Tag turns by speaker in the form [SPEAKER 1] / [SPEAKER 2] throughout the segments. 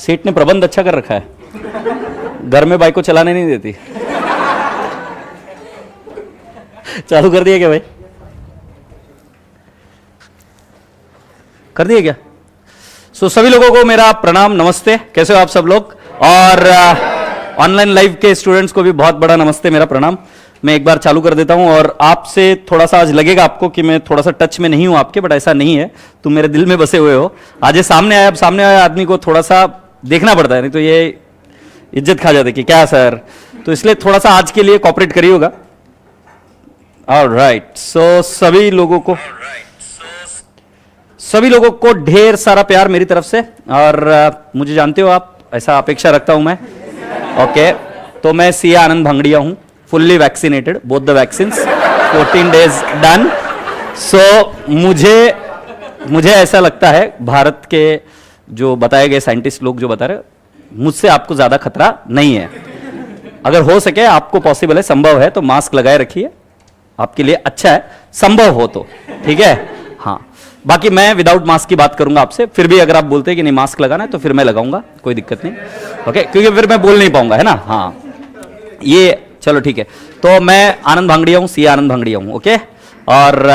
[SPEAKER 1] सेठ ने प्रबंध अच्छा कर रखा है, घर में बाइक को चलाने नहीं देती। चालू कर दिया क्या भाई? कर दिया क्या? सभी लोगों को मेरा प्रणाम, नमस्ते। कैसे हो आप सब लोग? और ऑनलाइन लाइव के स्टूडेंट्स को भी बहुत बड़ा नमस्ते, मेरा प्रणाम। मैं एक बार चालू कर देता हूं और आपसे थोड़ा सा आज लगेगा आपको कि मैं थोड़ा सा टच में नहीं हूं आपके, बट ऐसा नहीं है, तुम मेरे दिल में बसे हुए हो। आज ये सामने आया, अब सामने आए आदमी को थोड़ा सा देखना पड़ता है, नहीं तो ये इज्जत खा जाते कि क्या सर, तो इसलिए थोड़ा सा आज के लिए कॉपरेट करिएगा। ऑलराइट, सभी लोगों को ढेर सारा प्यार मेरी तरफ से, और मुझे जानते हो आप, ऐसा अपेक्षा रखता हूं मैं। ओके, तो मैं सीए आनंद भांगड़िया हूं, fully vaccinated, both the vaccines, 14 days done. मुझे ऐसा लगता है भारत के जो बताए गए साइंटिस्ट लोग जो बता रहे, मुझसे आपको ज्यादा खतरा नहीं है। अगर हो सके, आपको पॉसिबल है, संभव है, तो मास्क लगाए रखिए, आपके लिए अच्छा है, संभव हो तो, ठीक है। हाँ, बाकी मैं विदाउट मास्क की बात करूंगा आपसे, फिर भी अगर आप बोलते हैं कि नहीं मास्क लगाना है तो फिर मैं लगाऊंगा, कोई दिक्कत नहीं। ओके, क्योंकि फिर मैं बोल नहीं पाऊंगा, है ना। हाँ, ये चलो ठीक है। तो मैं आनंद भांगड़िया हूँ, सीए आनंद भांगड़िया हूँ। ओके, और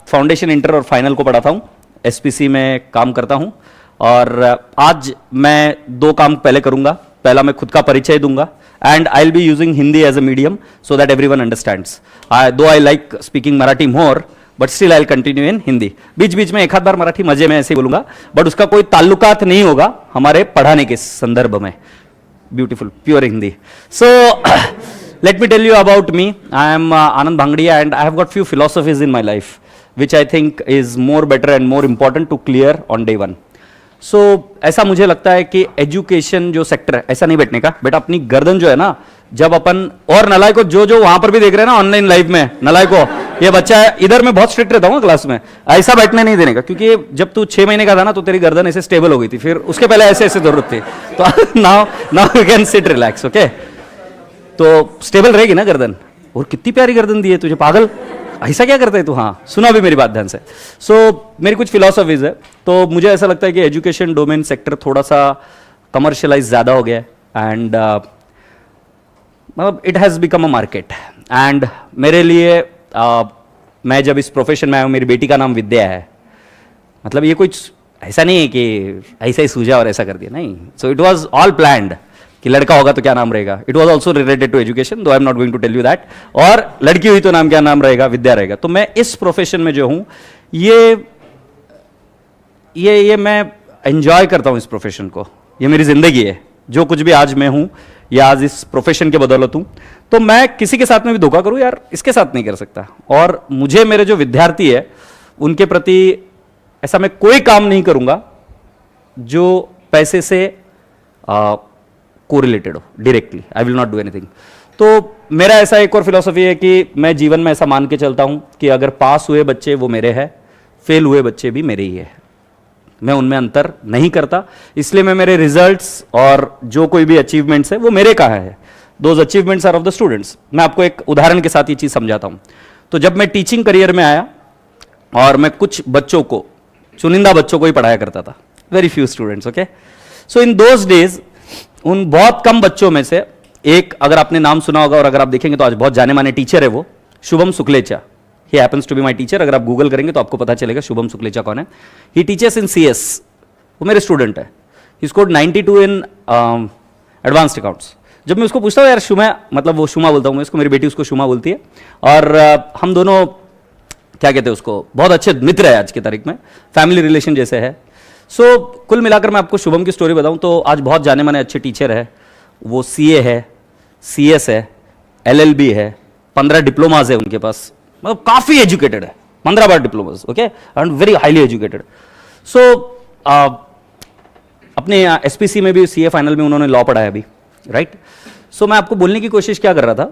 [SPEAKER 1] फाउंडेशन, इंटर और फाइनल को पढ़ाता हूँ, एसपीसी में काम करता हूँ। और आज मैं दो काम पहले करूंगा। पहला, मैं खुद का परिचय दूंगा, and I will be using Hindi as a medium so that everyone understands. Though I like speaking Marathi more, but still I will continue in Hindi. बीच बीच में एक आध बार मराठी मजे में ऐसे बोलूंगा, बट उसका कोई ताल्लुकात नहीं होगा हमारे पढ़ाने के संदर्भ में। Beautiful pure Hindi. So let me tell you about me. I am Anand Bhangdiya, and I have got few philosophies in my life which I think is more better and more important to clear on day one. So ऐसा मुझे लगता है कि education जो sector है, ऐसा नहीं बैठने का बेटा, अपनी गर्दन जो है ना, जब अपन, और नलायक को जो वहां पर भी देख रहे हैं ना ऑनलाइन लाइव में, नलायक को, ये बच्चा है, इधर मैं बहुत स्ट्रिक्ट रहता हूँ क्लास में, ऐसा बैठने नहीं देने का, क्योंकि जब तू 6 महीने का था ना तो तेरी गर्दन ऐसे स्टेबल हो गई थी, फिर उसके पहले ऐसे ऐसे जरूरत थी, तो now you can sit relax. Okay, तो स्टेबल रहेगी ना गर्दन। और कितनी प्यारी गर्दन दी है तुझे, पागल, ऐसा क्या करता है तू? हाँ, सुना भी मेरी बात ध्यान से। मेरी कुछ फिलॉसफीज है। तो मुझे ऐसा लगता है कि एजुकेशन डोमेन सेक्टर थोड़ा सा कमर्शियलाइज ज्यादा हो गया है, एंड मतलब it has become a market. And मेरे लिए मैं जब इस प्रोफेशन में आया हूँ, मेरी बेटी का नाम विद्या है, मतलब ये कुछ ऐसा नहीं है कि ऐसा ही सूझा और ऐसा कर दिया, नहीं। So it was all planned कि लड़का होगा तो क्या नाम रहेगा। It was also related to education, though I am not going to tell you that. और लड़की हुई तो नाम क्या नाम रहेगा? विद्या रहेगा। तो मैं इस प्रोफेशन में जो हूं, ये मैं एंजॉय करता हूं इस प्रोफेशन को, ये मेरी जिंदगी है। जो कुछ भी आज मैं हूं, या आज इस प्रोफेशन के बदौलत हूं, तो मैं किसी के साथ में भी धोखा करूं यार, इसके साथ नहीं कर सकता। और मुझे मेरे जो विद्यार्थी है उनके प्रति ऐसा मैं कोई काम नहीं करूंगा जो पैसे से कोरिलेटेड हो directly. I will not do anything. तो मेरा ऐसा एक और फिलॉसफी है कि मैं जीवन में ऐसा मान के चलता हूं कि अगर पास हुए बच्चे वो मेरे हैं, फेल हुए बच्चे भी मेरे ही है, मैं उनमें अंतर नहीं करता। इसलिए मैं मेरे रिजल्ट्स और जो कोई भी अचीवमेंट्स है वो मेरे कहा है, those achievements are of the students. मैं आपको एक उदाहरण के साथ ये चीज समझाता हूं। तो जब मैं टीचिंग करियर में आया और मैं कुछ बच्चों को, चुनिंदा बच्चों को ही पढ़ाया करता था, very few students. Okay, so in those days उन बहुत कम बच्चों में से एक, अगर आपने नाम सुना होगा और अगर आप देखेंगे तो आज बहुत जाने माने टीचर है वो, Shubham Sukhlecha. He happens to be my teacher. अगर आप गूगल करेंगे तो आपको पता चलेगा शुभम सुखलेचा कौन है। ही टीचर्स इन सीएस, वो मेरे स्टूडेंट है। He scored 92 in advanced accounts. जब मैं उसको पूछता हूँ यार शुमा, मतलब वो शुमा बोलता हूँ मैं उसको, मेरी बेटी उसको शुमा बोलती है, और हम दोनों क्या कहते हैं उसको, बहुत अच्छे मित्र है आज की तारीख में, फैमिली रिलेशन जैसे है। कुल मिलाकर मैं आपको शुभम की स्टोरी बताऊं तो आज बहुत जाने माने अच्छे टीचर है। वो सीए है, सीएस है, एलएलबी है, 15 डिप्लोमाज है उनके पास, मतलब काफी एजुकेटेड है, 15 बार diplomas. Okay, and very highly educated. अपने एसपीसी में भी सीए फाइनल में उन्होंने लॉ पढ़ाया अभी, राइट। मैं आपको बोलने की कोशिश क्या कर रहा था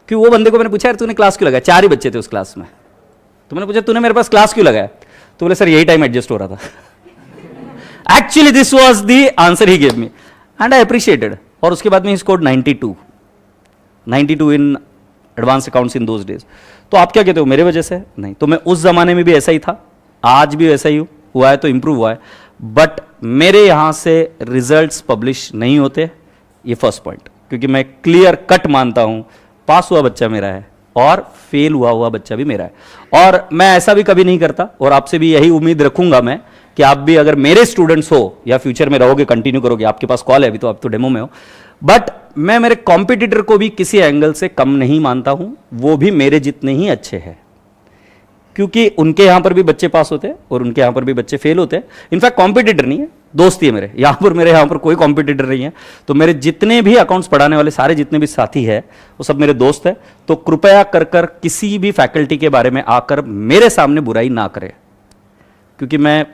[SPEAKER 1] कि वो बंदे को मैंने पूछा यार तूने क्लास क्यों लगाया, 4 ही बच्चे थे उस क्लास में, तो मैंने पूछा तूने मेरे पास क्लास क्यों लगाया, तो बोले सर यही टाइम एडजस्ट हो रहा था। Actually, this was the answer he gave me, and I appreciated. और उसके बाद में he scored 92 in advanced accounts in those days. तो आप क्या कहते हो, मेरे वजह से? नहीं, तो मैं उस जमाने में भी ऐसा ही था, आज भी वैसा ही हुआ है, तो इंप्रूव हुआ है। बट मेरे यहां से रिजल्ट्स पब्लिश नहीं होते, ये फर्स्ट पॉइंट, क्योंकि मैं क्लियर कट मानता हूं पास हुआ बच्चा मेरा है और फेल हुआ बच्चा भी मेरा है। और मैं ऐसा भी कभी नहीं करता, और आपसे भी यही उम्मीद रखूंगा मैं कि आप भी अगर मेरे स्टूडेंट्स हो या फ्यूचर में रहोगे, कंटिन्यू करोगे, आपके पास कॉल है अभी तो, आप तो डेमो में हो, बट मैं मेरे कॉम्पिटिटर को भी किसी एंगल से कम नहीं मानता हूं, वो भी मेरे जितने ही अच्छे हैं, क्योंकि उनके यहां पर भी बच्चे पास होते हैं और उनके यहां पर भी बच्चे फेल होते हैं। इनफैक्ट कॉम्पिटिटर नहीं है, दोस्ती है मेरे यहां पर, मेरे यहां पर कोई कॉम्पिटिटर नहीं है। तो मेरे जितने भी अकाउंट्स पढ़ाने वाले सारे जितने भी साथी हैं वो सब मेरे दोस्त हैं। तो कृपया कर कर किसी भी फैकल्टी के बारे में आकर मेरे सामने बुराई ना करें, क्योंकि मैं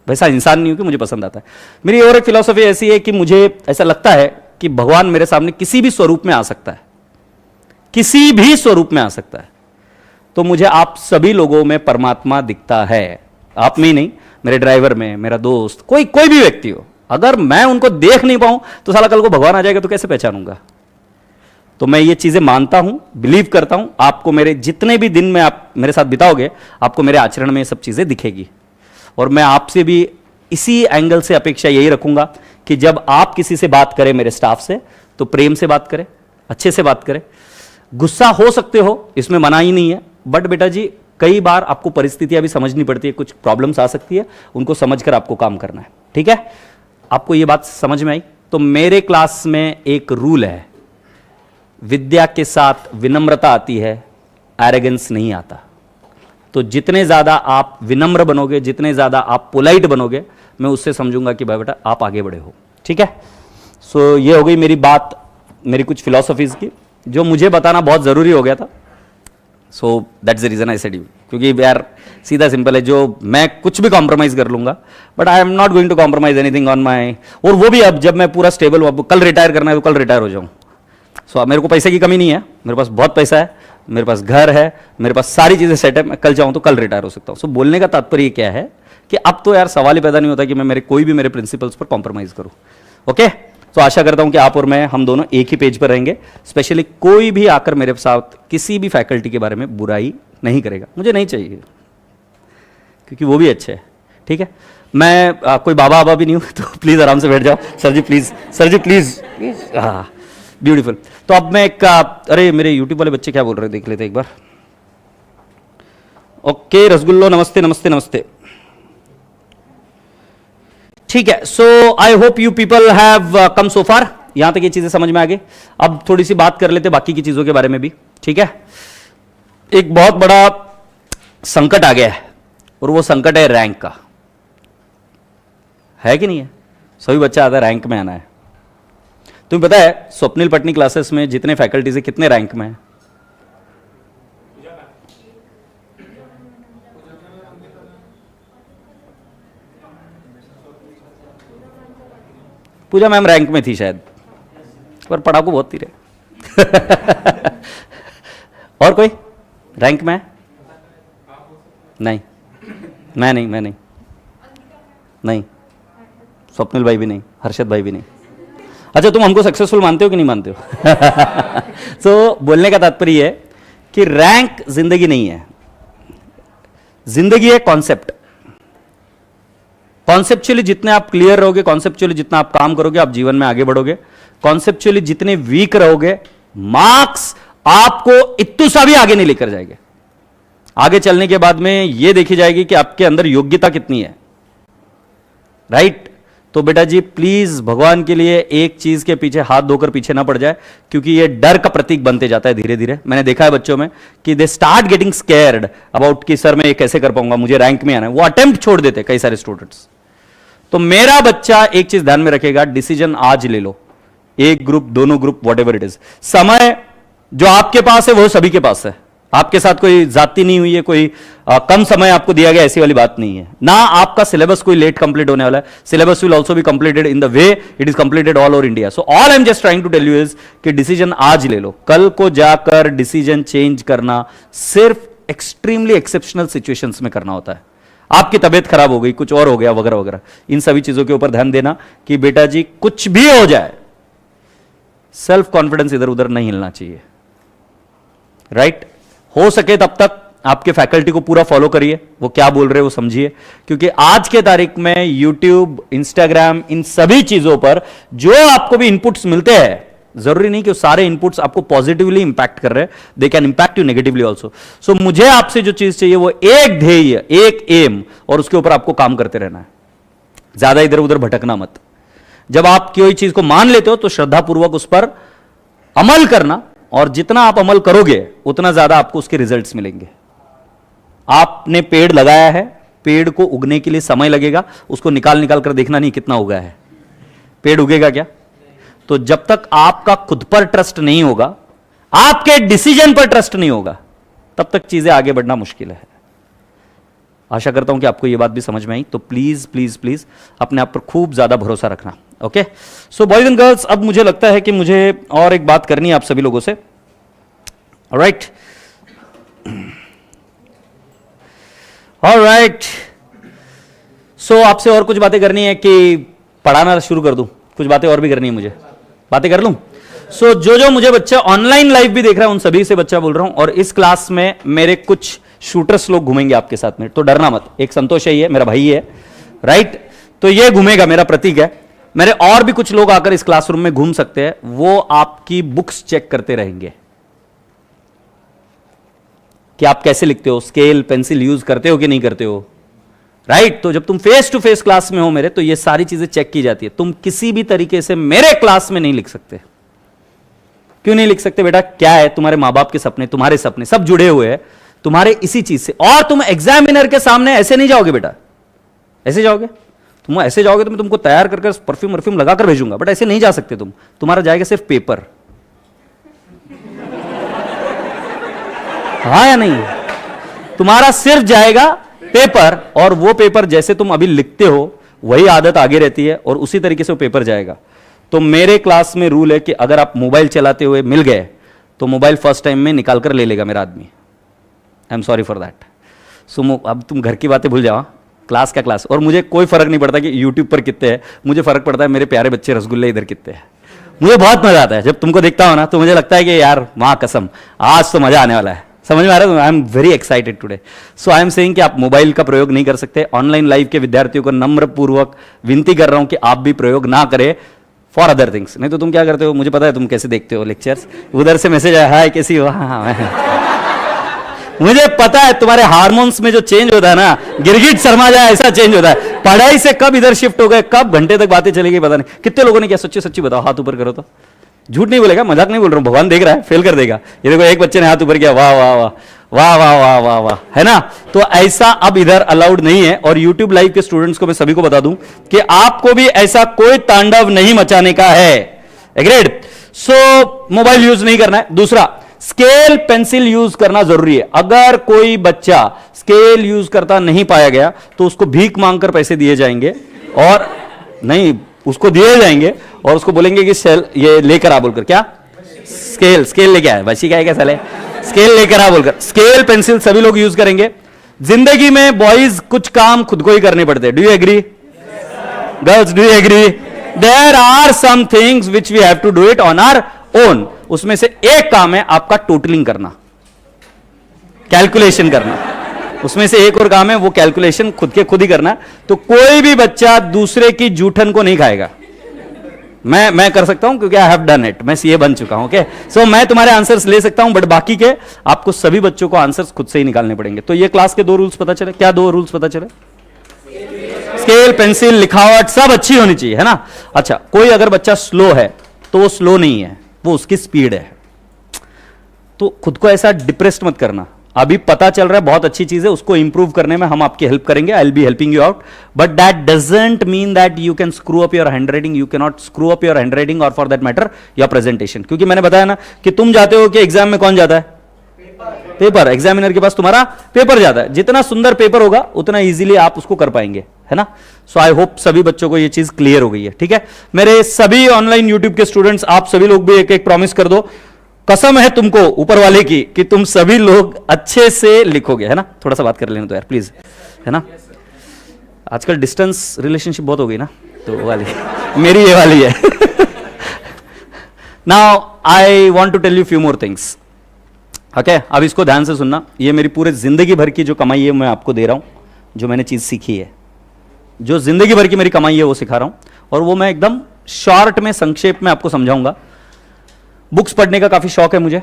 [SPEAKER 1] वैसा इंसान नहीं हूं कि मुझे पसंद आता है। मेरी और एक फिलॉसफी ऐसी है कि मुझे ऐसा लगता है कि भगवान मेरे सामने किसी भी स्वरूप में आ सकता है, किसी भी स्वरूप में आ सकता है। तो मुझे आप सभी लोगों में परमात्मा दिखता है, आप में ही नहीं, मेरे ड्राइवर में, मेरा दोस्त, कोई भी व्यक्ति हो, अगर मैं उनको देख नहीं पाऊं तो साला कल को भगवान आ जाएगा तो कैसे पहचानूंगा। तो मैं ये चीजें मानता हूं, बिलीव करता हूं। आपको मेरे जितने भी दिन में आप मेरे साथ बिताओगे, आपको मेरे आचरण में ये सब चीजें दिखेगी। और मैं आपसे भी इसी एंगल से अपेक्षा यही रखूंगा कि जब आप किसी से बात करें, मेरे स्टाफ से, तो प्रेम से बात करें, अच्छे से बात करें। गुस्सा हो सकते हो, इसमें मना ही नहीं है, बट बेटा जी कई बार आपको परिस्थितियां भी समझनी पड़ती है, कुछ प्रॉब्लम्स आ सकती है, उनको समझकर आपको काम करना है, ठीक है। आपको ये बात समझ में आई? तो मेरे क्लास में एक रूल है, विद्या के साथ विनम्रता आती है, एरोगेंस नहीं आता। तो जितने ज्यादा आप विनम्र बनोगे, जितने ज्यादा आप पोलाइट बनोगे, मैं उससे समझूंगा कि भाई बेटा आप आगे बढ़े हो, ठीक है। सो ये हो गई मेरी बात, मेरी कुछ फिलॉसफीज की, जो मुझे बताना बहुत जरूरी हो गया था। So that's the reason I said you, क्योंकि यार सीधा सिंपल है, जो मैं कुछ भी कॉम्प्रोमाइज कर लूंगा, but I am not going to compromise anything on my, और वो भी अब जब मैं पूरा स्टेबल हूं, अब कल रिटायर करना है तो कल रिटायर हो जाऊं। सो मेरे को पैसे की कमी नहीं है, मेरे पास बहुत पैसा है, मेरे पास घर है, मेरे पास सारी चीजें सेट है, मैं कल चाहूं तो कल रिटायर हो सकता हूं। सो बोलने का तात्पर्य क्या है कि अब तो यार सवाल ही पैदा नहीं होता कि मैं कोई भी मेरे प्रिंसिपल्स पर कॉम्प्रोमाइज करूं। ओके, तो आशा करता हूं कि आप और मैं, हम दोनों एक ही पेज पर रहेंगे। स्पेशली कोई भी आकर मेरे साथ किसी भी फैकल्टी के बारे में बुराई नहीं करेगा, मुझे नहीं चाहिए, क्योंकि वो भी अच्छे है, ठीक है। मैं कोई बाबा भी नहीं हूं, तो प्लीज आराम से बैठ जाओ। Sir ji please, sir ji please, हाँ ब्यूटीफुल। तो अब मैं एक अरे मेरे यूट्यूब वाले बच्चे क्या बोल रहे हैं देख लेते एक बार। ओके रसगुल्लो, नमस्ते नमस्ते नमस्ते, ठीक है। So I hope you people have come so far, यहां तक ये चीजें समझ में आ गई। अब थोड़ी सी बात कर लेते बाकी की चीजों के बारे में भी, ठीक है। एक बहुत बड़ा संकट आ गया है, और वो संकट है रैंक का, है कि नहीं है? सभी बच्चा आता है रैंक में आना है। तुम्हें पता है स्वप्निल पटनी क्लासेस में जितने फैकल्टीज है कितने रैंक में है? पूजा मैम रैंक में थी शायद, पर पढ़ाकू बहुत थी रे। और कोई रैंक में है? नहीं, मैं नहीं, नहीं, स्वप्निल भाई भी नहीं, हर्षद भाई भी नहीं। अच्छा, तुम हमको सक्सेसफुल मानते हो कि नहीं मानते हो? तो बोलने का तात्पर्य है कि रैंक जिंदगी नहीं है, जिंदगी है कॉन्सेप्ट। कॉन्सेप्चुअली जितने आप क्लियर रहोगे, कॉन्सेप्चुअली जितना आप काम करोगे, आप जीवन में आगे बढ़ोगे। कॉन्सेप्चुअली जितने वीक रहोगे, मार्क्स आपको इत्तू सा भी आगे नहीं लेकर जाएंगे। आगे चलने के बाद में यह देखी जाएगी कि आपके अंदर योग्यता कितनी है, राइट। तो बेटा जी प्लीज भगवान के लिए एक चीज के पीछे हाथ धोकर पीछे ना पड़ जाए, क्योंकि ये डर का प्रतीक बनते जाता है धीरे धीरे। मैंने देखा है बच्चों में कि they start getting scared about कि सर मैं ये कैसे कर पाऊंगा, मुझे रैंक में आना है, वो अटेम्प्ट छोड़ देते कई सारे स्टूडेंट्स। तो मेरा बच्चा एक चीज ध्यान में रखेगा, डिसीजन आज ले लो, एक ग्रुप, दोनों group, what ever it is. समय जो आपके पास है वो सभी के पास है, आपके साथ कोई जाति नहीं हुई है, कोई कम समय आपको दिया गया ऐसी वाली बात नहीं है ना। आपका सिलेबस कोई लेट कंप्लीट होने वाला है, syllabus will also be completed in the way it is completed all over India. So all I am just trying to tell you is कि डिसीजन आज ले लो, कल को जाकर डिसीजन चेंज करना सिर्फ एक्सट्रीमली एक्सेप्शनल सिचुएशंस में करना होता है। आपकी तबीयत खराब हो गई, कुछ और हो गया वगैरह वगैरह, इन सभी चीजों के ऊपर ध्यान देना कि बेटा जी कुछ भी हो जाए, सेल्फ कॉन्फिडेंस इधर उधर नहीं हिलना चाहिए, राइट। हो सके तब तक आपके फैकल्टी को पूरा फॉलो करिए, वो क्या बोल रहे हैं वो समझिए, क्योंकि आज के तारीख में यूट्यूब, इंस्टाग्राम, इन सभी चीजों पर जो आपको भी इनपुट्स मिलते हैं, जरूरी नहीं कि वो सारे इनपुट्स आपको पॉजिटिवली इंपैक्ट कर रहे हैं, they can impact you negatively also. So मुझे आपसे जो चीज चाहिए वो एक ध्येय, एक एम, और उसके ऊपर आपको काम करते रहना है, ज्यादा इधर उधर भटकना मत। जब आप कोई चीज को मान लेते हो तो श्रद्धापूर्वक उस पर अमल करना, और जितना आप अमल करोगे उतना ज्यादा आपको उसके रिजल्ट्स मिलेंगे। आपने पेड़ लगाया है, पेड़ को उगने के लिए समय लगेगा, उसको निकाल निकाल कर देखना नहीं कितना उगा है, पेड़ उगेगा क्या? तो जब तक आपका खुद पर ट्रस्ट नहीं होगा, आपके डिसीजन पर ट्रस्ट नहीं होगा, तब तक चीजें आगे बढ़ना मुश्किल है। आशा करता हूं कि आपको यह बात भी समझ में आई। तो प्लीज प्लीज प्लीज अपने आप पर खूब ज्यादा भरोसा रखना। Okay, so boys and girls, अब मुझे लगता है कि मुझे और एक बात करनी है आप सभी लोगों से। ऑलराइट, ऑलराइट, सो आपसे और कुछ बातें करनी है कि पढ़ाना शुरू कर दूं? कुछ बातें और भी करनी है मुझे, बातें कर लूं? सो जो मुझे बच्चा ऑनलाइन लाइव भी देख रहा है उन सभी से बच्चा बोल रहा हूं, और इस क्लास में मेरे कुछ शूटर्स लोग घूमेंगे आपके साथ में, तो डरना मत। एक संतोष है, मेरा भाई है, राइट? तो ये घूमेगा, मेरा प्रतीक है। मेरे और भी कुछ लोग आकर इस क्लासरूम में घूम सकते हैं, वो आपकी बुक्स चेक करते रहेंगे कि आप कैसे लिखते हो, स्केल पेंसिल यूज करते हो कि नहीं करते हो, राइट? तो जब तुम फेस टू फेस क्लास में हो मेरे, तो ये सारी चीजें चेक की जाती है। तुम किसी भी तरीके से मेरे क्लास में नहीं लिख सकते। क्यों नहीं लिख सकते बेटा? क्या है, तुम्हारे मां बाप के सपने, तुम्हारे सपने सब जुड़े हुए हैं तुम्हारे इसी चीज से, और तुम एग्जामिनर के सामने ऐसे नहीं जाओगे बेटा। ऐसे जाओगे? तुम ऐसे जाओगे तो मैं तुमको तैयार करके परफ्यूम परफ्यूम लगाकर भेजूंगा, बट ऐसे नहीं जा सकते तुम। तुम्हारा जाएगा सिर्फ पेपर। हाँ या नहीं? तुम्हारा सिर्फ जाएगा पेपर, और वो पेपर जैसे तुम अभी लिखते हो वही आदत आगे रहती है, और उसी तरीके से वो पेपर जाएगा। तो मेरे क्लास में रूल है कि अगर आप मोबाइल चलाते हुए मिल गए तो मोबाइल फर्स्ट टाइम में निकाल कर ले लेगा मेरा आदमी। I am sorry for that. So अब तुम घर की बातें भूल जाओ, क्लास का क्लास। और मुझे कोई फर्क नहीं पड़ता कि यूट्यूब पर कितने हैं, मुझे फर्क पड़ता है मेरे प्यारे बच्चे रसगुल्ले इधर कितने हैं। मुझे बहुत मजा आता है जब तुमको देखता हो ना, तो मुझे लगता है कि यार मां कसम आज तो मजा आने वाला है। समझ में आ रहा है? I am very excited today. So I am saying कि आप मोबाइल का प्रयोग नहीं कर सकते। ऑनलाइन लाइव के विद्यार्थियों को नम्रपूर्वक विनती कर रहा हूं कि आप भी प्रयोग ना करें फॉर अदर थिंग्स। नहीं तो तुम क्या करते हो, मुझे पता है तुम कैसे देखते हो लेक्चर्स। उधर से मैसेज आया, हाय कैसी हो, हाँ मुझे पता है तुम्हारे हार्मोन्स में जो चेंज होता है ना, गिरगिट शर्मा जाए ऐसा चेंज होता है। पढ़ाई से कब इधर शिफ्ट हो गए, कब घंटे तक बातें चली गई पता नहीं। कितने लोगों ने क्या, सच्ची सच्ची बताओ, हाथ ऊपर करो तो। झूठ नहीं बोलेगा, मजाक नहीं बोल रहा हूं, भगवान देख रहा है, फेल कर देगा। ये देखो एक बच्चे ने हाथ ऊपर किया, वाह वाह वाह वाह वाह वाह वाह वाह, है ना? तो ऐसा अब इधर अलाउड नहीं है। और YouTube लाइव के स्टूडेंट्स को मैं सभी को बता दूं कि आपको भी ऐसा कोई तांडव नहीं मचाने का है। एग्रीड? सो मोबाइल यूज नहीं करना है। दूसरा, स्केल पेंसिल यूज करना जरूरी है। अगर कोई बच्चा स्केल यूज करता नहीं पाया गया तो उसको भीख मांगकर पैसे दिए जाएंगे, और नहीं उसको दिए जाएंगे और उसको बोलेंगे कि सेल ये लेकर आ, बोलकर क्या स्केल लेके आए, बची क्या है क्या साले, स्केल लेकर आ बोलकर। स्केल पेंसिल सभी लोग यूज करेंगे। जिंदगी में बॉयज कुछ काम खुद को ही करने पड़ते हैं। Do you agree? Girls do you agree? There are some things which we have to do it on our own. उसमें से एक काम है आपका टोटलिंग करना, कैलकुलेशन करना। उसमें से एक और काम है वो कैलकुलेशन खुद के खुद ही करना। तो कोई भी बच्चा दूसरे की जूठन को नहीं खाएगा। मैं कर सकता हूं क्योंकि आई हैव डन इट, मैं सीए बन चुका हूं। ओके, सो मैं तुम्हारे आंसर्स ले सकता हूं, बट बाकी के आपको सभी बच्चों को आंसर्स खुद से ही निकालने पड़ेंगे। तो ये क्लास के 2 रूल्स पता चले। क्या 2 रूल्स पता चले? स्केल पेंसिल लिखावट सब अच्छी होनी चाहिए, है ना? अच्छा, कोई अगर बच्चा स्लो है तो वो स्लो नहीं है, वो उसकी स्पीड है। तो खुद को ऐसा डिप्रेस्ड मत करना। अभी पता चल रहा है बहुत अच्छी चीज है, उसको इंप्रूव करने में हम आपकी हेल्प करेंगे। I will be helping you out, but that doesn't mean that you can screw up your handwriting. You can not screw up your handwriting और for that matter your presentation. क्योंकि मैंने बताया ना कि तुम जाते हो कि एग्जाम में कौन जाता है? पेपर। एग्जामिनर के पास तुम्हारा पेपर जाता है। जितना सुंदर पेपर होगा उतना इजीली आप उसको कर पाएंगे, है ना? सो आई होप सभी बच्चों को ये चीज क्लियर हो गई है। ठीक है, मेरे सभी ऑनलाइन यूट्यूब के स्टूडेंट्स, आप सभी लोग भी एक एक प्रॉमिस कर दो, कसम है तुमको ऊपर वाले की, कि तुम सभी लोग अच्छे से लिखोगे, है ना? थोड़ा सा बात कर लेना तो यार प्लीज, है ना? आजकल डिस्टेंस रिलेशनशिप बहुत हो गई ना, तो वो वाली मेरी ये वाली है। Now I want to tell you few more things. Okay अब इसको ध्यान से सुनना, ये मेरी पूरे जिंदगी भर की जो कमाई है मैं आपको दे रहा हूं, जो मैंने चीज सीखी है, जो जिंदगी भर की मेरी कमाई है वो सिखा रहा हूं, और वो मैं एकदम शॉर्ट में संक्षेप में आपको समझाऊंगा। बुक्स पढ़ने का काफी शौक है मुझे,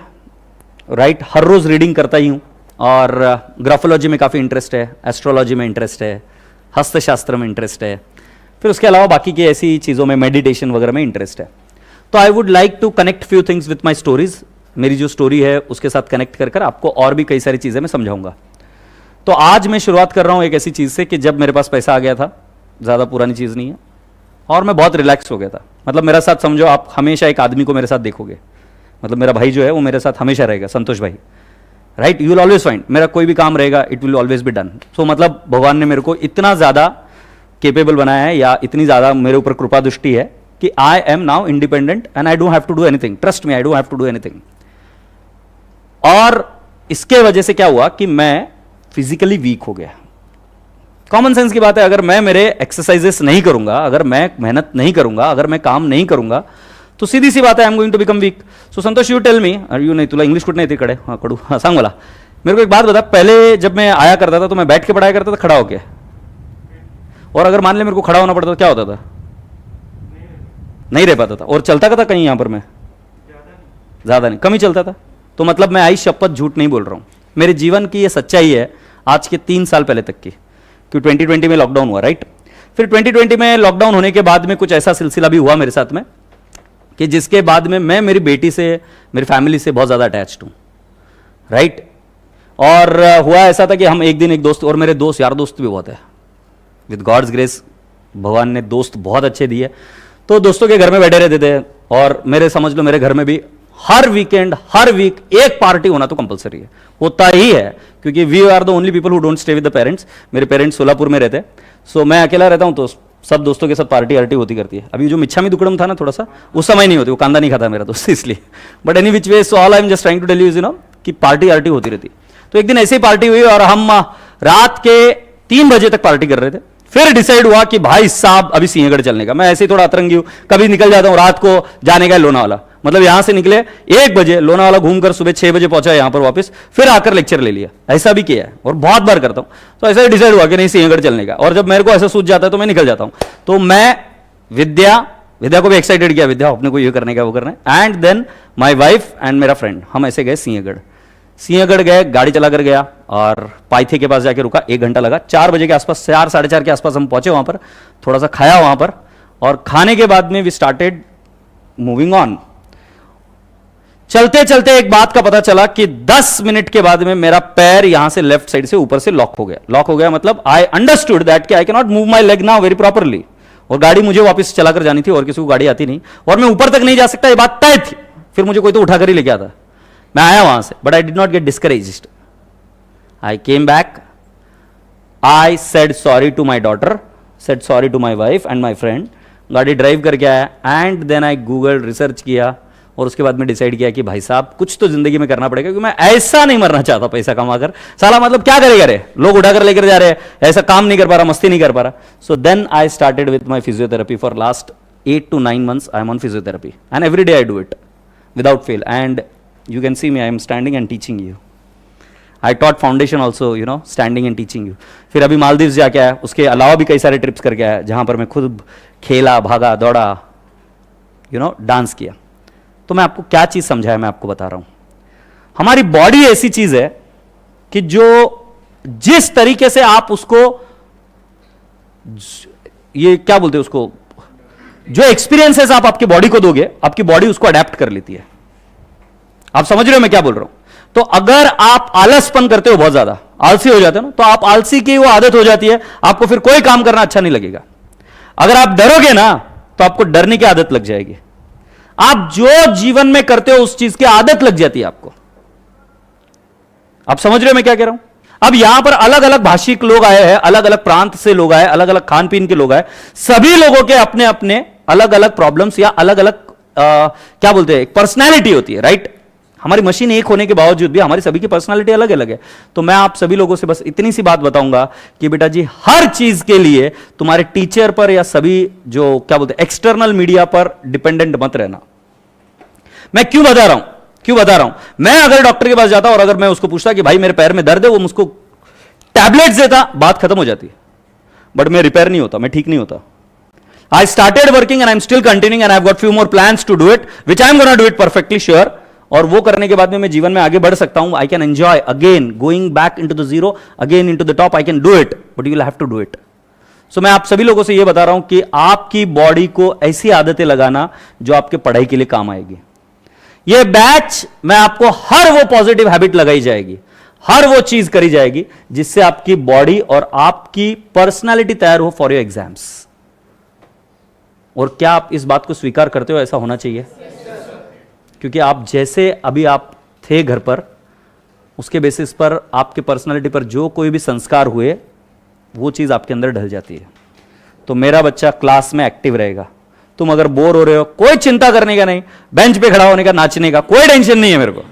[SPEAKER 1] राइट, हर रोज रीडिंग करता ही हूं, और ग्राफोलॉजी में काफी इंटरेस्ट है, एस्ट्रोलॉजी में इंटरेस्ट है, हस्तशास्त्र में इंटरेस्ट है, फिर उसके अलावा बाकी की ऐसी चीजों में मेडिटेशन वगैरह में इंटरेस्ट है। तो I would like to connect few things with my stories, मेरी जो स्टोरी है उसके साथ कनेक्ट कर आपको और भी कई सारी चीजें मैं समझाऊंगा। तो आज मैं शुरुआत कर रहा हूं एक ऐसी चीज से कि जब मेरे पास पैसा आ गया था, ज्यादा पुरानी चीज नहीं है, और मैं बहुत रिलैक्स हो गया था। मतलब मेरा साथ समझो, आप हमेशा एक आदमी को मेरे साथ देखोगे, मतलब मेरा भाई जो है वो मेरे साथ हमेशा रहेगा, संतोष भाई, right, you will always find, मेरा कोई भी काम रहेगा it will always be done. So मतलब भगवान ने मेरे को इतना ज्यादा केपेबल बनाया है, या इतनी ज्यादा मेरे ऊपर कृपा दृष्टि है कि I am now independent and I don't have to do anything, trust me, I don't have to do anything. और इसके वजह से क्या हुआ कि मैं फिजिकली वीक हो गया। कॉमन सेंस की बात है, अगर मैं मेरे एक्सरसाइजेस नहीं करूंगा, अगर मैं मेहनत नहीं करूंगा, अगर मैं काम नहीं करूंगा, तो सीधी सी बात है I am going to become weak. So Santosh, you tell me, you नहीं, तुला इंग्लिश कुछ नहीं थी कड़े, हाँ कड़ू, हाँ सांग वाला, मेरे को एक बात बता, पहले जब मैं आया करता था तो मैं बैठ के पढ़ाया करता था खड़ा होके, और अगर मान ले मेरे को खड़ा होना पड़ता तो क्या होता था? नहीं रह पाता था। और चलता था कहीं यहां पर मैं? ज्यादा नहीं, कम ही चलता था। तो मतलब मैं आई शपथ झूठ नहीं बोल रहा हूं, मेरे जीवन की ये सच्चाई है आज के 3 साल पहले तक की, क्योंकि 2020 में लॉकडाउन हुआ, राइट। फिर 2020 में लॉकडाउन होने के बाद में कुछ ऐसा सिलसिला भी हुआ मेरे साथ में कि जिसके बाद में मैं मेरी बेटी से, मेरी फैमिली से बहुत ज्यादा अटैच्ड हूं, राइट। और हुआ ऐसा था कि हम एक दिन एक दोस्त, और मेरे दोस्त यार दोस्त भी बहुत है, विद गॉड्स ग्रेस भगवान ने दोस्त बहुत अच्छे दिए, तो दोस्तों के घर में बैठे रहते थे। और मेरे समझ लो मेरे घर में भी हर वीकेंड, हर वीक एक पार्टी होना तो कंपलसरी है, होता ही है, क्योंकि we are the only people who don't stay with the parents. मेरे पेरेंट्स सोलापुर में रहते हैं, सो मैं अकेला रहता हूं, तो सब दोस्तों के साथ पार्टी आर्टी होती करती है। अभी जो मिच्छा में दुकड़म था ना, थोड़ा सा उस समय नहीं होती, वो कांदा नहीं खाता मेरा दोस्त, इसलिए। But any which way, so all I am just trying to tell you know कि पार्टी आर्टी होती रहती। तो एक दिन ऐसी पार्टी हुई और हम रात के 3 बजे तक पार्टी कर रहे थे। फिर डिसाइड हुआ कि भाई साहब अभी सिंहगढ़ चलने का। मैं ऐसे ही थोड़ा अतरंगी हूं, कभी निकल जाता हूं रात को, जाने का लोनावाला, मतलब यहां से निकले 1 बजे, लोनावाला घूमकर सुबह 6 बजे पहुंचा यहां पर वापस, फिर आकर लेक्चर ले लिया। ऐसा भी किया है और बहुत बार करता हूं। तो ऐसा ही डिसाइड हुआ कि नहीं सिंहगढ़ चलने का, और जब मेरे को ऐसा सूझ जाता है तो मैं निकल जाता हूं। तो मैं विद्या को भी एक्साइटेड किया, विद्या अपने को ये करने का वो करना है, and then my wife and मेरा फ्रेंड, हम ऐसे गए सिंहगढ़ गए, गाड़ी चला कर गया और पाइथे के पास जाके रुका, 1 घंटा लगा। 4 बजे के आसपास, 4 साढ़े 4 के आसपास हम पहुंचे वहां पर, थोड़ा सा खाया वहां पर, और खाने के बाद में वी स्टार्टेड मूविंग ऑन। चलते चलते एक बात का पता चला कि 10 मिनट के बाद में मेरा पैर यहां से लेफ्ट साइड से ऊपर से लॉक हो गया। मतलब आई अंडरस्टूड दैट कि आई can not move my leg now very properly, और गाड़ी मुझे वापस चलाकर जानी थी और किसी को गाड़ी आती नहीं, और मैं ऊपर तक नहीं जा सकता, ये बात तय थी। फिर मुझे कोई तो उठाकर ही लेके आता, मैं आया वहां से, but I did not get discouraged. I came back, I said sorry to my daughter, said sorry to my wife and my friend, गाड़ी ड्राइव करके आया, and then I Google research किया, और उसके बाद में डिसाइड किया कि भाई साहब कुछ तो जिंदगी में करना पड़ेगा, क्योंकि मैं ऐसा नहीं मरना चाहता पैसा कमाकर। साला मतलब क्या करेगा रे, लोग उठाकर लेकर जा रहे हैं, ऐसा काम नहीं कर पा रहा, मस्ती नहीं कर पा रहा। So then I started with my physiotherapy for last 8 to 9 months I am on physiotherapy, and every day I do it without fail, and you can see me, I am standing and teaching you. I taught foundation also, you know, standing and teaching you. फिर अभी मालदीव्स जाके आया, उसके अलावा भी कई सारे trips करके आया, जहां पर मैं खुद खेला, भागा, दौड़ा, you know, डांस किया। तो मैं आपको क्या चीज समझाया, मैं आपको बता रहा हूं। हमारी बॉडी ऐसी चीज है कि जो जिस तरीके से आप उसको, ये क्या बोलते हैं उसको, जो एक्सपीरियंसेस आप आपकी बॉडी को दोगे, आपकी बॉडी उसको अडेप्ट कर लेती है। आप समझ रहे हो मैं क्या बोल रहा हूं? तो अगर आप आलसपन करते हो, बहुत ज्यादा आलसी हो जाते हो ना, तो आप आलसी की वो आदत हो जाती है, आपको फिर कोई काम करना अच्छा नहीं लगेगा। अगर आप डरोगे ना, तो आपको डरने की आदत लग जाएगी। आप जो जीवन में करते हो उस चीज की आदत लग जाती है आपको। आप समझ रहे हो मैं क्या कह रहा हूं? अब यहां पर अलग अलग भाषिक लोग आए हैं, अलग अलग प्रांत से लोग आए, अलग अलग खान पीन के लोग आए, सभी लोगों के अपने अपने अलग अलग प्रॉब्लम्स या अलग अलग क्या बोलते हैं, पर्सनैलिटी होती है, राइट। हमारी मशीन एक होने के बावजूद भी हमारी सभी की पर्सनालिटी अलग अलग है। तो मैं आप सभी लोगों से बस इतनी सी बात बताऊंगा कि बेटा जी, हर चीज के लिए तुम्हारे टीचर पर या सभी जो क्या बोलते हैं एक्सटर्नल मीडिया पर डिपेंडेंट मत रहना। मैं क्यों बता रहा हूं? क्यों बता रहा हूं? मैं अगर डॉक्टर के पास जाता और अगर मैं उसको पूछता कि भाई मेरे पैर में दर्द है, वो मुझको टैबलेट्स देता, बात खत्म हो जाती है। बट मैं रिपेयर नहीं होता, मैं ठीक नहीं होता। I started working and I'm still continuing and I've got few more plans to do it, which I'm gonna do it perfectly sure. और वो करने के बाद में मैं जीवन में आगे बढ़ सकता हूं। I can enjoy again going back into the zero, again into the top. I can do it, but you will have to do it. So मैं आप सभी लोगों से ये बता रहा हूं कि आपकी बॉडी को ऐसी आदतें लगाना जो आपके पढ़ाई के लिए काम आएगी। ये बैच में आपको हर वो पॉजिटिव हैबिट लगाई जाएगी, हर वो चीज करी जाएगी जिससे आपकी बॉडी और आपकी पर्सनालिटी तैयार हो फॉर योर एग्जाम्स। और क्या आप इस बात को स्वीकार करते हो ऐसा होना चाहिए? क्योंकि आप जैसे अभी आप थे घर पर, उसके बेसिस पर आपके पर्सनालिटी पर जो कोई भी संस्कार हुए वो चीज आपके अंदर ढल जाती है। तो मेरा बच्चा क्लास में एक्टिव रहेगा। तुम अगर बोर हो रहे हो, कोई चिंता करने का नहीं, बेंच पे खड़ा होने का, नाचने का कोई टेंशन नहीं है मेरे को।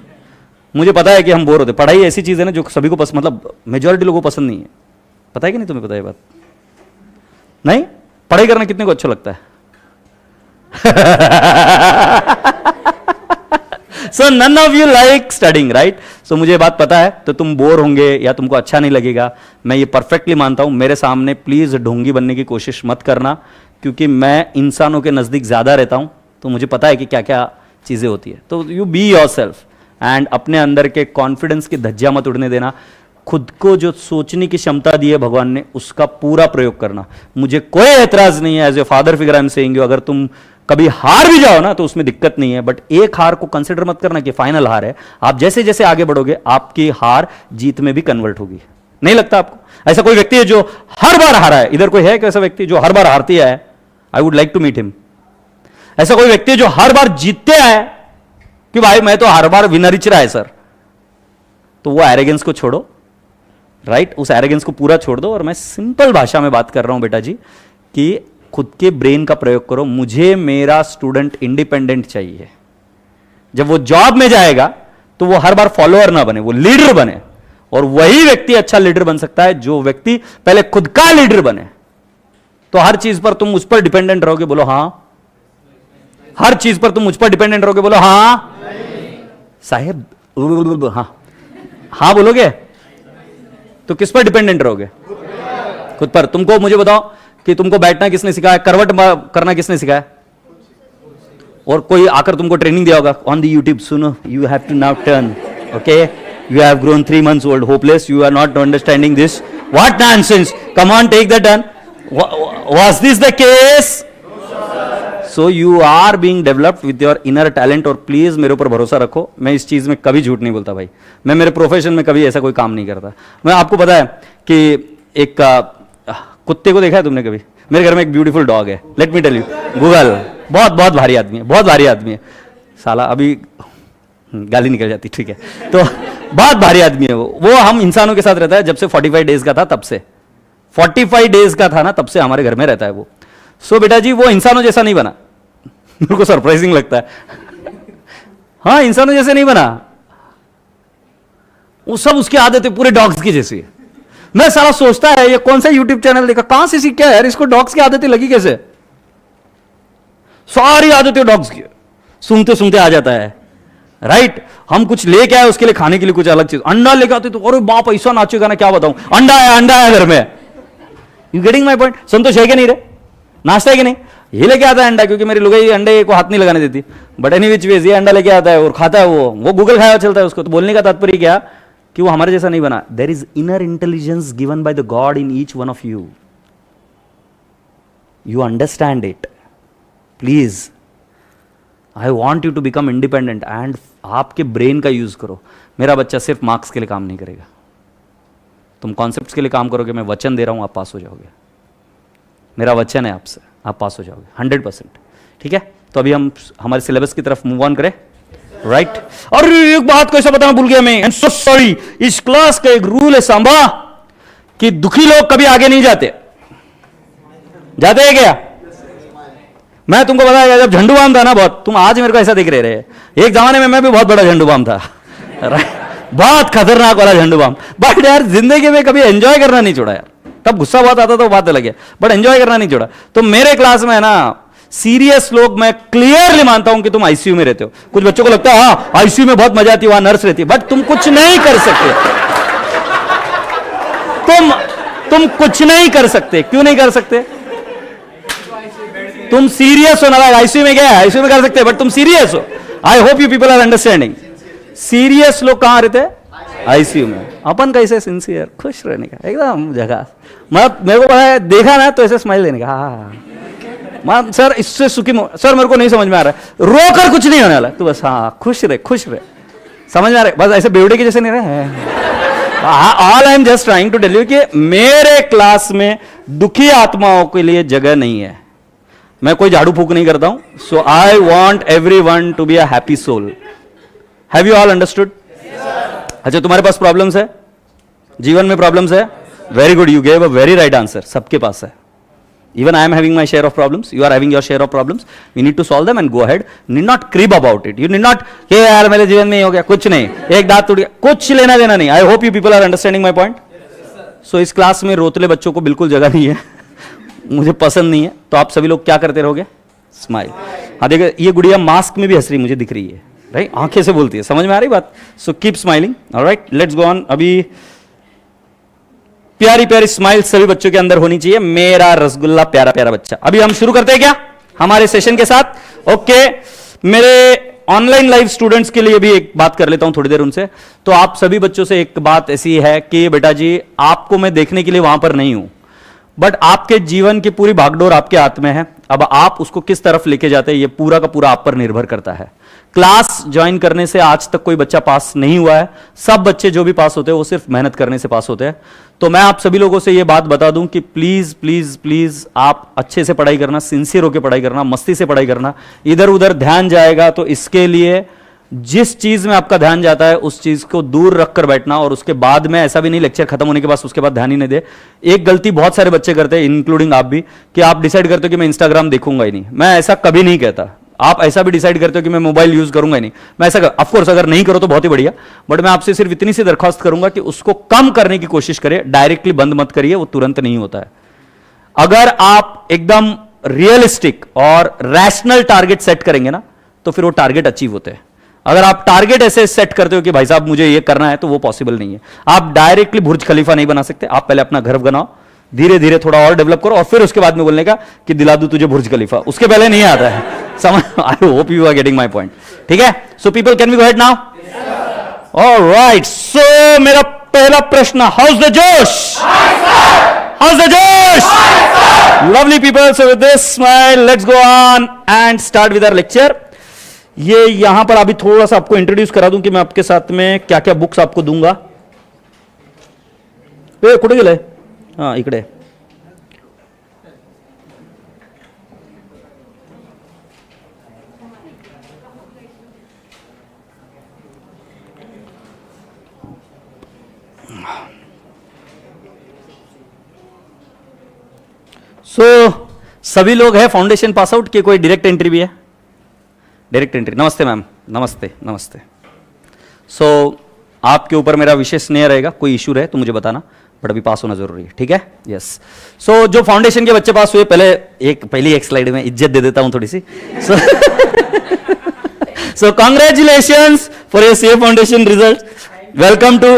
[SPEAKER 1] मुझे पता है कि हम बोर होते। पढ़ाई ऐसी चीज है ना जो सभी को पसंद, मतलब मेजॉरिटी लोगों को पसंद नहीं है। पता है कि नहीं? तुम्हें पता है बात? नहीं? पढ़ाई करना कितने को अच्छा लगता है? So none of you like studying, right? So मुझे बात पता है, तो तुम बोर होंगे या तुमको अच्छा नहीं लगेगा, मैं ये परफेक्टली मानता हूं। मेरे सामने प्लीज ढोंगी बनने की कोशिश मत करना, क्योंकि मैं इंसानों के नजदीक ज्यादा रहता हूं, तो मुझे पता है कि क्या क्या चीजें होती है। तो यू बी योरसेल्फ एंड अपने अंदर के कॉन्फिडेंस की धज्जियां मत उड़ने देना। खुद को जो सोचने की क्षमता दी है भगवान ने, उसका पूरा प्रयोग करना। मुझे कोई एतराज नहीं है, as a father figure I am saying you, अगर तुम कभी हार भी जाओ ना तो उसमें दिक्कत नहीं है, बट एक हार को कंसिडर मत करना कि फाइनल हार है। आप जैसे जैसे आगे बढ़ोगे आपकी हार जीत में भी कन्वर्ट होगी। नहीं लगता आपको? ऐसा कोई व्यक्ति है जो हर बार हारा है? इधर कोई है कैसा व्यक्ति जो हर बार हारती है? I would like to meet him. ऐसा कोई व्यक्ति जो हर बार जीतते है कि भाई मैं तो हर बार विनर ही रहा है सर, तो वो एरोगेंस को छोड़ो, राइट? उस एरोगेंस को पूरा छोड़ दो। और मैं सिंपल भाषा में बात कर रहा हूं बेटा जी कि खुद के ब्रेन का प्रयोग करो। मुझे मेरा स्टूडेंट इंडिपेंडेंट चाहिए। जब वो जॉब में जाएगा तो वो हर बार फॉलोअर ना बने, वो लीडर बने। और वही व्यक्ति अच्छा लीडर बन सकता है जो व्यक्ति पहले खुद का लीडर बने। तो हर चीज पर तुम उस पर डिपेंडेंट रहोगे, बोलो हां। हर चीज पर तुम मुझ पर डिपेंडेंट रहोगे, बोलो हां। साहेब हां हां बोलोगे तो किस पर डिपेंडेंट रहोगे? खुद पर। तुमको मुझे बताओ कि तुमको बैठना किसने सिखाया, करवट करना किसने सिखाया? और कोई आकर तुमको ट्रेनिंग दिया होगा ऑन द यूट्यूब, सुनो you have to now turn, okay, you have grown 3 months old, hopeless, you are not understanding this, what nonsense, come on take the turn. Was this the case? So you are being developed with your inner talent. और please मेरे ऊपर भरोसा रखो, मैं इस चीज में कभी झूठ नहीं बोलता भाई। मैं मेरे प्रोफेशन में कभी ऐसा कोई काम नहीं करता। मैं आपको पता है कि एक कुत्ते को देखा है तुमने कभी? मेरे घर में एक ब्यूटीफुल डॉग है, let me tell you, Google, बहुत बहुत भारी आदमी है, बहुत भारी आदमी है साला। अभी गाली निकल जाती, ठीक है, तो बहुत भारी आदमी है वो हम इंसानों के साथ रहता है जब से 45 डेज का था, तब से 45 डेज का था ना, तब से हमारे घर में रहता है वो। सो बेटा जी वो इंसानों जैसा नहीं बना। मेरे को सरप्राइजिंग लगता है, हाँ इंसानों जैसे नहीं बना, वो सब उसकी आदतें पूरे डॉग्स की जैसी है। मैं साला सोचता है ये कौन सा यूट्यूब चैनल देखा, कहां से सीख क्या यार, इसको डॉग्स की आदतें लगी कैसे? सारी आदतें डॉग्स की, सूंघते सूंघते आ जाता है, राइट? हम कुछ लेके आए उसके लिए खाने के लिए कुछ अलग चीज, अंडा लेके आते तो अरे बाप ऐसा नाचेगा ना, क्या बताऊं, अंडा है घर में। You getting my point? संतोष है कि नहीं रे? नाश्ता है कि नहीं? ये लेके आता है अंडा, क्योंकि मेरी लुगाई अंडे को हाथ नहीं लगाने देती, बट एनी विच वेज ये अंडा लेके आता है और खाता है वो गूगल खाया चलता है उसको। तो बोलने का तात्पर्य क्या कि वो हमारे जैसा नहीं बना। There is inner intelligence given by the God in each one of you. You understand it please. I want you to become independent and आपके ब्रेन का यूज करो। मेरा बच्चा सिर्फ मार्क्स के लिए काम नहीं करेगा, तुम कॉन्सेप्ट्स के लिए काम करोगे। मैं वचन दे रहा हूं, आप पास हो जाओगे। मेरा वचन है आपसे, आप पास हो जाओगे 100%। ठीक है, तो अभी हम हमारे सिलेबस की तरफ मूव ऑन करें, राइट? और एक बात को ऐसा बताना भूल गया मैं, सो सॉरी। इस क्लास का एक रूल है सांबा कि दुखी लोग कभी आगे नहीं जाते हैं क्या? मैं तुमको बताया जब झंडू बाम था ना, बहुत, तुम आज मेरे को ऐसा दिख रहे। एक जमाने में मैं भी बहुत बड़ा झंडू बाम था, बहुत खतरनाक वाला झंडू बाम। बट यार जिंदगी में कभी एंजॉय करना नहीं छोड़ा यार। तब गुस्सा बहुत आता था, वो बात अलग है, बट एंजॉय करना नहीं छोड़ा। तो मेरे क्लास में है ना सीरियस लोग मैं क्लियरली मानता हूं कि तुम आईसीयू में रहते हो। कुछ बच्चों को लगता है हाँ आईसीयू में बहुत मजा आती है, वहां नर्स रहती है, बट तुम कुछ नहीं कर सकते। तुम कुछ नहीं कर सकते। क्यों नहीं कर सकते? तुम सीरियस हो ना। आईसीयू में क्या है, आईसीयू में कर सकते हैं, बट तुम सीरियस हो। I hope you people are understanding. Serious लोग कहां रहते हैं? आईसीयू में। अपन कैसे सिंसियर, खुश रहने का एकदम जगह। मतलब मेरे को पता है, देखा ना तो ऐसे स्माइल देने का, हाँ सर इससे सुखी सर मेरे को नहीं समझ में आ रहा है, रोकर कुछ नहीं होने वाला, तू बस हाँ खुश रहे, खुश रहे, समझ में आ रहा है, बस ऐसे बेवड़े के जैसे नहीं रहे। All I am just trying to tell you कि मेरे क्लास में दुखी आत्माओं के लिए जगह नहीं है। मैं कोई झाड़ू फूक नहीं करता हूं। So I want everyone to be a happy soul. Have you all understood? अच्छा, तुम्हारे पास प्रॉब्लम्स है, जीवन में प्रॉब्लम्स है? Very good, you gave a very right answer. सबके पास है। Even I am having my share of problems. You are having your share of problems. We need to solve them and go ahead. Need not crib about it. You need not कि यार मेरे जीवन में ही हो गया, कुछ नहीं, एक दांत टूट गया, कुछ लेना देना नहीं। I hope you people are understanding my point. So इस क्लास में रोतले बच्चों को बिल्कुल जगह नहीं है। मुझे पसंद नहीं है। तो आप सभी लोग क्या करते रहोगे? स्माइल। हाँ देखिए, ये गुड़िया मास्क में भी हंस रही मुझे दिख रही है, राइट? आंखें से बोलती है, समझ में आ रही बात? So keep smiling. Alright, let's go on. अभी प्यारी प्यारी स्माइल सभी बच्चों के अंदर होनी चाहिए। मेरा रसगुल्ला प्यारा प्यारा बच्चा। अभी हम शुरू करते हैं क्या हमारे सेशन के साथ? ओके, मेरे ऑनलाइन लाइव स्टूडेंट्स के लिए भी एक बात कर लेता हूं थोड़ी देर उनसे। तो आप सभी बच्चों से एक बात ऐसी है कि बेटा जी, आपको मैं देखने के लिए वहां पर नहीं हूं, बट आपके जीवन की पूरी भागडोर आपके हाथ में है। अब आप उसको किस तरफ लेके जाते हैं, ये पूरा का पूरा आप पर निर्भर करता है। क्लास ज्वाइन करने से आज तक कोई बच्चा पास नहीं हुआ है। सब बच्चे जो भी पास होते हैं वो सिर्फ मेहनत करने से पास होते हैं। तो मैं आप सभी लोगों से ये बात बता दूं कि प्लीज प्लीज प्लीज आप अच्छे से पढ़ाई करना, सिंसियर होकर पढ़ाई करना, मस्ती से पढ़ाई करना। इधर उधर ध्यान जाएगा तो इसके लिए जिस चीज में आपका ध्यान जाता है उस चीज को दूर रखकर बैठना। और उसके बाद में ऐसा भी नहीं लेक्चर खत्म होने के बाद उसके बाद ध्यान ही नहीं दे। एक गलती बहुत सारे बच्चे करते हैं, इंक्लूडिंग आप भी, कि आप डिसाइड करते हो कि मैं इंस्टाग्राम देखूंगा ही नहीं। मैं ऐसा कभी नहीं कहता। आप ऐसा भी डिसाइड करते हो कि मैं मोबाइल यूज करूंगा ही नहीं। मैं ऐसा ऑफ कोर्स अगर नहीं करो तो बहुत ही बढ़िया, बट मैं आपसे सिर्फ इतनी सी दरखास्त करूंगा कि उसको कम करने की कोशिश करिए। डायरेक्टली बंद मत करिए, वो तुरंत नहीं होता है। अगर आप एकदम रियलिस्टिक और रैशनल टारगेट सेट करेंगे ना, तो फिर वो टारगेट अचीव होते हैं। अगर आप टारगेट ऐसे सेट करते हो कि भाई साहब मुझे ये करना है, तो वो पॉसिबल नहीं है। आप डायरेक्टली बुर्ज खलीफा नहीं बना सकते। आप पहले अपना घर बनाओ, धीरे धीरे थोड़ा और डेवलप करो, और फिर उसके बाद में बोलने का कि दिला दूं तुझे बुर्ज खलीफा, उसके पहले नहीं आता है। समझ? I hope you are getting my point. ठीक है, so people can we go ahead now? Alright, so मेरा पहला प्रश्न, how's the josh? How's the josh? Lovely people, so with this smile let's go on and start with our lecture. ये यहां पर अभी थोड़ा सा आपको इंट्रोड्यूस करा दूं कि मैं आपके साथ में क्या क्या बुक्स आपको दूंगा। कुठे गेलंय? हाँ, इकडे। सभी लोग हैं फाउंडेशन पास आउट के? कोई डायरेक्ट एंट्री भी है? Direct entry. नमस्ते मैम। नमस्ते नमस्ते। आपके ऊपर मेरा विशेष स्नेह रहेगा। कोई इशू रहे तो मुझे बताना, बट अभी पास होना जरूरी है। ठीक है? यस। जो फाउंडेशन के बच्चे पास हुए, पहली एक स्लाइड में इज्जत दे देता हूं थोड़ी सी। So congratulations for your CA foundation result. Welcome to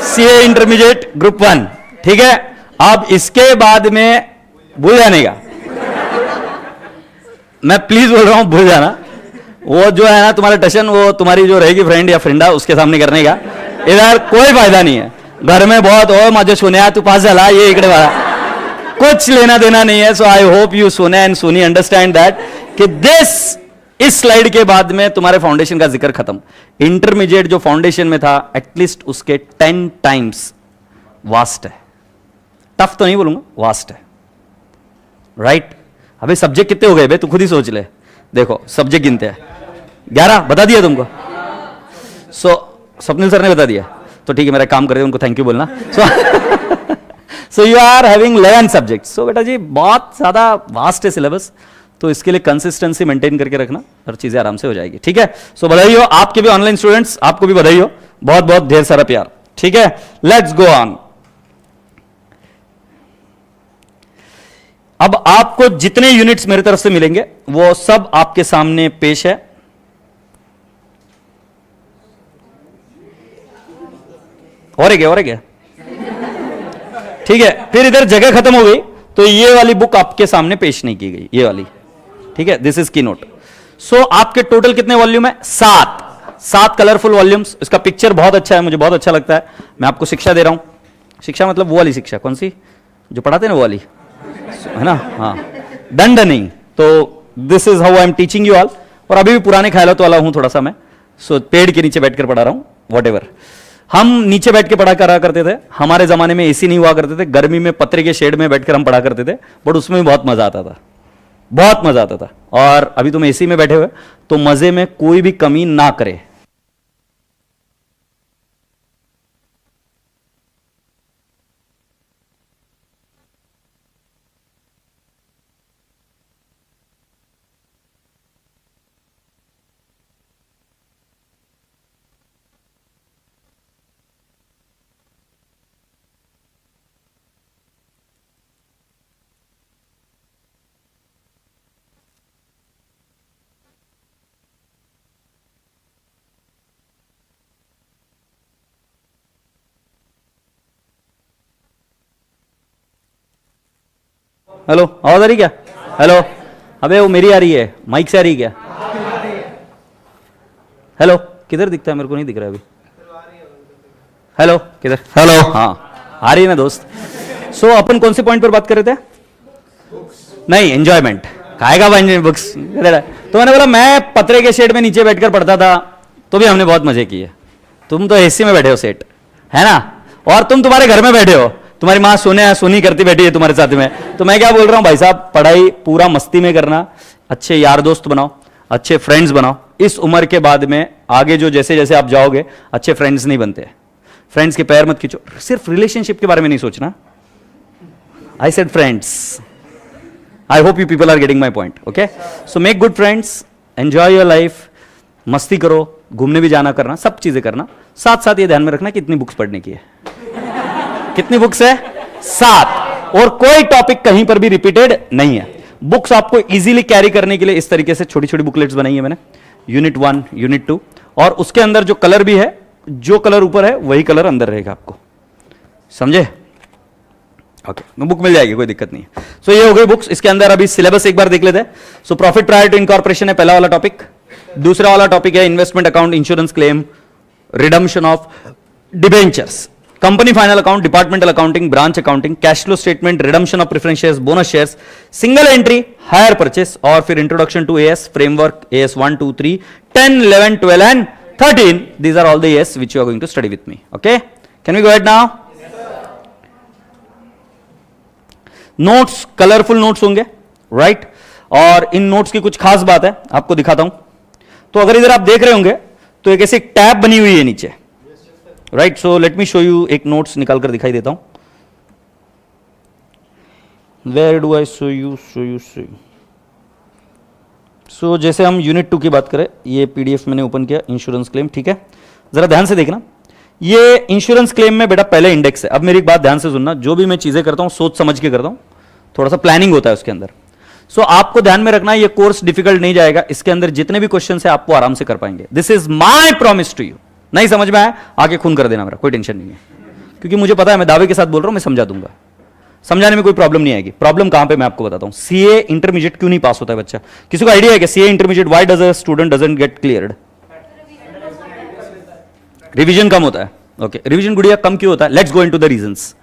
[SPEAKER 1] CA intermediate group 1। ठीक है, अब इसके बाद में भूल जाने का, मैं प्लीज बोल रहा हूं, भूल जाना। वो जो है ना तुम्हारा टशन, वो तुम्हारी जो रहेगी फ्रेंड या फ्रेंडा, उसके सामने करने का। इधर कोई फायदा नहीं है। घर में बहुत हो माझे सोनिया तू पास झाला, ये इकडे वाला, कुछ लेना देना नहीं है। So I hope you Sonia and Sony understand that कि इस स्लाइड के बाद में तुम्हारे फाउंडेशन का जिक्र खत्म। इंटरमीडिएट जो फाउंडेशन में था, एटलीस्ट उसके 10 टाइम्स वास्ट है। टफ तो नहीं बोलूंगा, वास्ट है। राइट? अबे सब्जेक्ट कितने हो गए बे, तू खुद ही सोच ले। देखो सब्जेक्ट गिनते हैं, 11 बता दिया तुमको। स्वप्निल सर ने बता दिया, तो ठीक है, मेरा काम कर दे, उनको थैंक यू बोलना। So you are having 11 subject. So बेटा जी बहुत ज्यादा वास्ट है सिलेबस, तो इसके लिए कंसिस्टेंसी मेंटेन करके रखना, हर चीजें आराम से हो जाएगी। ठीक है? सो बधाई हो आपके भी ऑनलाइन स्टूडेंट्स, आपको भी बधाई हो, बहुत बहुत ढेर सारा प्यार। ठीक है, लेट्स गो ऑन। अब आपको जितने यूनिट्स मेरी तरफ से मिलेंगे वो सब आपके सामने पेश है। और है क्या? ठीक है, फिर इधर जगह खत्म हो गई तो ये वाली बुक आपके सामने पेश नहीं की गई, ये वाली। ठीक है, दिस इज की नोट। सो आपके टोटल कितने वॉल्यूम है? 7 कलरफुल वॉल्यूम्स। इसका पिक्चर बहुत अच्छा है, मुझे बहुत अच्छा लगता है। मैं आपको शिक्षा दे रहा हूं। शिक्षा मतलब वो वाली शिक्षा, कौन सी जो पढ़ाते हैं ना, वो वाली, है ना? हाँ, दंड नहीं। तो this is how I am teaching you all. और अभी भी पुराने ख्यालों वाला हूं थोड़ा सा मैं। सो पेड़ के नीचे बैठकर पढ़ा रहा हूं, वॉट एवर। हम नीचे बैठ के पढ़ा करा करते थे। हमारे जमाने में एसी नहीं हुआ करते थे, गर्मी में पत्रे के शेड में बैठकर हम पढ़ा करते थे, बट उसमें भी बहुत मजा आता था, बहुत मजा आता था। और अभी तुम एसी में बैठे हुए तो मजे में कोई भी कमी ना करे। हेलो, आवाज आ रही क्या? हेलो, अबे वो मेरी आ रही है, माइक से आ रही है क्या? हेलो, किधर दिखता है? मेरे को नहीं दिख रहा है अभी। हेलो, किधर? हेलो, हाँ आ रही है ना दोस्त। सो अपन कौन से पॉइंट पर बात कर रहे थे? नहीं, एंजॉयमेंट। खाएगा बुक्स। तो मैंने बोला मैं पतरे के शेड में नीचे बैठकर पढ़ता था तो भी हमने बहुत मजे किए। तुम तो एसी में बैठे हो सेट, है ना? और तुम तुम्हारे घर में बैठे हो, तुम्हारी माँ सोनी करती बैठी है तुम्हारे साथ में। तो मैं क्या बोल रहा हूं भाई साहब, पढ़ाई पूरा मस्ती में करना, अच्छे यार दोस्त बनाओ, अच्छे फ्रेंड्स बनाओ। इस उम्र के बाद में आगे जो जैसे जैसे आप जाओगे, अच्छे फ्रेंड्स नहीं बनते। फ्रेंड्स के पैर मत खींचो। सिर्फ रिलेशनशिप के बारे में नहीं सोचना। I said friends. I hope you people are getting my point. Okay, so make good friends, enjoy your life, मस्ती करो, घूमने भी जाना करना, सब चीजें करना। साथ साथ ये ध्यान में रखना कितनी बुक्स पढ़ने की है। कितनी बुक्स है? 7। और कोई टॉपिक कहीं पर भी रिपीटेड नहीं है। बुक्स आपको इजीली कैरी करने के लिए इस तरीके से छोटी छोटी बुकलेट्स बनाई है मैंने, यूनिट 1, यूनिट 2। और उसके अंदर जो कलर भी है, जो कलर ऊपर है वही कलर अंदर रहेगा, आपको समझे? ओके, बुक मिल जाएगी, कोई दिक्कत नहीं है। सो ये हो गई बुक्स। इसके अंदर अभी सिलेबस एक बार देख लेते हैं। So profit prior to incorporation है पहला वाला टॉपिक। दूसरा वाला टॉपिक है investment account, insurance claim, redemption of debentures, company final account, departmental accounting, branch accounting, cash flow statement, redemption of preference shares, bonus shares, single entry, hire purchase, और फिर introduction to AS framework, AS 1, 2, 3, 10, 11, 12 and 13. These are all the AS which you are going to study with me. Okay, can we go ahead now? Notes, colourful notes होंगे, right? और इन notes की कुछ खास बात है, आपको दिखाता हूं। तो अगर इधर आप देख रहे होंगे तो एक ऐसी टैब बनी हुई है नीचे, right? So let me show you. एक नोट्स निकाल कर दिखाई देता हूं। Where do I show you? So जैसे हम यूनिट 2 की बात करें, ये पीडीएफ मैंने ओपन किया, इंश्योरेंस क्लेम। ठीक है, जरा ध्यान से देखना। ये इंश्योरेंस क्लेम में बेटा पहले इंडेक्स है। अब मेरी एक बात ध्यान से सुनना, जो भी मैं चीजें करता हूं सोच समझ के करता हूं, थोड़ा सा प्लानिंग होता है उसके अंदर। सो आपको ध्यान में रखना, ये कोर्स डिफिकल्ट नहीं जाएगा। इसके अंदर जितने भी क्वेश्चन है आपको आराम से कर पाएंगे। This is my promise to you. नहीं समझ में आया आके खून कर देना मेरा, कोई टेंशन नहीं है, क्योंकि मुझे पता है, मैं दावे के साथ बोल रहा हूं, मैं समझा दूंगा। समझाने में कोई प्रॉब्लम नहीं आएगी। प्रॉब्लम कहां पे मैं आपको बताता हूं। सीए इंटरमीडिएट क्यों नहीं पास होता है बच्चा? किसी को आइडिया है कि CA intermediate why does a student doesn't get cleared? Revision कम होता है। ओके, रिवीजन गुड़िया कम क्यों होता है? Let's go into the reasons.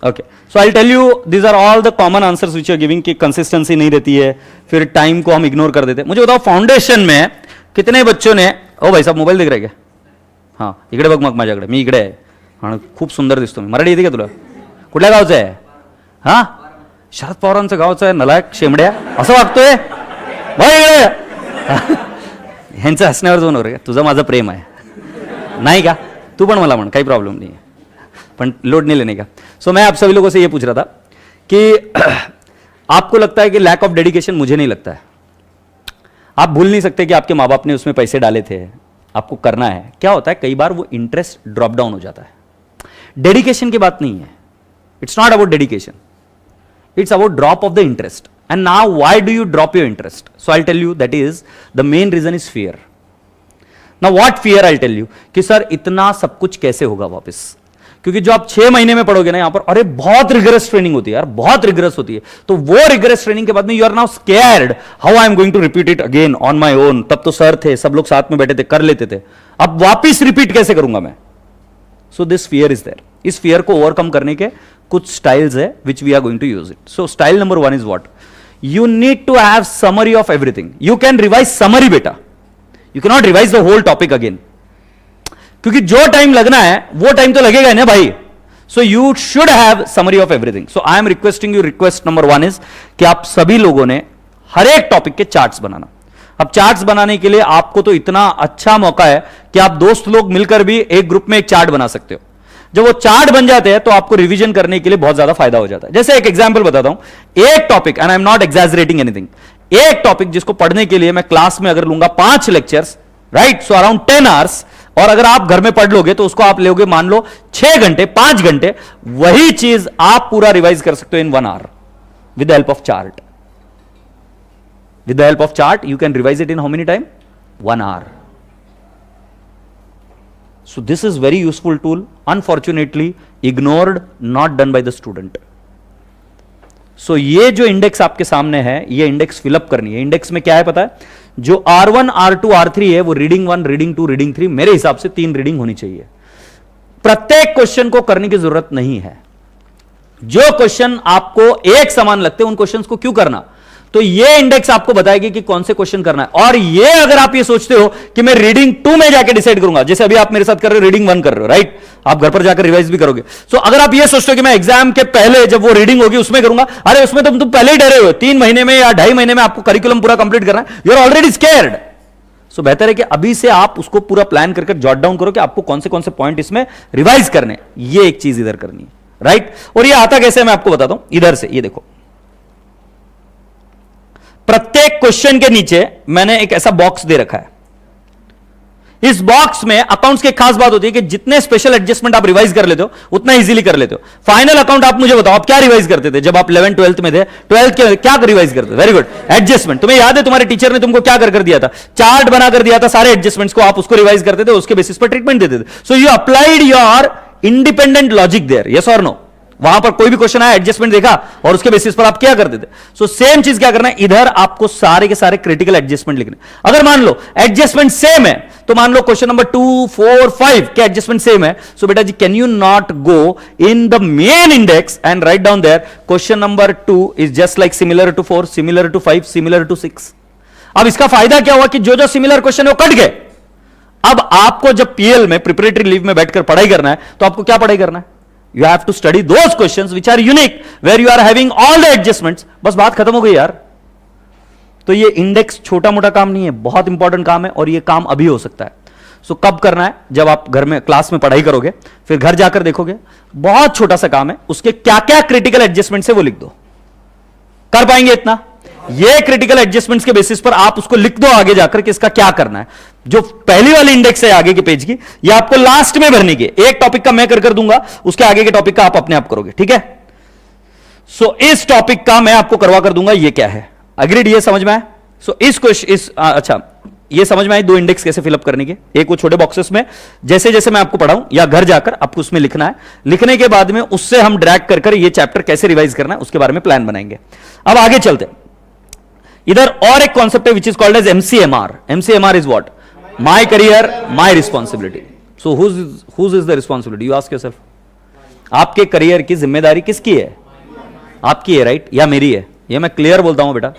[SPEAKER 1] Okay, so I tell you these are all the common answers which you are giving, कि consistency नहीं रहती है, फिर टाइम को हम इग्नोर कर देते हैं। मुझे बताओ फाउंडेशन में कितने बच्चों ने, ओ भाई साहब मोबाईल देख रहे क्या? हां, इकडे बघ मग माझ्याकडे, मी इकडे आहे, हां खूप सुंदर दिसतो मी। मराठी येते का तुला? कुठल्या गावचं आहे? हां, शरद पवारांचं गावचं आहे, नलायक शेमड्या, असं वागतोय भाई। ह्यांचं हसण्यावर जाऊन रे, तुझं माझं प्रेम आहे नाही का? तू पण मला म्हण, काही प्रॉब्लेम नाही है, पण लोड नहीं लेने का। सो मैं आप सभी लोगों से ये पूछ रहा था कि आपको लगता है कि लैक ऑफ डेडिकेशन? मुझे नहीं लगता है। आप भूल नहीं सकते कि आपके माँ बाप ने उसमें पैसे डाले थे, आपको करना है, क्या होता है कई बार वो इंटरेस्ट ड्रॉप डाउन हो जाता है। डेडिकेशन की बात नहीं है, it's not about dedication, it's about drop of the interest. And now why do you drop your interest? So I tell you that is the main reason is fear. Now what fear? I tell you कि sir इतना सब कुछ कैसे होगा वापस, क्योंकि जो आप 6 महीने में पढ़ोगे ना यहां पर, अरे बहुत रिगरस ट्रेनिंग होती है यार, बहुत रिगरस होती है, तो वो रिगरस ट्रेनिंग के बाद में you are now scared how I am going to repeat it again on my own. तब तो सर थे, सब लोग साथ में बैठे थे, कर लेते थे, अब वापिस रिपीट कैसे करूंगा मैं? So this fear is there. इस फियर को ओवरकम करने के कुछ स्टाइल्स है which we are going to use it. So style number 1 is what? You need to have summary of everything. You can revise summary बेटा, you can not revise the whole topic again, क्योंकि जो time लगना है वो time तो लगेगा ना भाई। So you should have summary of everything. So I am requesting you, request number 1 is कि आप सभी लोगों ने हर एक टॉपिक के चार्ट्स बनाना। अब चार्ट्स बनाने के लिए आपको तो इतना अच्छा मौका है कि आप दोस्त लोग मिलकर भी एक ग्रुप में एक चार्ट बना सकते हो। जब वो चार्ट बन जाते हैं तो आपको रिवीजन करने के लिए बहुत ज्यादा फायदा हो जाता है। जैसे एक एग्जांपल बताता हूं, एक topic, and I am not exaggerating anything, एक टॉपिक जिसको पढ़ने के लिए मैं क्लास में अगर लूंगा 5 lectures, right, so around 10 hours, और अगर आप घर में पढ़ लोगे तो उसको आप लोगे मान लो 6 घंटे 5 घंटे, वही चीज आप पूरा रिवाइज कर सकते हो in 1 hour with the help of chart. With the help of chart you can revise it in how many time? 1 hour. So this is very useful tool, unfortunately ignored, not done by the student. So ये जो index आपके सामने है, ये index fill up करनी है। Index में क्या है पता है? जो R1, R2, R3 है वो रीडिंग 1, रीडिंग 2, रीडिंग 3, मेरे हिसाब से 3 रीडिंग होनी चाहिए। प्रत्येक क्वेश्चन को करने की जरूरत नहीं है। जो क्वेश्चन आपको एक समान लगते हैं उन क्वेश्चन को क्यों करना? तो ये इंडेक्स आपको बताएगी कि कौन से क्वेश्चन करना है। और ये अगर आप ये सोचते हो कि मैं रीडिंग 2 में जाकर डिसाइड करूंगा, जैसे अभी आप मेरे साथ कर रहे हो, रीडिंग 1 कर रहे हो, राइट, आप घर पर जाकर रिवाइज भी करोगे। सो अगर आप ये सोचते हो कि मैं एग्जाम के पहले जब वो रीडिंग होगी उसमें करूंगा, अरे उसमें तो तुम पहले ही डरे हो, 3 महीने में या 2.5 महीने में आपको करिकुलम पूरा कंप्लीट करना है, यू आर ऑलरेडी स्कैर्ड। सो बेहतर है कि अभी से आप उसको पूरा प्लान करके जॉट डाउन करो कि आपको कौन से पॉइंट इसमें रिवाइज करने। ये एक चीज इधर करनी है, राइट। और ये आता कैसे मैं आपको बताता हूं, इधर से, ये देखो, प्रत्येक क्वेश्चन के नीचे मैंने एक ऐसा बॉक्स दे रखा है। इस बॉक्स में अकाउंट्स की खास बात होती है कि जितने स्पेशल एडजस्टमेंट आप रिवाइज कर लेते हो उतना इजीली कर लेते हो। फाइनल अकाउंट आप मुझे बताओ, आप क्या रिवाइज करते थे जब आप 11th 12th में थे? 12th के क्या रिवाइज करते थे? Very good, adjustment. तुम्हें याद है तुम्हारे टीचर ने तुमको क्या कर दिया था? चार्ट बना कर दिया था सारे एडजस्टमेंट्स को, आप उसको रिवाइज करते थे, उसके बेसिस पर ट्रीटमेंट देते थे। So you applied your independent logic there, yes और नो? वहां पर कोई भी क्वेश्चन आया, एडजस्टमेंट देखा और उसके बेसिस पर आप क्या करते थे। सो सेम चीज क्या करना है, इधर आपको सारे के सारे क्रिटिकल एडजस्टमेंट लिखने। अगर मान लो एडजस्टमेंट सेम है, तो मान लो क्वेश्चन नंबर 2, 4, 5 के एडजस्टमेंट सेम है, सो बेटा जी can you not go in the main index and write down there question number 2 is just like similar to 4, similar to 5, similar to 6। अब इसका फायदा क्या हुआ कि जो जो सिमिलर क्वेश्चन है वो कट गए। अब आपको जब पीएल में प्रिपरेटरी लीव में बैठकर पढ़ाई करना है तो आपको क्या पढ़ाई करना है? You have to study those questions which are unique, where you are having all the adjustments. बस बात खत्म हो गई यार। तो ये इंडेक्स छोटा मोटा काम नहीं है, बहुत इंपॉर्टेंट काम है, और ये काम अभी हो सकता है। सो कब करना है? जब आप घर में क्लास में पढ़ाई करोगे, फिर घर जाकर देखोगे, बहुत छोटा सा काम है, उसके क्या क्या क्रिटिकल एडजस्टमेंट्स है वो लिख दो। कर पाएंगे इतना? ये क्रिटिकल एडजस्टमेंट्स के बेसिस पर आप उसको लिख दो आगे जाकर कि इसका क्या करना है। जो पहली वाली इंडेक्स है आगे के पेज की, ये आपको लास्ट में भरनी की। एक टॉपिक का मैं कर दूंगा, उसके आगे के टॉपिक का आप अपने आप करोगे, ठीक है। सो इस टॉपिक का मैं आपको करवा कर दूंगा, ये क्या है, अग्रीड? ये समझ में आया? सो इस क्वेश्चन, अच्छा, ये समझ में आई 2 इंडेक्स कैसे फिलअप करने के। एक वो छोटे बॉक्सेस में जैसे जैसे मैं आपको पढ़ाऊं, या घर जाकर आपको उसमें लिखना है। लिखने के बाद में उससे हम ड्रैग कर ये चैप्टर कैसे रिवाइज करना है उसके बारे में प्लान बनाएंगे। अब आगे चलते हैं। इधर और एक कॉन्सेप्ट है which is called as MCMR. MCMR is what? My career, my responsibility. So whose is the responsibility? You ask yourself. आपके करियर की जिम्मेदारी किसकी है? आपकी है, राइट, या मेरी है? ये मैं क्लियर बोलता हूं बेटा,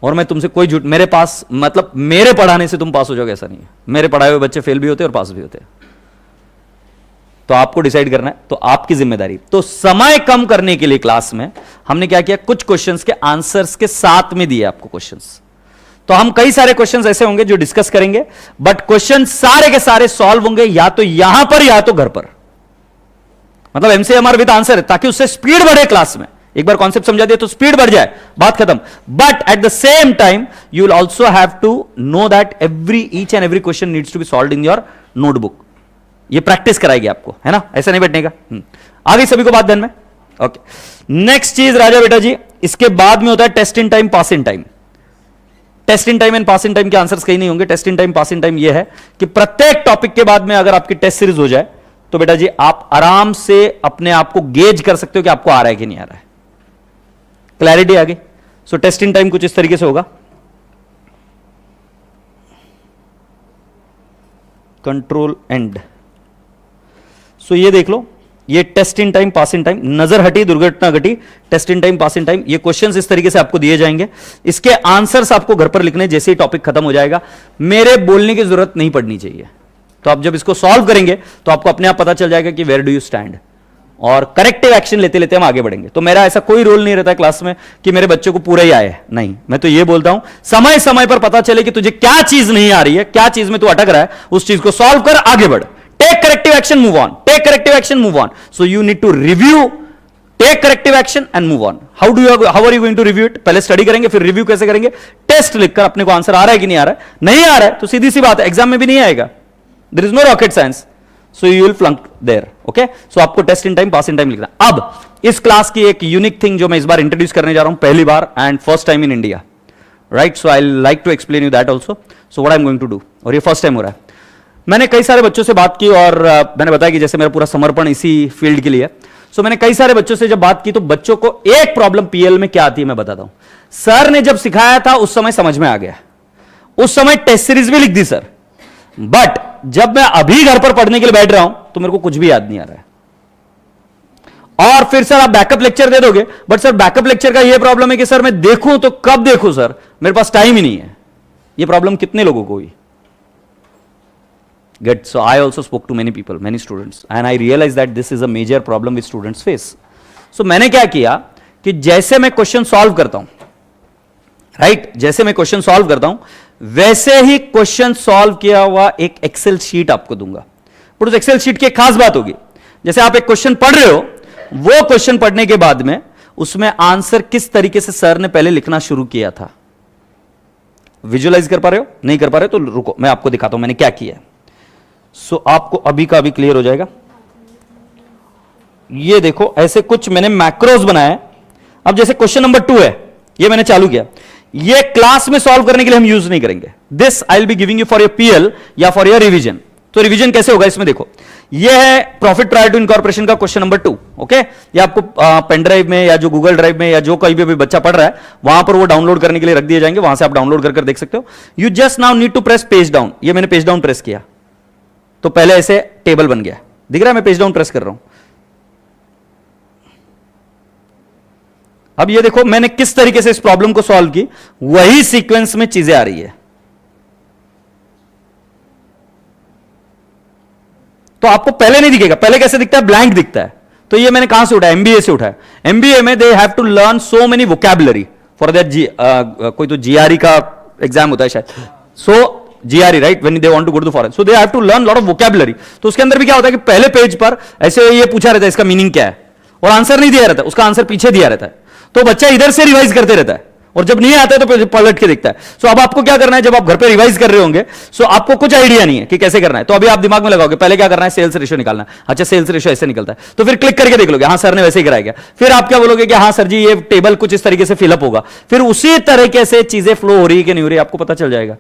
[SPEAKER 1] और मैं तुमसे कोई झूठ, मेरे पास मतलब मेरे पढ़ाने से तुम पास हो जाओगे ऐसा नहीं है। मेरे पढ़ाए हुए बच्चे फेल भी होते हैं और पास भी होते हैं। तो आपको डिसाइड करना है, तो आपकी जिम्मेदारी। तो समय कम करने के लिए क्लास में हमने क्या किया, कुछ क्वेश्चंस के आंसर्स के साथ में दिए आपको क्वेश्चंस। तो हम कई सारे क्वेश्चंस ऐसे होंगे जो डिस्कस करेंगे, बट क्वेश्चन सारे के सारे सॉल्व होंगे या तो यहां पर या तो घर पर। मतलब MCMR विद आंसर है, ताकि उससे स्पीड बढ़े क्लास में। एक बार कॉन्सेप्ट समझा दिया तो स्पीड बढ़ जाए, बात खत्म। But at the same time you will also have to know that each and every question needs to be solved in your notebook. ये प्रैक्टिस कराएगी आपको, है ना, ऐसा नहीं बैठने का। आ गई सभी को बात ध्यान में? ओके, नेक्स्ट चीज राजा बेटा जी, इसके बाद में होता है test in time, pass in time. Test in time and pass in time के आंसर्स कहीं नहीं होंगे। Test in time, pass in time ये है कि प्रत्येक टॉपिक के बाद में अगर आपकी टेस्ट सीरीज हो जाए तो बेटा जी आप आराम से अपने आप को गेज कर सकते हो कि आपको आ रहा है कि नहीं आ रहा है। क्लैरिटी आ गई? सो टेस्ट इन टाइम कुछ इस तरीके से होगा, कंट्रोल एंड। सो ये देख लो, ये test in time, pass in time, नजर हटी दुर्घटना घटी, test in time, pass in time. ये क्वेश्चंस इस तरीके से आपको दिए जाएंगे, इसके आंसर्स आपको घर पर लिखने, जैसे ही टॉपिक खत्म हो जाएगा। मेरे बोलने की जरूरत नहीं पड़नी चाहिए। तो आप जब इसको सॉल्व करेंगे तो आपको अपने आप पता चल जाएगा कि वेयर डू यू स्टैंड, और करेक्टिव एक्शन लेते लेते हम आगे बढ़ेंगे। तो मेरा ऐसा कोई रोल नहीं रहता है क्लास में कि मेरे बच्चों को पूरा ही आए, नहीं। मैं तो ये बोलता हूं समय समय पर पता चले कि तुझे क्या चीज नहीं आ रही है, क्या चीज में तू अटक रहा है, उस चीज को सॉल्व कर, आगे बढ़। Take corrective action, move on. Take corrective action, move on. So you need to review, take corrective action and move on. How are you going to review it? पहले स्टडी करेंगे, फिर रिव्यू कैसे करेंगे? Test लिखकर अपने को answer आ रहा है कि नहीं आ रहा है। नहीं आ रहा है तो सीधी सी बात है, एग्जाम में भी नहीं आएगा। There is no rocket science, so you will flunk there. Okay, so आपको test in time, pass in time लिखना। अब इस क्लास की एक यूनिक थिंग जो मैं इस बार इंट्रोड्यूस करने जा रहा हूं, पहली बार and first time in India, right? So I like to explain you that also. So what I am going to do, और ये फर्स्ट टाइम हो रहा है। मैंने कई सारे बच्चों से बात की और मैंने बताया कि जैसे मेरा पूरा समर्पण इसी फील्ड के लिए। सो मैंने कई सारे बच्चों से जब बात की तो बच्चों को एक प्रॉब्लम पीएल में क्या आती है मैं बताता हूं। सर ने जब सिखाया था उस समय समझ में आ गया, उस समय टेस्ट सीरीज भी लिख दी सर, बट जब मैं अभी घर पर पढ़ने के लिए बैठ रहा हूं तो मेरे को कुछ भी याद नहीं आ रहा है। और फिर सर आप बैकअप लेक्चर दे दोगे, बट सर बैकअप लेक्चर का यह प्रॉब्लम है कि सर मैं देखूं तो कब देखूं सर, मेरे पास टाइम ही नहीं है। यह प्रॉब्लम कितने लोगों को हुई? Good. So I also spoke to many people, many students, and I realized that this is a major problem which students face. So मैंने क्या किया कि जैसे मैं क्वेश्चन सॉल्व करता हूं, राइट, जैसे मैं क्वेश्चन सॉल्व करता हूं वैसे ही क्वेश्चन सॉल्व किया हुआ एक एक्सेल शीट आपको दूंगा। पर उस एक्सेल शीट की एक खास बात होगी, जैसे आप एक क्वेश्चन पढ़ रहे हो, वो क्वेश्चन पढ़ने के बाद में उसमें आंसर किस तरीके से सर ने पहले लिखना शुरू किया था। विजुअलाइज कर पा रहे हो? नहीं कर पा रहे तो रुको, मैं आपको दिखाता हूं मैंने क्या किया। सो आपको अभी का अभी क्लियर हो जाएगा। ये देखो, ऐसे कुछ मैंने मैक्रोस बनाया। अब जैसे क्वेश्चन नंबर 2 है, ये मैंने चालू किया। ये क्लास में सॉल्व करने के लिए हम यूज नहीं करेंगे। This I will be giving you for your PL या फॉर योर रिवीजन। तो रिवीजन कैसे होगा इसमें देखो, ये है प्रॉफिट प्रायर टू इनकॉर्पोरेशन का क्वेश्चन नंबर 2। ओके, ये आपको पेन ड्राइव में या जो गूगल ड्राइव में या जो कहीं भी बच्चा पढ़ रहा है वहां पर वो डाउनलोड करने के लिए रख दिए जाएंगे, वहां से आप डाउनलोड कर देख सकते हो। You just now need to press page down. ये मैंने पेज डाउन प्रेस किया तो पहले ऐसे टेबल बन गया, दिख रहा है? मैं पेज डाउन प्रेस कर रहा हूं। अब ये देखो मैंने किस तरीके से इस प्रॉब्लम को सॉल्व की, वही सीक्वेंस में चीजें आ रही है। तो आपको पहले नहीं दिखेगा, पहले कैसे दिखता है? ब्लैंक दिखता है। तो ये मैंने कहां से उठाया? एमबीए से उठाया। एमबीए में they have to learn so many vocabulary for that. कोई तो जीआरई का एग्जाम होता है शायद, सो GRE, right? When they want to go to the foreign, so they have to learn lot of vocabulary. तो उसके अंदर भी क्या होता है कि पहले पेज पर ऐसे ये पूछा रहता है इसका मीनिंग क्या है, और आंसर नहीं दिया रहता है, उसका आंसर पीछे दिया रहता है। तो बच्चा इधर से रिवाइज करते रहता है, और जब नहीं आता है तो पलट के देखता है। सो अब आपको क्या करना है, जब आप घर पे रिवाइज कर रहे होंगे, सो आपको कुछ आइडिया नहीं है कि कैसे करना है, तो अभी आप दिमाग में लगाओगे पहले क्या करना है, सेल्स रेशियो निकालना है। अच्छा, सेल्स रेशियो ऐसे निकलता है, तो फिर क्लिक करके देख लोगे, हाँ सर ने वैसे ही कराया गया। फिर आप क्या बोलोगे कि हाँ सर जी ये टेबल कुछ इस तरीके से फिलअप होगा। फिर उसी तरीके से चीजें फ्लो हो रही है कि नहीं हो रही, आपको पता चल जाएगा।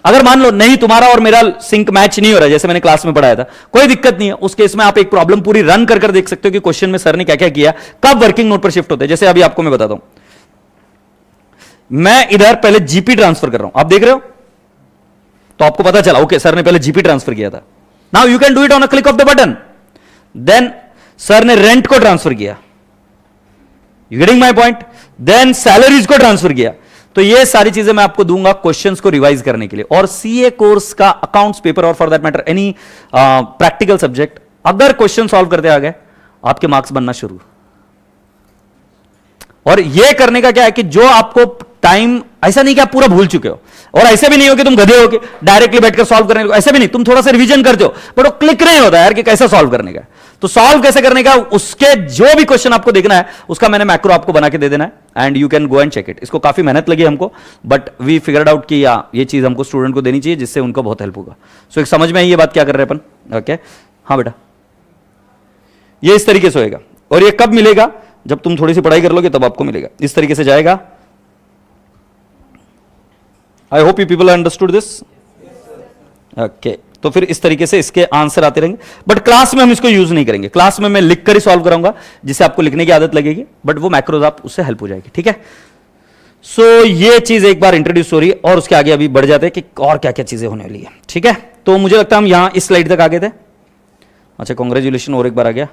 [SPEAKER 1] अगर मान लो नहीं, तुम्हारा और मेरा सिंक मैच नहीं हो रहा, जैसे मैंने क्लास में पढ़ाया था, कोई दिक्कत नहीं है। उस केस में आप एक प्रॉब्लम पूरी रन कर देख सकते हो कि क्वेश्चन में सर ने क्या क्या किया, कब वर्किंग नोट पर शिफ्ट होते हैं। जैसे अभी आपको मैं बताता हूं, मैं इधर पहले जीपी ट्रांसफर कर रहा हूं, आप देख रहे हो, तो आपको पता चला ओके सर ने पहले जीपी ट्रांसफर किया था। Now you can do it on a click of the button. Then sir ने रेंट को ट्रांसफर किया, you getting my point. Then salaries को ट्रांसफर किया। तो ये सारी चीजें मैं आपको दूंगा क्वेश्चंस को रिवाइज करने के लिए। और सीए कोर्स का अकाउंट्स पेपर और for that matter any practical subject, अगर क्वेश्चन सॉल्व करते आ गए आपके मार्क्स बनना शुरू। और ये करने का क्या है कि जो आपको टाइम, ऐसा नहीं कि आप पूरा भूल चुके हो, और ऐसे भी नहीं हो कि तुम गधे हो कि डायरेक्टली बैठकर सॉल्व करने को, ऐसे भी नहीं, तुम थोड़ा सा रिवीजन करते हो, बट वो क्लिक नहीं होता यार कि कैसा सॉल्व करने का। तो सॉल्व कैसे करने का, उसके जो भी क्वेश्चन आपको देखना है उसका मैंने मैक्रो आपको बना के दे देना है and you can go and check it. इसको काफी मेहनत लगी हमको, बट वी फिगर्ड आउट कि ये चीज हमको स्टूडेंट को देनी चाहिए जिससे उनको बहुत हेल्प होगा। सो एक समझ में आई ये बात क्या कर रहे हैं अपन? ओके हाँ बेटा, ये इस तरीके से होएगा। और ये कब मिलेगा? जब तुम थोड़ी सी पढ़ाई कर लोगे तब आपको मिलेगा। इस तरीके से जाएगा। आई hope you people understood this. Okay, तो फिर इस तरीके से इसके आंसर आते रहेंगे, बट क्लास में हम इसको यूज नहीं करेंगे। क्लास में मैं लिख कर ही सॉल्व कराऊंगा जिससे आपको लिखने की आदत लगेगी, बट वो मैक्रोज आप उससे हेल्प हो जाएगी। ठीक है, सो ये चीज एक बार इंट्रोड्यूस हो रही है और उसके आगे अभी बढ़ जाते हैं कि और क्या क्या चीजें होने वाली है। ठीक है, तो मुझे लगता है हम यहां इस स्लाइड तक आ गए थे। अच्छा, कॉन्ग्रेचुलेशन, और एक बार आ गया।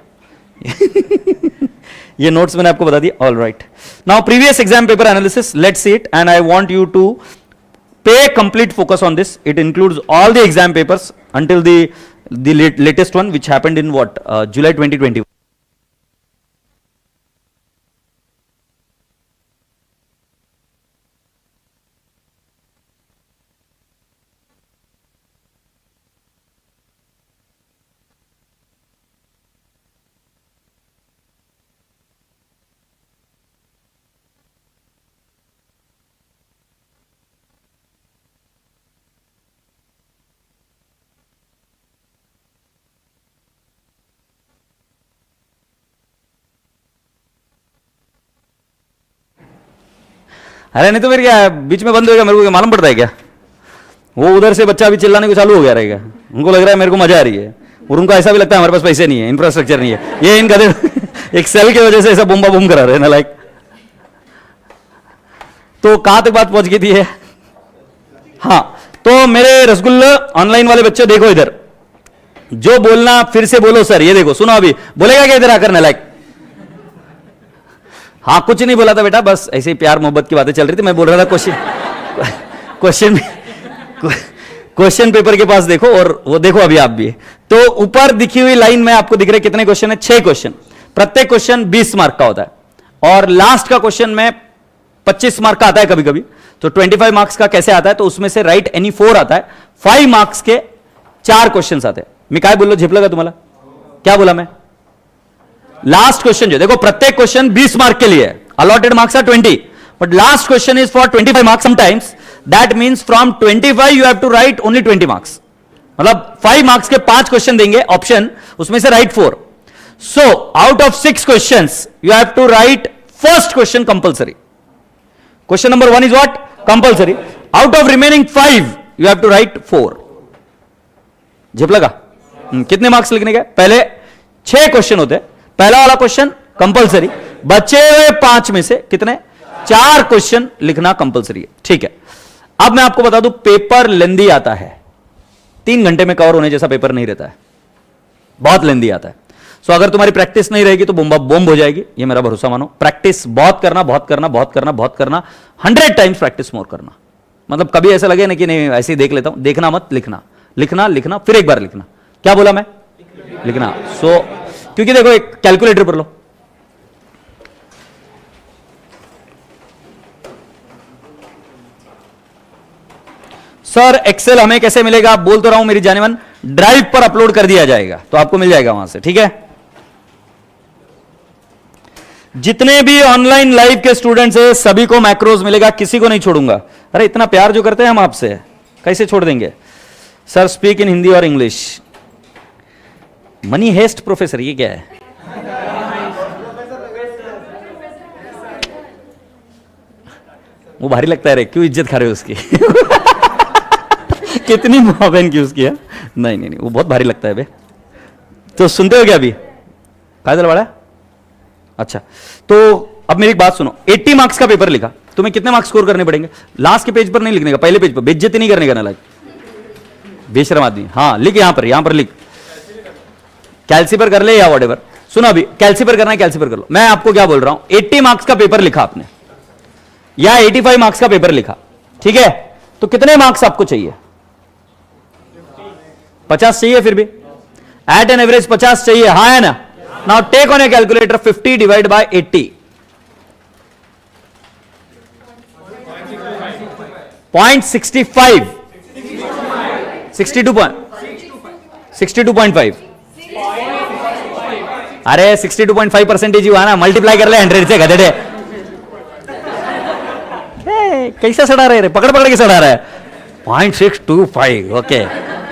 [SPEAKER 1] ये नोट्स मैंने आपको बता दिया। All right, now previous exam paper analysis, let's see it and I want you to pay complete focus on this. It includes all the exam papers until the latest one which happened in what July 2021. अरे नहीं तो फिर क्या बीच में बंद हो गया, मेरे को क्या मालूम पड़ता है क्या? वो उधर से बच्चा अभी चिल्लाने को चालू हो गया रहेगा, उनको लग रहा है मेरे को मजा आ रही है, और उनको ऐसा भी लगता है हमारे पास पैसे नहीं है, इंफ्रास्ट्रक्चर नहीं है, ये इन गधे एक सेल की वजह से ऐसा बुम्बा बुम करा रहे हैं ना लाइक। तो कहां तक बात पहुंच गई थी है? हाँ, तो मेरे रसगुल्ला ऑनलाइन वाले बच्चे देखो इधर, जो बोलना फिर से बोलो सर। ये देखो, सुनो अभी बोलेगा क्या इधर आकर ना लाइक? हाँ, कुछ नहीं बोला था बेटा, बस ऐसे ही प्यार मोहब्बत की बातें चल रही थी। मैं बोल रहा था क्वेश्चन पेपर के पास देखो, और वो देखो अभी आप भी। तो ऊपर दिखी हुई लाइन में आपको दिख रहे कितने क्वेश्चन है? 6 क्वेश्चन। प्रत्येक क्वेश्चन 20 मार्क का होता है, और लास्ट का क्वेश्चन में 25 मार्क का आता है कभी कभी। तो 25 मार्क्स का कैसे आता है? तो उसमें से राइट एनी 4 आता है। 5 मार्क्स के 4 क्वेश्चन आते हैं। मैं काय बोल लो, झिप लगा तुम्हारा? क्या बोला मैं? लास्ट क्वेश्चन जो देखो, प्रत्येक क्वेश्चन 20 मार्क के लिए, allotted marks are 20, but last question is for 25 marks sometimes. That means from 25 you have to write only 20 marks. मतलब 5 मार्क्स के 5 क्वेश्चन देंगे ऑप्शन, उसमें से write 4। So out of 6 questions you have to write first question compulsory. Question number 1 is what? Compulsory. Out of remaining 5 you have to write 4। झिप लगा? कितने marks लिखने के? पहले 6 क्वेश्चन होते हैं, पहला वाला क्वेश्चन कंपलसरी, बचे हुए 5 में से कितने? 4 क्वेश्चन लिखना कंपलसरी है। ठीक है, अब मैं आपको बता दूं, पेपर लेंदी आता है, 3 घंटे में कवर होने जैसा पेपर नहीं रहता है, बहुत लेंदी आता है। सो अगर तुम्हारी प्रैक्टिस नहीं रहेगी तो बॉम्ब हो जाएगी, ये मेरा भरोसा मानो। प्रैक्टिस बहुत करना, बहुत करना, बहुत करना, बहुत करना, 100 टाइम्स प्रैक्टिस मोर करना। मतलब कभी ऐसा लगे ना कि नहीं ऐसे ही देख लेता हूं, देखना मत, लिखना, लिखना, लिखना, फिर एक बार लिखना। क्या बोला मैं? लिखना। सो क्योंकि देखो, एक कैलकुलेटर पर लो, सर एक्सेल हमें कैसे मिलेगा? बोल तो रहा हूं मेरी जानेमन, ड्राइव पर अपलोड कर दिया जाएगा, तो आपको मिल जाएगा वहां से। ठीक है, जितने भी ऑनलाइन लाइव के स्टूडेंट्स हैं सभी को मैक्रोज मिलेगा, किसी को नहीं छोड़ूंगा। अरे इतना प्यार जो करते हैं हम आपसे, कैसे छोड़ देंगे? सर स्पीक इन हिंदी और इंग्लिश। मनी हेस्ट प्रोफेसर, ये क्या है? वो भारी लगता है रे, क्यों इज्जत खा रहे हो उसकी? कितनी मोहब्बत की उसकी है? नहीं नहीं नहीं, वो बहुत भारी लगता है बे। तो सुनते हो क्या अभी? फायदा वाला? अच्छा, तो अब मेरी एक बात सुनो, 80 मार्क्स का पेपर लिखा, तुम्हें कितने मार्क्स स्कोर करने पड़ेंगे? लास्ट के पेज पर नहीं लिखने का, पहले पेज पर। बेइज्जती नहीं करने का ना लाइक बेशरम आदमी। हाँ लिख, यहां पर लिख, कैलसी पर कर ले या व्हाटएवर। सुनो अभी, कैलसी पर करना है, कैलसी पर कर लो। मैं आपको क्या बोल रहा हूं, 80 मार्क्स का पेपर लिखा आपने या 85 मार्क्स का पेपर लिखा, ठीक है, तो कितने मार्क्स आपको चाहिए? 50 चाहिए फिर भी, एट एन एवरेज 50 चाहिए, हाँ है ना? Now take on a calculator, 50 divide by 80, 0.65, 62.5, अरे 62.5% हुआ ना, मल्टीप्लाई कर ले 100 से, गधे। कैसे सड़ा रहे, पकड़ पकड़ के सड़ा रहा है। 0.625, ओके,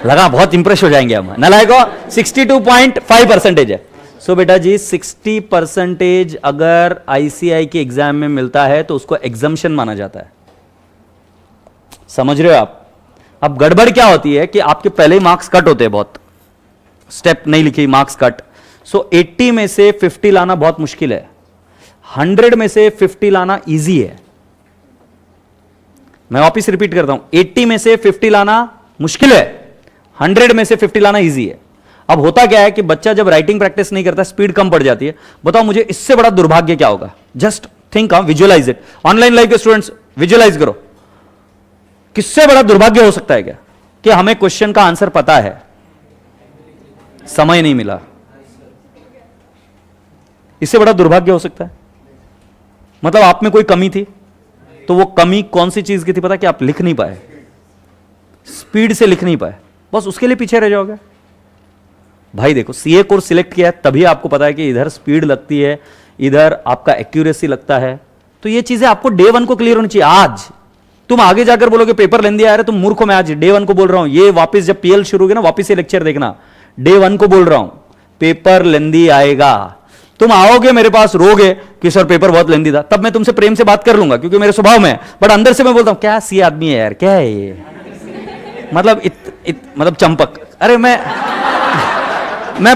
[SPEAKER 1] लगा बहुत इंप्रेस हो जाएंगे हम। नालायको 62.5% है। सो बेटा जी 60% अगर आईसीआई के एग्जाम में मिलता है तो उसको एग्जम्पशन माना जाता है। समझ रहे हो आप? अब गड़बड़ क्या होती है कि आपके पहले ही मार्क्स कट होते हैं, बहुत स्टेप नहीं लिखी, मार्क्स कट। सो 80 में से 50 लाना बहुत मुश्किल है, 100 में से 50 लाना इजी है। मैं वापिस रिपीट करता हूं, 80 में से 50 लाना मुश्किल है, 100 में से 50 लाना इजी है। अब होता क्या है कि बच्चा जब राइटिंग प्रैक्टिस नहीं करता, स्पीड कम पड़ जाती है। बताओ मुझे इससे बड़ा दुर्भाग्य क्या होगा? Just think, visualize it. Online live के स्टूडेंट्स विजुअलाइज करो, किससे बड़ा दुर्भाग्य हो सकता है क्या कि हमें क्वेश्चन का आंसर पता है, समय नहीं मिला? इससे बड़ा दुर्भाग्य हो सकता है? मतलब आप में कोई कमी थी, तो वो कमी कौन सी चीज की थी पता? कि आप लिख नहीं पाए, स्पीड से लिख नहीं पाए, बस उसके लिए पीछे रह जाओगे। भाई देखो, सीए कोर्स सिलेक्ट किया है तभी आपको पता है कि इधर स्पीड लगती है, इधर आपका एक्यूरेसी लगता है। तो ये चीजें आपको डे 1 को क्लियर होनी चाहिए। आज तुम आगे जाकर बोलोगे पेपर लेंदी आ रहे, तुम मूर्ख हो। मैं आज डे 1 को बोल रहा हूं, ये वापस जब पीएल शुरू होगी ना, वापस ये लेक्चर देखना। डे 1 को बोल रहा हूं, पेपर लेंदी आएगा। तुम आओगे मेरे पास, रोगे कि सर पेपर बहुत लेंदी था, तब मैं तुमसे प्रेम से बात कर लूंगा क्योंकि मेरे स्वभाव में है। बट अंदर से मैं बोलता हूं क्या सी आदमी है यार, क्या है ये, मतलब मतलब चंपक। अरे मैं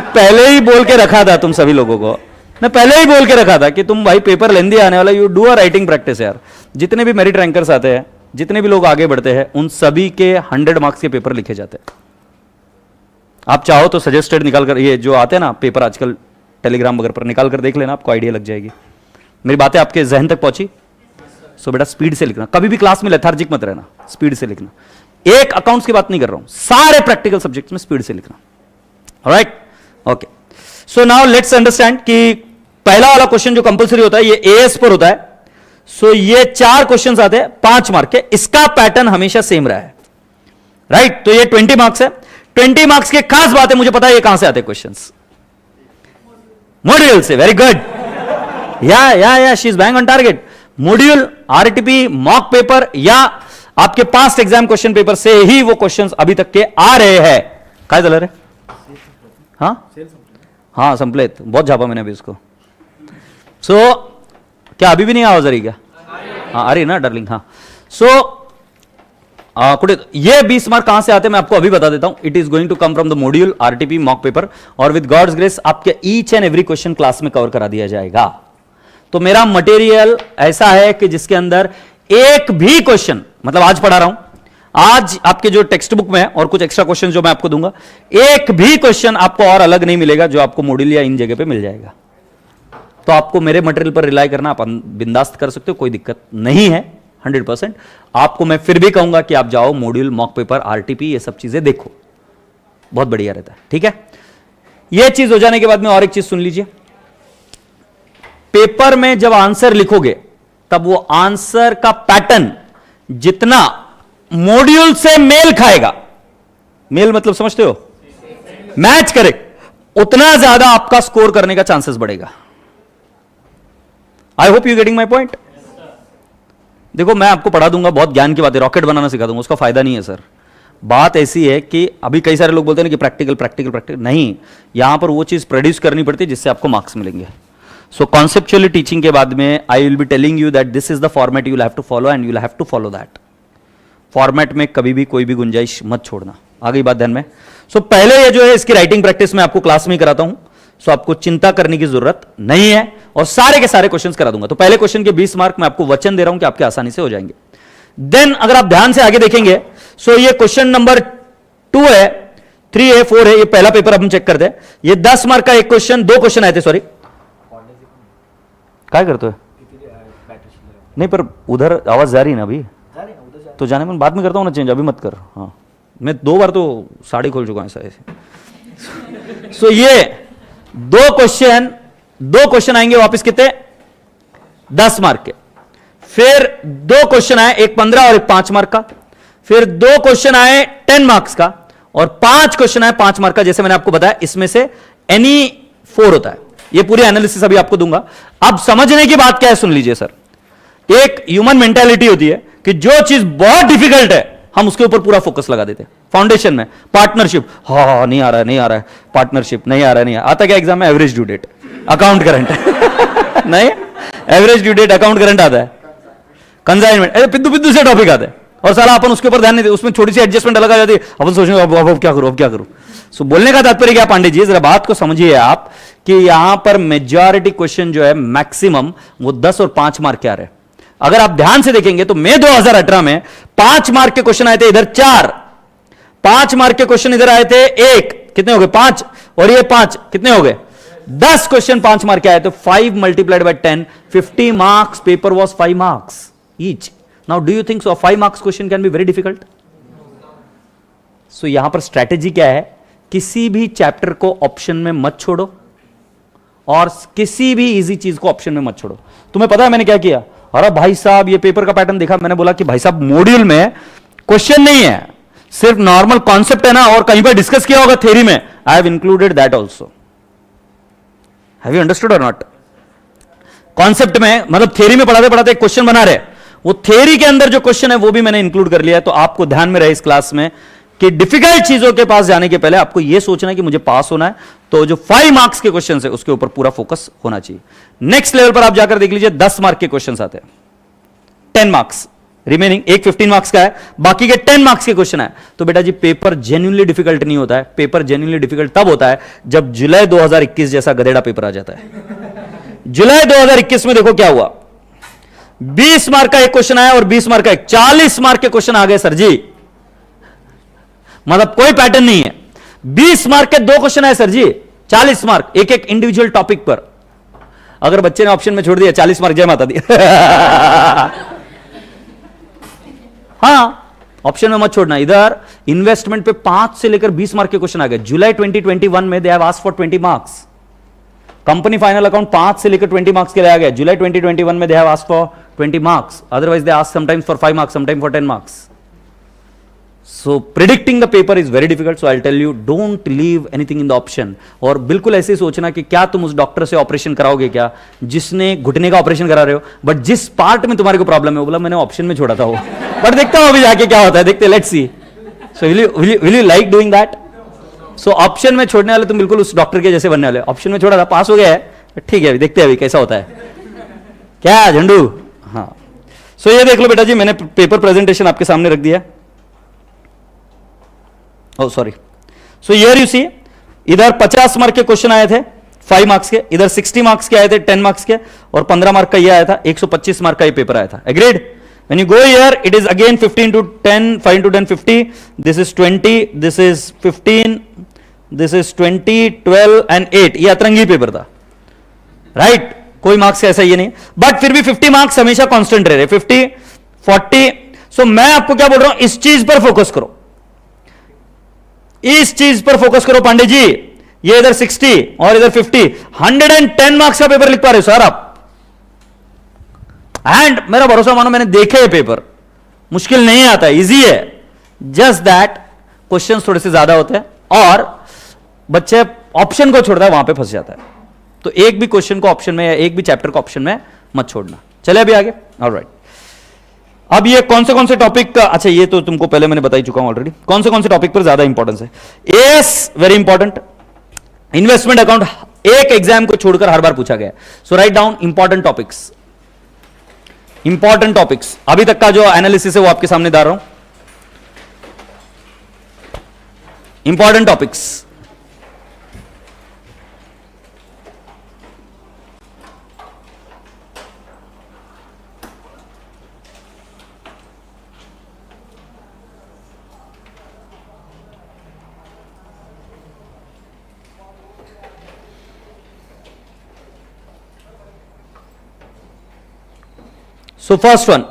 [SPEAKER 1] पहले ही बोल के रखा था तुम सभी लोगों को, मैं पहले ही बोल के रखा था कि तुम भाई पेपर लेंदी आने वाला, you do a writing practice यार। जितने भी मेरिट रैंकर्स आते हैं, जितने भी लोग आगे बढ़ते हैं, उन सभी के 100 मार्क्स के पेपर लिखे जाते हैं। आप चाहो तो सजेस्टेड निकाल कर, ये जो आते हैं ना पेपर आजकल टेलीग्राम वगैरह पर, निकाल कर देख लेना, आपको आइडिया लग जाएगी। मेरी बातें आपके जहन तक पहुंची? सो बेटा स्पीड से लिखना, कभी भी क्लास में लेथार्जिक मत रहना, स्पीड से लिखना। एक अकाउंट्स की बात नहीं कर रहा हूं, सारे प्रैक्टिकल सब्जेक्ट्स में स्पीड से लिखना। Alright, okay. So now let's understand कि पहला वाला क्वेश्चन जो कंपलसरी होता है ये एएस पर होता है। सो ये 4 क्वेश्चंस आते हैं 5 मार्क के, इसका पैटर्न हमेशा सेम रहा है, राइट? तो ये 20 मार्क्स है। 20 मार्क्स के खास बात है, मुझे पता है ये कहां से आते हैं क्वेश्चंस, मॉड्यूल से। वेरी गुड, या she is bang on target. Module, RTP, mock paper या आपके पास्ट एग्जाम क्वेश्चन पेपर से ही वो क्वेश्चंस अभी तक के आ रहे हैं। काय झालं रे? हाँ संपलेत, बहुत झापा मैंने अभी उसको। सो क्या अभी भी नहीं आवाज आ रही क्या? हाँ आ रही ना डार्लिंग, हाँ। सो कुछ ये 20 मार्क कहां से आते हैं मैं आपको अभी बता देता हूं। It is going to come from the module, RTP, mock paper, और विद गॉड्स ग्रेस आपके each and every question class में कवर करा दिया जाएगा। तो मेरा मटेरियल ऐसा है कि जिसके अंदर एक भी क्वेश्चन, मतलब आज पढ़ा रहा हूं, आज आपके जो टेक्स्ट बुक में है और कुछ एक्स्ट्रा क्वेश्चन जो मैं आपको दूंगा, एक भी क्वेश्चन आपको और अलग नहीं मिलेगा जो आपको मॉड्यूल या इन जगह पे मिल जाएगा। तो आपको मेरे मटेरियल पर रिलाई करना आप बिंदास्त कर सकते हो, कोई दिक्कत नहीं है 100%। आपको मैं फिर भी कहूंगा कि आप जाओ मॉड्यूल, मॉक पेपर, आरटीपी, ये सब चीजें देखो, बहुत बढ़िया रहता है, ठीक है? ये चीज हो जाने के बाद में और एक चीज सुन लीजिए। पेपर में जब आंसर लिखोगे तब वो आंसर का पैटर्न जितना मॉड्यूल से मेल खाएगा, मेल मतलब समझते हो, मैच करे, उतना ज्यादा आपका स्कोर करने का चांसेस बढ़ेगा। आई hope you getting my point. देखो मैं आपको पढ़ा दूंगा, बहुत ज्ञान की बातें, रॉकेट बनाना सिखा दूंगा, उसका फायदा नहीं है सर। बात ऐसी है कि अभी कई सारे लोग बोलते हैं कि प्रैक्टिकल प्रैक्टिकल प्रैक्टिकल, नहीं, यहां पर वो चीज प्रोड्यूस करनी पड़ती है जिससे आपको मार्क्स मिलेंगे। सो कॉन्सेप्चुअली टीचिंग के बाद में I will be telling you that this is the format you have to follow and you have to follow that format में कभी भी कोई भी गुंजाइश मत छोड़ना। आ गई बात ध्यान में? सो पहले ये जो है इसकी राइटिंग प्रैक्टिस मैं आपको क्लास में ही कराता हूं, सो आपको चिंता करने की जरूरत नहीं है, और सारे के सारे क्वेश्चंस करा दूंगा। तो पहले क्वेश्चन के 20 मार्क मैं आपको वचन दे रहा हूं कि आपके आसानी से हो जाएंगे। देन अगर आप ध्यान से आगे देखेंगे, सो ये क्वेश्चन नंबर 2 है, 3 है, 4 है, ये पहला पेपर अब हम चेक करते हैं। ये 10 मार्क का एक क्वेश्चन, 2 क्वेश्चन आए थे, सॉरी क्या करते हो? नहीं पर उधर आवाज जा रही है ना अभी, तो जाने में बाद में करता हूं ना चेंज, अभी मत कर। हाँ मैं 2 बार तो साड़ी खोल चुका हूं ऐसे। सो ये 2 क्वेश्चन आएंगे वापस कितने? 10 मार्क के। फिर 2 क्वेश्चन आए, एक 15 और एक 5 मार्क का। फिर 2 क्वेश्चन आए 10 मार्क्स का, और 5 क्वेश्चन आए 5 मार्क का। जैसे मैंने आपको बताया इसमें से एनी 4 होता है, ये पूरी एनालिसिस अभी आपको दूंगा। अब समझने की बात क्या है सुन लीजिए सर। एक ह्यूमन मेंटालिटी होती है कि जो चीज बहुत डिफिकल्ट है हम उसके ऊपर पूरा फोकस लगा देते हैं। फाउंडेशन में पार्टनरशिप, हाँ नहीं आ रहा है, नहीं आ रहा है, पार्टनरशिप नहीं आ रहा है, नहीं आता क्या एग्जाम में? Average due date, account current नहीं, average due date, account current आता है, कंसाइनमेंट, पिद्दू पिद्दू से टॉपिक आता है और साला अपन उसके ऊपर ध्यान नहीं देते, उसमें छोटी सी एडजस्टमेंट अलग आ जाती है, अपन सोचेंगे अब क्या करूं, अब क्या करूं। सो बोलने का तात्पर्य क्या पांडे जी, जरा बात को समझिए आप कि यहां पर मेजॉरिटी क्वेश्चन जो है मैक्सिमम वो 10 और 5 मार्क के आ रहे हैं। अगर आप ध्यान से देखेंगे तो मई 2018 में 5 मार्क के क्वेश्चन आए थे इधर 4, 5 मार्क के क्वेश्चन इधर आए थे 1, कितने हो गए 5, और ये 5 कितने हो गए 10 क्वेश्चन 5 मार्क के आए तो 5 multiplied by 10, 50 marks, paper was 5 marks each. Now do you think so 5 marks question can be very difficult? So यहां पर स्ट्रैटेजी क्या है, किसी भी चैप्टर को ऑप्शन में मत छोड़ो और किसी भी इजी चीज को ऑप्शन में मत छोड़ो। तुम्हें पता है मैंने क्या किया? अरे भाई साहब ये पेपर का पैटर्न देखा, मैंने बोला कि भाई साहब मॉड्यूल में क्वेश्चन नहीं है, सिर्फ नॉर्मल कॉन्सेप्ट है ना, और कहीं पर डिस्कस किया होगा थ्योरी में, I have included that also. Have you understood और नॉट? कॉन्सेप्ट में मतलब थ्योरी में पढ़ाते पढ़ाते एक क्वेश्चन बना रहे, वो थ्योरी के अंदर जो क्वेश्चन है वो भी मैंने इंक्लूड कर लिया है। तो आपको ध्यान में रहे इस क्लास में कि डिफिकल्ट चीजों के पास जाने के पहले आपको यह सोचना है कि मुझे पास होना है, तो जो 5 मार्क्स के क्वेश्चन है उसके ऊपर पूरा फोकस होना चाहिए। नेक्स्ट लेवल पर आप जाकर देख लीजिए 10 मार्क के क्वेश्चन आते हैं, 10 मार्क्स रिमेनिंग, एक 15 मार्क्स का है, बाकी के 10 मार्क्स के क्वेश्चन है। तो बेटा जी पेपर जेन्युइनली डिफिकल्ट नहीं होता है, पेपर जेन्युइनली डिफिकल्ट तब होता है जब जुलाई 2021 जैसा गधेड़ा पेपर आ जाता है। जुलाई 2021 में देखो क्या हुआ, 20 मार्क का एक क्वेश्चन आया और 20 मार्क का एक, 40 मार्क के क्वेश्चन आ गए सर जी। मतलब कोई पैटर्न नहीं है, 20 मार्क के 2 क्वेश्चन आए सर जी, 40 मार्क, एक एक इंडिविजुअल टॉपिक पर। अगर बच्चे ने ऑप्शन में छोड़ दिया 40 मार्क, जय माता दी। हां, ऑप्शन में मत छोड़ना। इधर इन्वेस्टमेंट पे 5 से लेकर 20 मार्क के क्वेश्चन आ गए। जुलाई 2021 में they have asked for 20 marks. Company final account 5 से लेकर 20 मार्क्स के लिए आ गया। जुलाई 2021 में they have asked for 20 marks, otherwise they ask sometimes for 5 marks, sometimes for 10 marks. So predicting the paper is very difficult, so I'll tell you don't leave anything in the option। और बिल्कुल ऐसे ही सोचना कि क्या तुम उस doctor से operation कराओगे क्या जिसने घुटने का ऑपरेशन करा रहे हो, बट जिस पार्ट में तुम्हारे को प्रॉब्लम है वो बोला मैंने ऑप्शन में छोड़ा था वो, बट देखता हूं अभी जाके क्या होता है, देखते, let's see. So will you like doing that? So option में छोड़ने वाले तुम बिल्कुल उस डॉक्टर के जैसे बनने वाले। ऑप्शन में छोड़ा था, पास हो गया है, ठीक है, अभी देखते हैं अभी कैसा होता है, क्या झंडू। हाँ, सो ये देख लो बेटा जी, मैंने पेपर प्रेजेंटेशन आपके सामने रख दिया। Oh sorry, so here you see, इधर 50 मार्क के क्वेश्चन आए थे 5 मार्क्स के, इधर 60 मार्क्स के आए थे 10 मार्क्स के, और 15 मार्क का ये आया था, 125 मार्क का ये पेपर आया था। Agreed? When you go here, it is again 15 to 10, 5 to 10, 50. This is 20, this is 15, this is 20, 12 and 8. ये अतरंगी पेपर था, राइट? कोई मार्क्स ऐसा ये नहीं, बट फिर भी 50 मार्क्स हमेशा कांस्टेंट रह रहे, 50, 40। सो मैं आपको क्या बोल रहा हूं, इस चीज पर फोकस करो, इस चीज पर फोकस करो पांडे जी। ये इधर 60 और इधर 50, 110 मार्क्स का पेपर लिख पा रहे हो सर आप। एंड मेरा भरोसा मानो, मैंने देखे ये पेपर, मुश्किल नहीं आता, इजी है, जस्ट दैट क्वेश्चंस थोड़े से ज्यादा होते हैं और बच्चे ऑप्शन को छोड़ता है, वहां पे फंस जाता है। तो एक भी क्वेश्चन को ऑप्शन में या एक भी चैप्टर को ऑप्शन में मत छोड़ना। चले अभी आगे, ऑलराइट। अब ये कौन से टॉपिक का, अच्छा ये तो तुमको पहले मैंने बता ही चुका हूं ऑलरेडी, कौन से टॉपिक पर ज्यादा इंपॉर्टेंस है। AS very important, investment account एक एग्जाम को छोड़कर हर बार पूछा गया। So write down important topics, important topics अभी तक का जो एनालिसिस है वो आपके सामने ला रहा हूं। Important topics, so first one,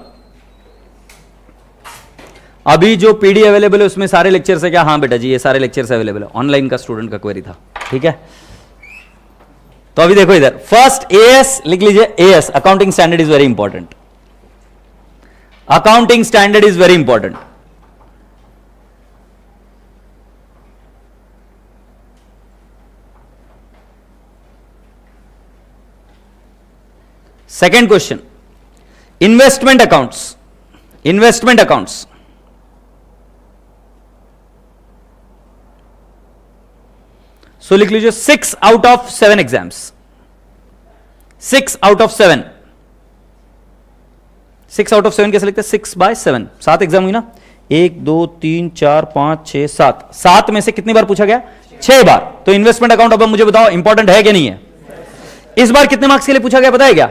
[SPEAKER 1] अभी जो पीडी अवेलेबल है उसमें सारे लेक्चर्स है क्या? हाँ बेटा जी, ये सारे लेक्चर्स अवेलेबल है, ऑनलाइन का स्टूडेंट का क्वेरी था, ठीक है। तो अभी देखो इधर फर्स्ट एएस लिख लीजिए, AS accounting standard is very important, accounting standard is very important. Second question, investment accounts, investment accounts, so लिख लीजिए 6 out of 7 exams, 6 out of 7, 6 out of 7 कैसे लिखते हैं? 6/7, 7 एग्जाम हुई ना, 1 2 3 4 5 6 7, 7 में से कितनी बार पूछा गया? 6 बार। तो इन्वेस्टमेंट अकाउंट अब मुझे बताओ इंपॉर्टेंट है कि नहीं है? इस बार कितने मार्क्स के लिए पूछा गया पता है क्या?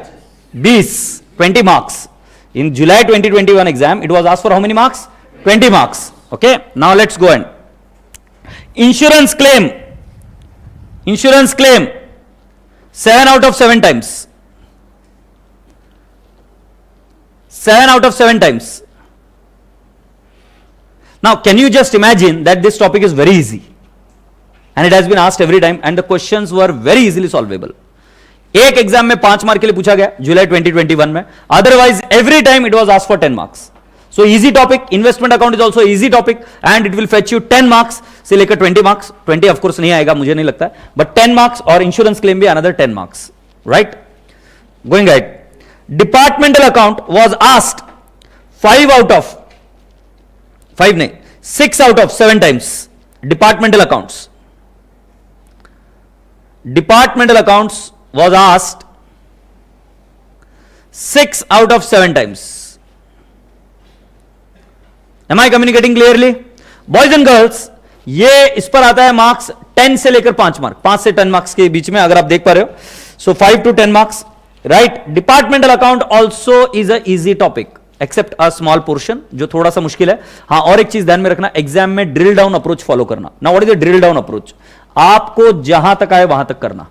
[SPEAKER 1] 20 marks. In July 2021 exam it was asked for how many marks? 20 marks. Okay, now let's go and insurance claim, insurance claim 7 out of 7 times, 7 out of 7 times. Now, can you just imagine that this topic is very easy and it has been asked every time and the questions were very easily solvable. एक exam में 5 mark के लिए पूछा गया जुलाई 2021 में, otherwise every time it was asked for 10 marks. So easy topic, investment account is also easy topic and it will fetch you 10 marks से लेकर 20 marks. 20 of course नहीं आएगा, मुझे नहीं लगता, बट 10 मार्क्स और इंश्योरेंस क्लेम भी अनदर 10 मार्क्स. Right, going right. Departmental account was asked 5 out of 5 नहीं, 6 out of 7 times. Departmental accounts, departmental accounts was asked 6 out of 7 times. Am I communicating clearly? Boys and girls, ये इस पर आता है marks 10 से लेकर 5 मार्क, 5 से 10 मार्क्स के बीच में, अगर आप देख पा रहे हो. सो 5 to 10 मार्क्स. Right, departmental account also is a easy topic except a small portion, जो थोड़ा सा मुश्किल है. हाँ, और एक चीज ध्यान में रखना, एग्जाम में ड्रिल डाउन अप्रोच फॉलो करना. Now what is the drill down approach? आपको जहां तक आए वहां तक करना.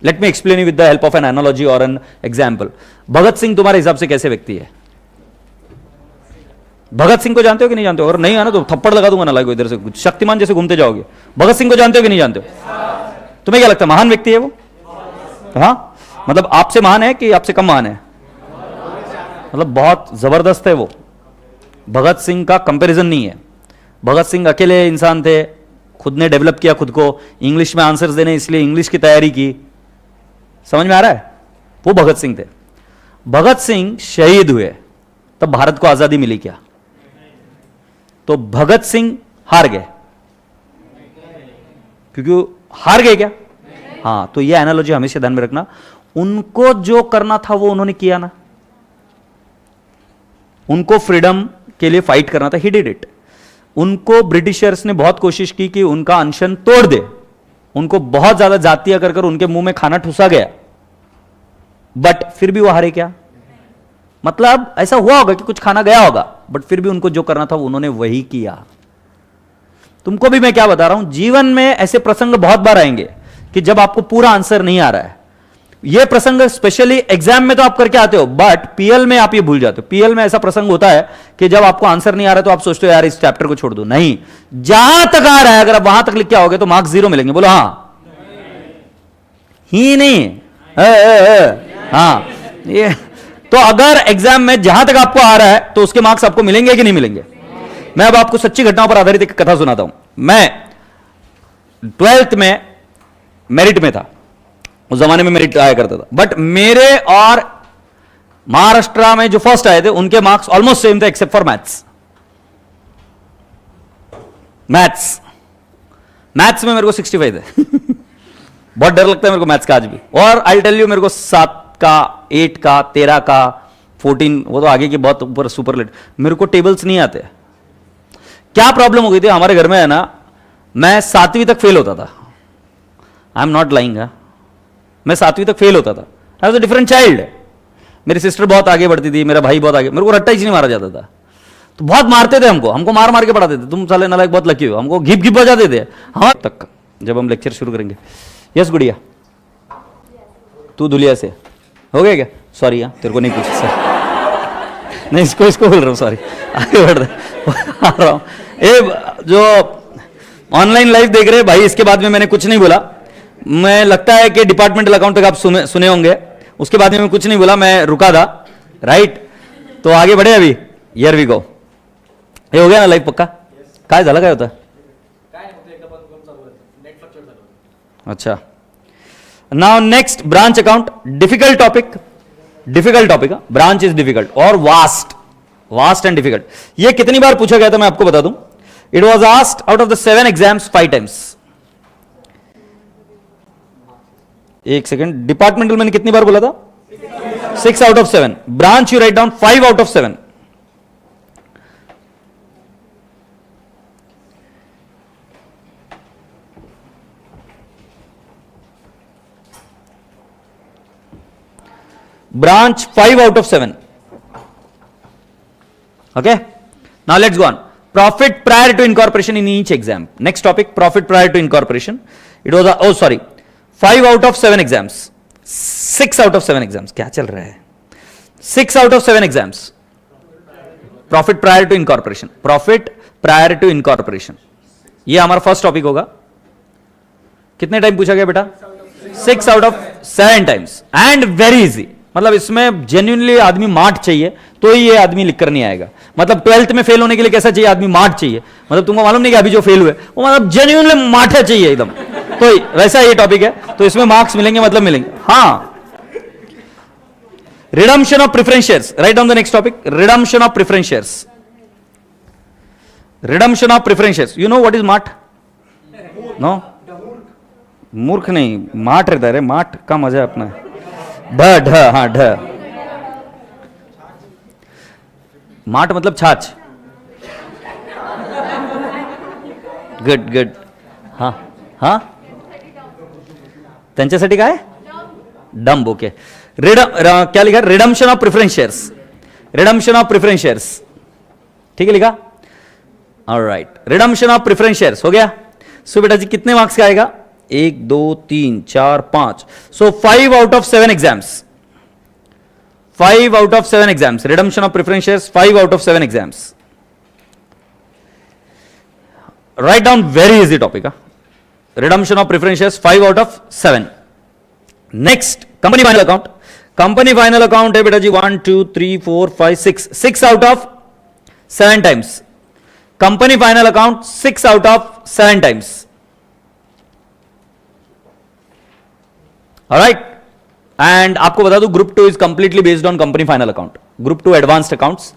[SPEAKER 1] Let me explain you with the help of N analogy और एन एग्जाम्पल. भगत सिंह तुम्हारे हिसाब से कैसे व्यक्ति है? भगत सिंह को जानते हो कि नहीं जानते हो? अगर नहीं आना तो थप्पड़ लगा दूंगा ना, लागो इधर से, कुछ शक्तिमान जैसे घूमते जाओगे. भगत सिंह को जानते हो कि नहीं जानते हो? तुम्हें क्या लगता है, महान व्यक्ति है वो? हाँ, मतलब आपसे महान है कि आपसे कम महान है? मतलब बहुत जबरदस्त है वो. भगत सिंह का कंपैरिजन नहीं है. भगत सिंह अकेले इंसान थे, खुद ने डेवलप किया खुद को, इंग्लिश में आंसर्स देने इसलिए इंग्लिश की तैयारी की. समझ में आ रहा है? वो भगत सिंह थे. भगत सिंह शहीद हुए तब भारत को आजादी मिली क्या? तो भगत सिंह हार गए, क्योंकि हार गए क्या? हाँ, तो ये एनालॉजी हमेशा ध्यान में रखना. उनको जो करना था वो उन्होंने किया ना, उनको फ्रीडम के लिए फाइट करना था, ही डिड इट. उनको ब्रिटिशर्स ने बहुत कोशिश की कि उनका अनशन तोड़ दे, उनको बहुत ज्यादा जातियां कर उनके मुंह में खाना ठुसा गया, बट फिर भी वो हारे क्या? मतलब ऐसा हुआ होगा कि कुछ खाना गया होगा, बट फिर भी उनको जो करना था उन्होंने वही किया. तुमको भी मैं क्या बता रहा हूं, जीवन में ऐसे प्रसंग बहुत बार आएंगे कि जब आपको पूरा आंसर नहीं आ रहा है. ये प्रसंग स्पेशली एग्जाम में तो आप करके आते हो, बट पीएल में आप ये भूल जाते हो. पीएल में ऐसा प्रसंग होता है कि जब आपको आंसर नहीं आ रहा है तो आप सोचते हो यार इस चैप्टर को छोड़ दो. नहीं, जहां तक आ रहा है अगर आप वहां तक लिख के आओगे तो मार्क्स 0 मिलेंगे. बोलो हाँ, ही नहीं, हाँ. ये तो अगर एग्जाम में जहां तक आपको आ रहा है तो उसके मार्क्स आपको मिलेंगे कि नहीं मिलेंगे? मैं अब आपको सच्ची घटनाओं पर आधारित एक कथा सुनाता हूं. मैं 12th में मेरिट में था, उस जमाने में मेरिट आया करता था, बट मेरे और महाराष्ट्र में जो फर्स्ट आए थे उनके मार्क्स ऑलमोस्ट सेम थे एक्सेप्ट फॉर मैथ्स. मैथ्स में मेरे को 65 थे. बहुत डर लगता है मेरे को मैथ्स का आज भी. और आई टेल यू, मेरे को 7 का, 8 का, 13 का, 14, वो तो आगे की बहुत ऊपर सुपरलेट. मेरे को टेबल्स नहीं आते. क्या प्रॉब्लम हो गई थी हमारे घर में है ना, मैं 7वीं तक फेल होता था. आई एम नॉट लाइंग. मैं 7वीं तक फेल होता था. I was a different child. मेरी सिस्टर बहुत आगे बढ़ती थी, मेरा भाई बहुत आगे. मेरे को रट्टा ही नहीं मारा जाता था, तो बहुत मारते थे हमको मार मार के पढ़ाते थे. तुम साले नालायक बहुत लकी हो, हमको घिप घिप बजाते थे. हाँ, तक जब हम लेक्चर शुरू करेंगे. यस गुड़िया, तू धुलिया से हो गया क्या? सॉरी, यार तेरे को नहीं पूछा सर. नहीं, इसको बोल रहा हूँ, सॉरी. आगे बढ़ रहा हूँ. ये जो ऑनलाइन लाइव देख रहे भाई, इसके बाद में मैंने कुछ नहीं बोला. मैं लगता है कि डिपार्टमेंटल अकाउंट तक आप सुने होंगे, उसके बाद में मैं कुछ नहीं बोला, मैं रुका था. राइट, तो आगे बढ़े अभी. Here we go. ये हो गया ना लाइव पक्का? काय झालं, काय होतं? अच्छा, now next branch account. Difficult topic, difficult topic है, ब्रांच इज डिफिकल्ट और वास्ट एंड डिफिकल्ट। ये कितनी बार पूछा गया था मैं आपको बता दूं, it was asked out of the 7 exams 5 times. एक सेकेंड, डिपार्टमेंटल मैंने कितनी बार बोला था? 6 out of 7। Branch you write down 5 out of 7। branch 5 out of 7. Okay, now let's go on. Profit prior to incorporation in each exam. Next topic, profit prior to incorporation. It was 5 out of 7 exams, 6 out of 7 exams. क्या चल रहा है? 6 out of 7 exams. Profit prior to incorporation. Profit prior to incorporation. ये हमारा first topic होगा। कितने time पूछा गया बेटा? 6 out of 7 times and very easy. मतलब इसमें जेन्युइनली आदमी मार्ट चाहिए तो ही ये आदमी लिख कर नहीं आएगा। मतलब 12th में फेल होने के लिए कैसा चाहिए आदमी? मार्ट चाहिए। मतलब तुमको मालूम नहीं कि अभी जो फेल हुए वो मतलब जेन्युइनली मार्ट चाहिए एकदम, तो वैसा ये टॉपिक है, तो इसमें मार्क्स मिलेंगे, मतलब मिलेंगे। हाँ, redemption of preference shares, write down the next topic, redemption of preference shares. Redemption of preference shares, you know what is mart? No, मूर्ख नहीं, मार्ट रहता है। मार्ट का मजा है अपना, ढ, हाँ ढ, माट मतलब छाछ। गुड गुड, हाँ हाँ, त्यांच्यासाठी काय? डम्ब। ओके, क्या लिखा? Redemption of preference shares, redemption of preference shares, ठीक है लिखा? Alright, redemption of preference shares हो गया। सो बेटा जी कितने मार्क्स का आएगा? 1 2 3 4 5, सो 5 out of 7 exams, 5 out of 7 exams, redemption of preference shares 5 out of 7 exams. Write down very easy topic, redemption of preference shares 5 out of 7. Next, company final account. Company final account है बेटा जी 1 2 3 4 5 6, 6 out of 7 times. Company final account 6 out of 7 times. Alright, and आपको बता दूं group 2 is completely based on company final account. Group 2 advanced accounts,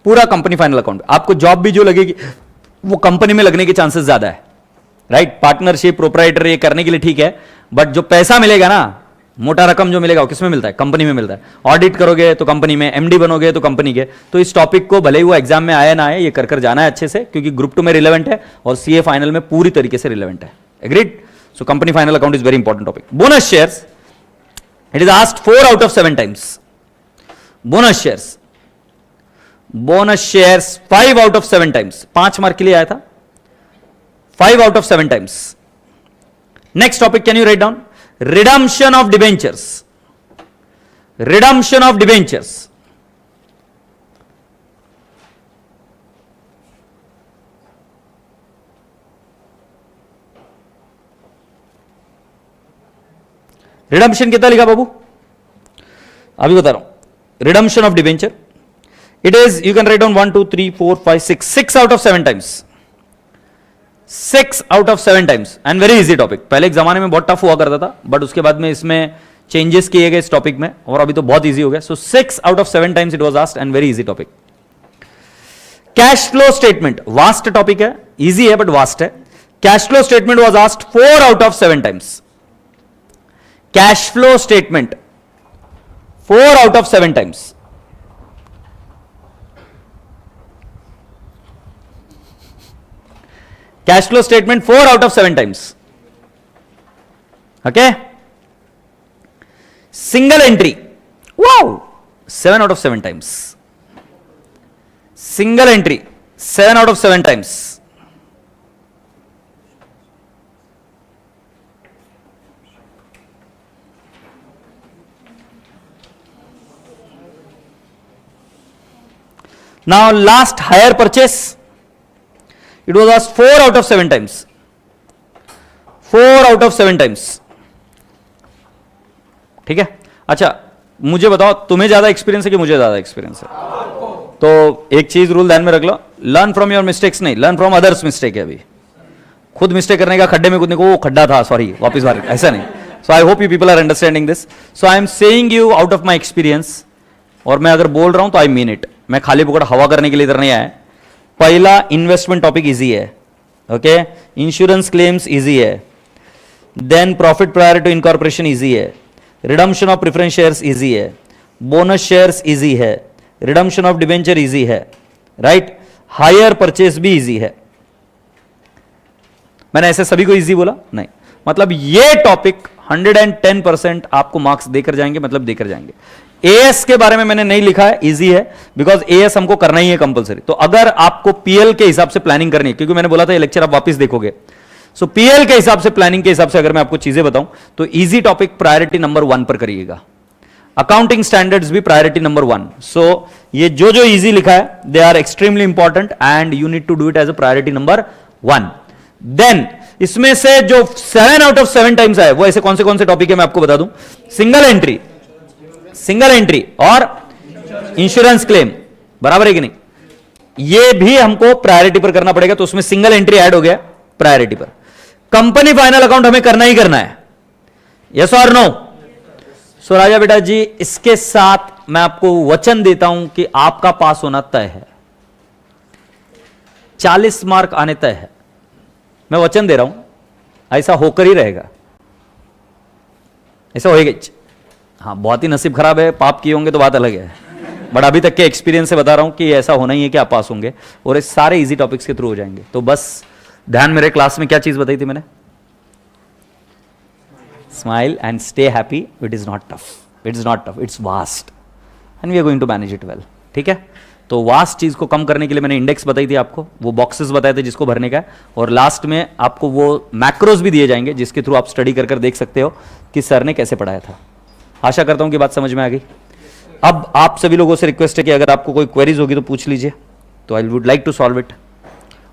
[SPEAKER 1] पूरा company final account. आपको job भी जो लगेगी वो कंपनी में लगने के चांसेस ज्यादा है, राइट? पार्टनरशिप, प्रोप्राइटर ये करने के लिए ठीक है, बट जो पैसा मिलेगा ना, मोटा रकम जो मिलेगा वो किसमें मिलता है? कंपनी में मिलता है। ऑडिट करोगे तो कंपनी में, एमडी बनोगे तो कंपनी के। तो इस टॉपिक को भले ही वो एग्जाम में आया ना आए, ये कर जाना है अच्छे से, क्योंकि ग्रुप 2 में रिलेवेंट है और सीए फाइनल में पूरी तरीके से रिलेवेंट है। Agreed? So company final account is very important topic. Bonus shares, it is asked 4 out of 7 times. bonus shares 5 out of 7 times, 5 mark के लिए आया था, 5 out of 7 times. Next topic, can you write down? Redemption of debentures, redemption of debentures. Redemption कितना लिखा बाबू? अभी बता रहा हूं। Redemption of debenture, it is, you can write down 1 2 3 4 5 6, 6 out of 7 times, 6 out of 7 times, and very easy topic. पहले एक जमाने में बहुत टफ हुआ करता था, बट उसके बाद में इसमें चेंजेस किए गए इस टॉपिक में, और अभी तो बहुत इजी हो गया। सो 6 out of 7 times it was asked and very easy topic. Cash flow statement, vast topic है, इजी है बट वास्ट है। Cash flow statement was asked 4 out of 7 times. Cash flow statement 4 out of 7 times. Cash flow statement 4 out of 7 times. Okay? Single entry, wow, 7 out of 7 times. Single entry 7 out of 7 times. Now last hire purchase, it was asked 4 out of 7 times. 4 out of 7 times. ठीक है? अच्छा मुझे बताओ, तुम्हें ज्यादा experience है कि मुझे ज्यादा एक्सपीरियंस है? तो एक चीज रूल ध्यान में रख लो, लर्न फ्रॉम योर मिस्टेक्स नहीं, लर्न फ्रॉम अदर्स मिस्टेक है। अभी खुद मिस्टेक करने का, खड्डे में कूदने को, वो खड्डा था सॉरी वापस बाहर, ऐसा नहीं। So I hope you people are understanding this. So I am saying you out of my experience और मैं अगर बोल रहा हूं तो आई मीन इट, मैं खाली फुकड़ हवा करने के लिए इधर नहीं आया। पहला इन्वेस्टमेंट टॉपिक इजी है, ओके, इंश्योरेंस क्लेम्स इजी है, then profit prior to incorporation easy है, redemption of preference shares easy है, बोनस शेयर्स इजी है, रिडम्पशन ऑफ डिबेंचर इजी है, राइट, हायर परचेस भी इजी है। मैंने ऐसे सभी को इजी बोला नहीं, मतलब ये टॉपिक 110% आपको मार्क्स देकर जाएंगे, मतलब देकर जाएंगे। एएस के बारे में मैंने नहीं लिखा है, इजी है, बिकॉज एएस हमको करना ही है कंपलसरी। तो अगर आपको पीएल के हिसाब से प्लानिंग करनी है, क्योंकि मैंने बोला था ये लेक्चर आप वापस देखोगे, सो पीएल के हिसाब से, प्लानिंग के हिसाब से अगर मैं आपको चीजें बताऊं तो इजी टॉपिक प्रायोरिटी नंबर 1 पर करिएगा। अकाउंटिंग स्टैंडर्ड्स भी प्रायोरिटी नंबर 1। सो ये जो जो इजी लिखा है they are extremely important and you need to do it as a priority number 1। Then इसमें से जो 7 आउट ऑफ 7 टाइम्स आए वो ऐसे कौन से टॉपिक है मैं आपको बता दूं। सिंगल एंट्री और इंश्योरेंस क्लेम, बराबर है कि नहीं, ये भी हमको प्रायोरिटी पर करना पड़ेगा, तो उसमें सिंगल एंट्री ऐड हो गया प्रायोरिटी पर। कंपनी फाइनल अकाउंट हमें करना ही करना है, यस और नो। सो राजा बेटा जी, इसके साथ मैं आपको वचन देता हूं कि आपका पास होना तय है, 40 मार्क आने तय है, मैं वचन दे रहा हूं, ऐसा होकर ही रहेगा, ऐसा होएगा। हाँ, बहुत ही नसीब खराब है, पाप किए होंगे तो बात अलग है, बट अभी तक के एक्सपीरियंस से बता रहा हूं कि ऐसा होना ही है कि आप पास होंगे और ये सारे इजी टॉपिक्स के थ्रू हो जाएंगे। तो बस ध्यान, मेरे क्लास में क्या चीज बताई थी मैंने, smile and stay happy, it is not tough, it's vast and we are going to manage it well, ठीक है। तो वास्ट चीज को कम करने के लिए मैंने इंडेक्स बताई थी आपको, वो बॉक्सेस बताए थे जिसको भरने का है, और लास्ट में आपको वो मैक्रोज भी दिए जाएंगे जिसके थ्रू आप स्टडी कर देख सकते हो कि सर ने कैसे पढ़ाया था। आशा करता हूं कि बात समझ में आ गई। अब आप सभी लोगों से रिक्वेस्ट है कि अगर आपको कोई क्वेरीज होगी तो पूछ लीजिए, तो I would like to solve it.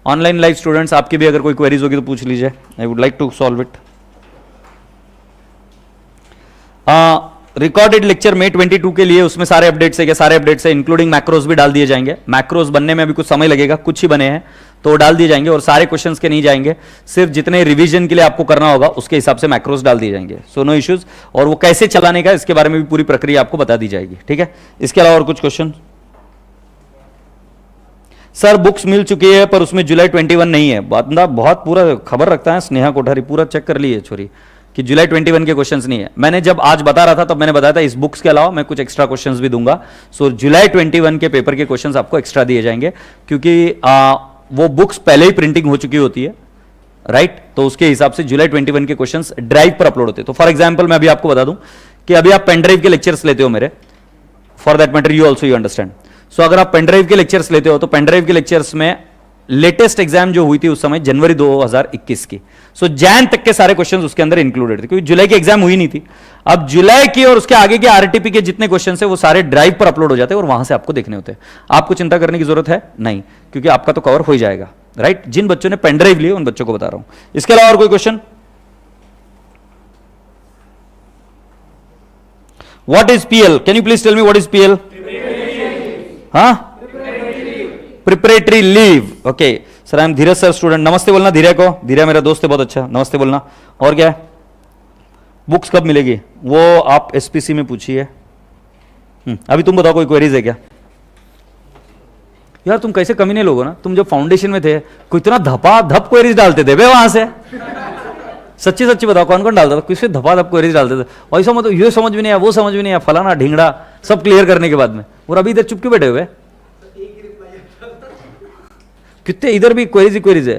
[SPEAKER 1] Online live students, आपकी भी अगर कोई क्वेरीज होगी तो पूछ लीजिए, I would like to solve it. Recorded lecture May 22 के लिए उसमें सारे अपडेट्स है, क्या सारे अपडेट्स है, इंक्लूडिंग मैक्रोज भी डाल दिए जाएंगे। मैक्रोज बनने में अभी कुछ समय लगेगा, कुछ ही बने हैं तो वो डाल दिए जाएंगे, और सारे क्वेश्चंस के नहीं जाएंगे, सिर्फ जितने रिवीजन के लिए आपको करना होगा उसके हिसाब से मैक्रोज डाल दिए जाएंगे। सो नो इश्यूज, और वो कैसे चलाने का इसके बारे में भी पूरी प्रक्रिया आपको बता दी जाएगी, ठीक है। इसके अलावा और कुछ क्वेश्चन? सर बुक्स मिल चुकी है पर उसमें जुलाई 21 नहीं है। बंदा बहुत पूरा खबर रखता है, स्नेहा कोठारी पूरा चेक कर ली है छोरी कि जुलाई 21 के क्वेश्चंस नहीं है। मैंने जब आज बता रहा था तब मैंने बताया था इस बुक्स के अलावा मैं कुछ एक्स्ट्रा क्वेश्चंस भी दूंगा। सो जुलाई 21 के पेपर के क्वेश्चंस आपको एक्स्ट्रा दिए जाएंगे, क्योंकि वो बुक्स पहले ही प्रिंटिंग हो चुकी होती है, राइट। तो उसके हिसाब से जुलाई 21 के क्वेश्चंस ड्राइव पर अपलोड होते हैं। तो फॉर एग्जाम्पल मैं अभी आपको बता दूं कि अभी आप पेन ड्राइव के लेक्चर्स लेते हो मेरे, for that matter you also you understand. So अगर आप पेन ड्राइव के लेक्चर्स लेते हो तो पेन ड्राइव के लेक्चर्स में लेटेस्ट एग्जाम जो हुई थी उस समय जनवरी 2021 की, सो जैन तक के सारे क्वेश्चंस उसके अंदर इंक्लूडेड थे, क्योंकि जुलाई की एग्जाम हुई नहीं थी। अब जुलाई की और उसके आगे के आरटीपी के जितने क्वेश्चंस है वो सारे ड्राइव पर अपलोड हो जाते हैं और वहां से आपको देखने होते हैं। आपको चिंता करने की जरूरत है नहीं, क्योंकि आपका तो कवर हो ही जाएगा, राइट। जिन बच्चों ने पेन ड्राइव लिए उन बच्चों को बता रहा हूं। इसके अलावा और कोई question? What is PL? Can you please tell me what is PL? हाँ, preparatory leave, okay sir. I am Dheeraj sir student. नमस्ते बोलना धीरे को, धीरे मेरा दोस्त है बहुत अच्छा, नमस्ते बोलना। और क्या है, बुक्स कब मिलेगी वो आप एसपीसी में पूछिए। अभी तुम बताओ कोई क्वेरीज है क्या? यार तुम कैसे कमीने लोग हो ना, तुम जब फाउंडेशन में थे कितना धपाधप क्वेरीज डालते थे बे वहां से। सच्ची सच्ची बताओ कौन कौन डालता था, किससे धपाधप क्वेरीज डालते थे? ऐसा मतलब ये समझ में नहीं आया, वो समझ में नहीं आया, फलाना ढिंगड़ा, सब क्लियर करने के बाद में। और अभी इधर चुप क्यों बैठे हुए? कितने इधर भी क्वेरीज है।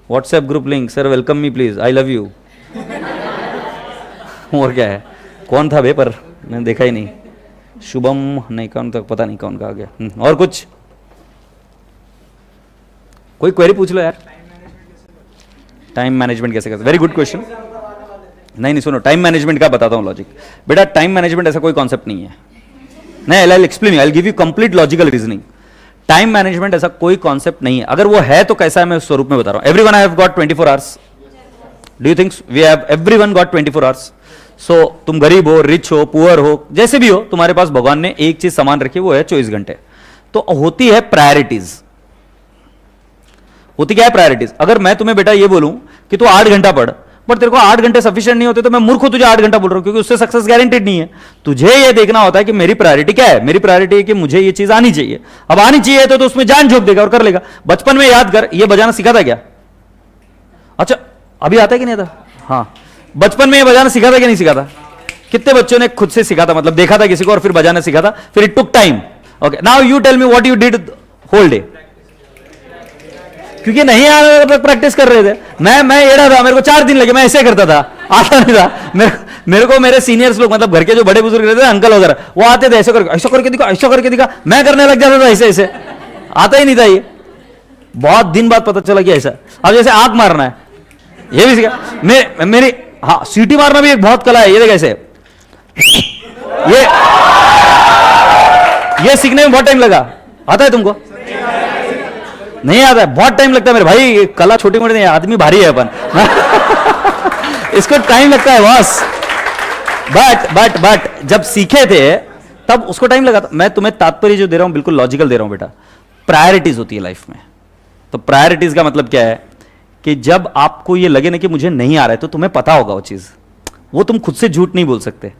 [SPEAKER 1] WhatsApp group link, sir welcome me please, I love you. और क्या है, कौन था बे, पर मैंने देखा ही नहीं। शुभम नहीं, कौन तक पता नहीं कौन का आ गया। और कुछ कोई क्वेरी पूछ लो यार। टाइम मैनेजमेंट कैसे करते? Very good question. नहीं सुनो, टाइम मैनेजमेंट का बताता हूं लॉजिक। बेटा टाइम मैनेजमेंट ऐसा कोई कॉन्सेप्ट नहीं है। नहीं, I will explain you, I will give you complete logical reasoning. Time management ऐसा कोई कॉन्सेप्ट नहीं है, अगर वो है तो कैसा है मैं उस स्वरूप में बता रहा हूं। Everyone have got 24 hours, do you think we have everyone got 24 hours? So तुम गरीब हो, रिच हो, पुअर हो, जैसे भी हो, तुम्हारे पास भगवान ने एक चीज समान रखी, वो है 24 घंटे। तो होती है प्रायोरिटीज। होती क्या है प्रायोरिटीज? अगर मैं तुम्हें बेटा ये बोलूं कि तू 8 घंटा पढ़, बट तेरे को 8 घंटे सफिशिएंट नहीं होते तो मैं मूर्ख हूं तुझे 8 घंटा बोल रहा हूं, क्योंकि उससे सक्सेस गारंटेड नहीं है। तुझे ये देखना होता है कि मेरी प्रायोरिटी क्या है। मेरी प्रायोरिटी है कि मुझे ये चीज आनी चाहिए। अब आनी चाहिए तो उसमें जान झोंक देगा और कर लेगा। बचपन में याद कर, ये बजाना सीखा था क्या? अच्छा, अभी आता है कि नहीं आता? हाँ, बचपन में ये बजाना सीखा था कि नहीं सीखा था? कितने बच्चों ने खुद से सीखा था, मतलब देखा था किसी को और फिर बजाना सीखा था? फिर it took time. Okay, now you tell me what you did whole day. क्योंकि नहीं आ रहा तक प्रैक्टिस कर रहे थे। मैं एड़ा था, मेरे को 4 दिन लगे, मैं ऐसे करता था, आता नहीं था। मेरे को मेरे सीनियर्स लोग, मतलब घर के जो बड़े बुजुर्ग रहते थे, अंकल वगैरह, वो आते थे, ऐसे करके दिखा, ऐसा करके दिखा, मैं करने लग जाता था ऐसे ऐसे, आता ही नहीं था ये। बहुत दिन बाद पता चला कि ऐसा। अब जैसे आंख मारना है, ये भी सीखा मेरी। हाँ, सीटी मारना भी एक बहुत कला है। ये देख ऐसे, ये सीखने में बहुत टाइम लगा। आता है तुमको? नहीं आता है, बहुत टाइम लगता है मेरे भाई। कला छोटी मोटी नहीं, आदमी भारी है अपन। इसको टाइम लगता है बॉस। बट जब सीखे थे तब उसको टाइम लगा था। मैं तुम्हें तात्पर्य जो दे रहा हूं बिल्कुल लॉजिकल दे रहा हूं बेटा। प्रायोरिटीज होती है लाइफ में। तो प्रायोरिटीज का मतलब क्या है कि जब आपको ये लगे ना कि मुझे नहीं आ रहा है, तो तुम्हें पता होगा वो चीज, वो तुम खुद से झूठ नहीं बोल सकते।